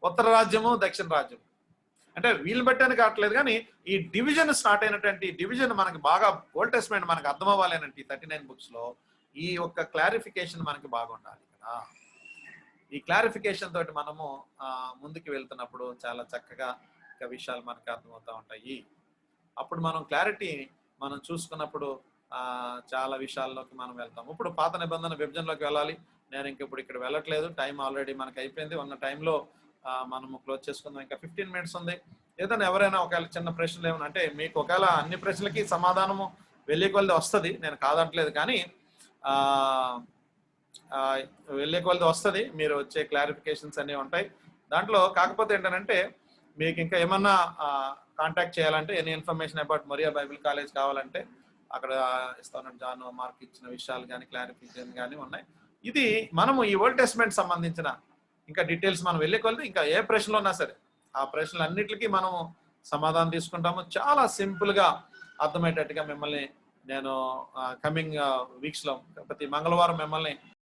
ఉత్తర రాజ్యము, దక్షిణ రాజ్యం. అంటే వీళ్ళు బట్టాను కావట్లేదు, కానీ ఈ డివిజన్ స్టార్ట్ అయినటువంటి డివిజన్ మనకి బాగా ఓల్డ్ టెస్టమెంట్ మనకు అర్థం అవ్వాలి అంటే 39 బుక్స్ లో ఈ ఒక్క క్లారిఫికేషన్ మనకి బాగా ఉండాలి కదా. ఈ క్లారిఫికేషన్ తోటి మనము ముందుకు వెళ్తున్నప్పుడు చాలా చక్కగా విషయాలు మనకు అర్థమవుతూ ఉంటాయి. అప్పుడు మనం క్లారిటీ మనం చూసుకున్నప్పుడు చాలా విషయాల్లోకి మనం వెళ్తాం. ఇప్పుడు పాత నిబంధన విభజనలోకి వెళ్ళాలి. నేను ఇంక ఇప్పుడు ఇక్కడ వెళ్ళట్లేదు, టైం ఆల్రెడీ మనకి అయిపోయింది. ఉన్న టైంలో మనము క్లోజ్ చేసుకుందాం. ఇంకా 15 మినిట్స్ ఉంది. ఏదైనా ఎవరైనా ఒకవేళ చిన్న ప్రశ్నలు ఏమైనా అంటే, మీకు ఒకవేళ అన్ని ప్రశ్నలకి సమాధానము వెళ్ళే కొలది వస్తుంది, నేను కాదంటలేదు, కానీ వెళ్ళే కొలది వస్తుంది. మీరు వచ్చే క్లారిఫికేషన్స్ అన్నీ ఉంటాయి దాంట్లో. కాకపోతే ఏంటంటే మీకు ఇంకా ఏమన్నా కాంటాక్ట్ చేయాలంటే, any information about Moriah Bible college కావాలంటే అక్కడ ఇస్తాను. జాన్ మార్క్ ఇచ్చిన విషయాలు కానీ క్లారిఫికేషన్ కానీ ఉన్నాయి. ఇది మనము ఈ ఓల్డ్ టెస్టమెంట్ సంబంధించిన ఇంకా డీటెయిల్స్ మనం వెళ్ళే కొలది ఇంకా ఏ ప్రశ్నలు ఉన్నా సరే ఆ ప్రశ్నలన్నిటికీ మనము సమాధానం తీసుకుంటాము. చాలా సింపుల్ గా అర్థమయ్యేటట్టుగా మిమ్మల్ని నేను కమింగ్ వీక్స్ లో ప్రతి మంగళవారం మిమ్మల్ని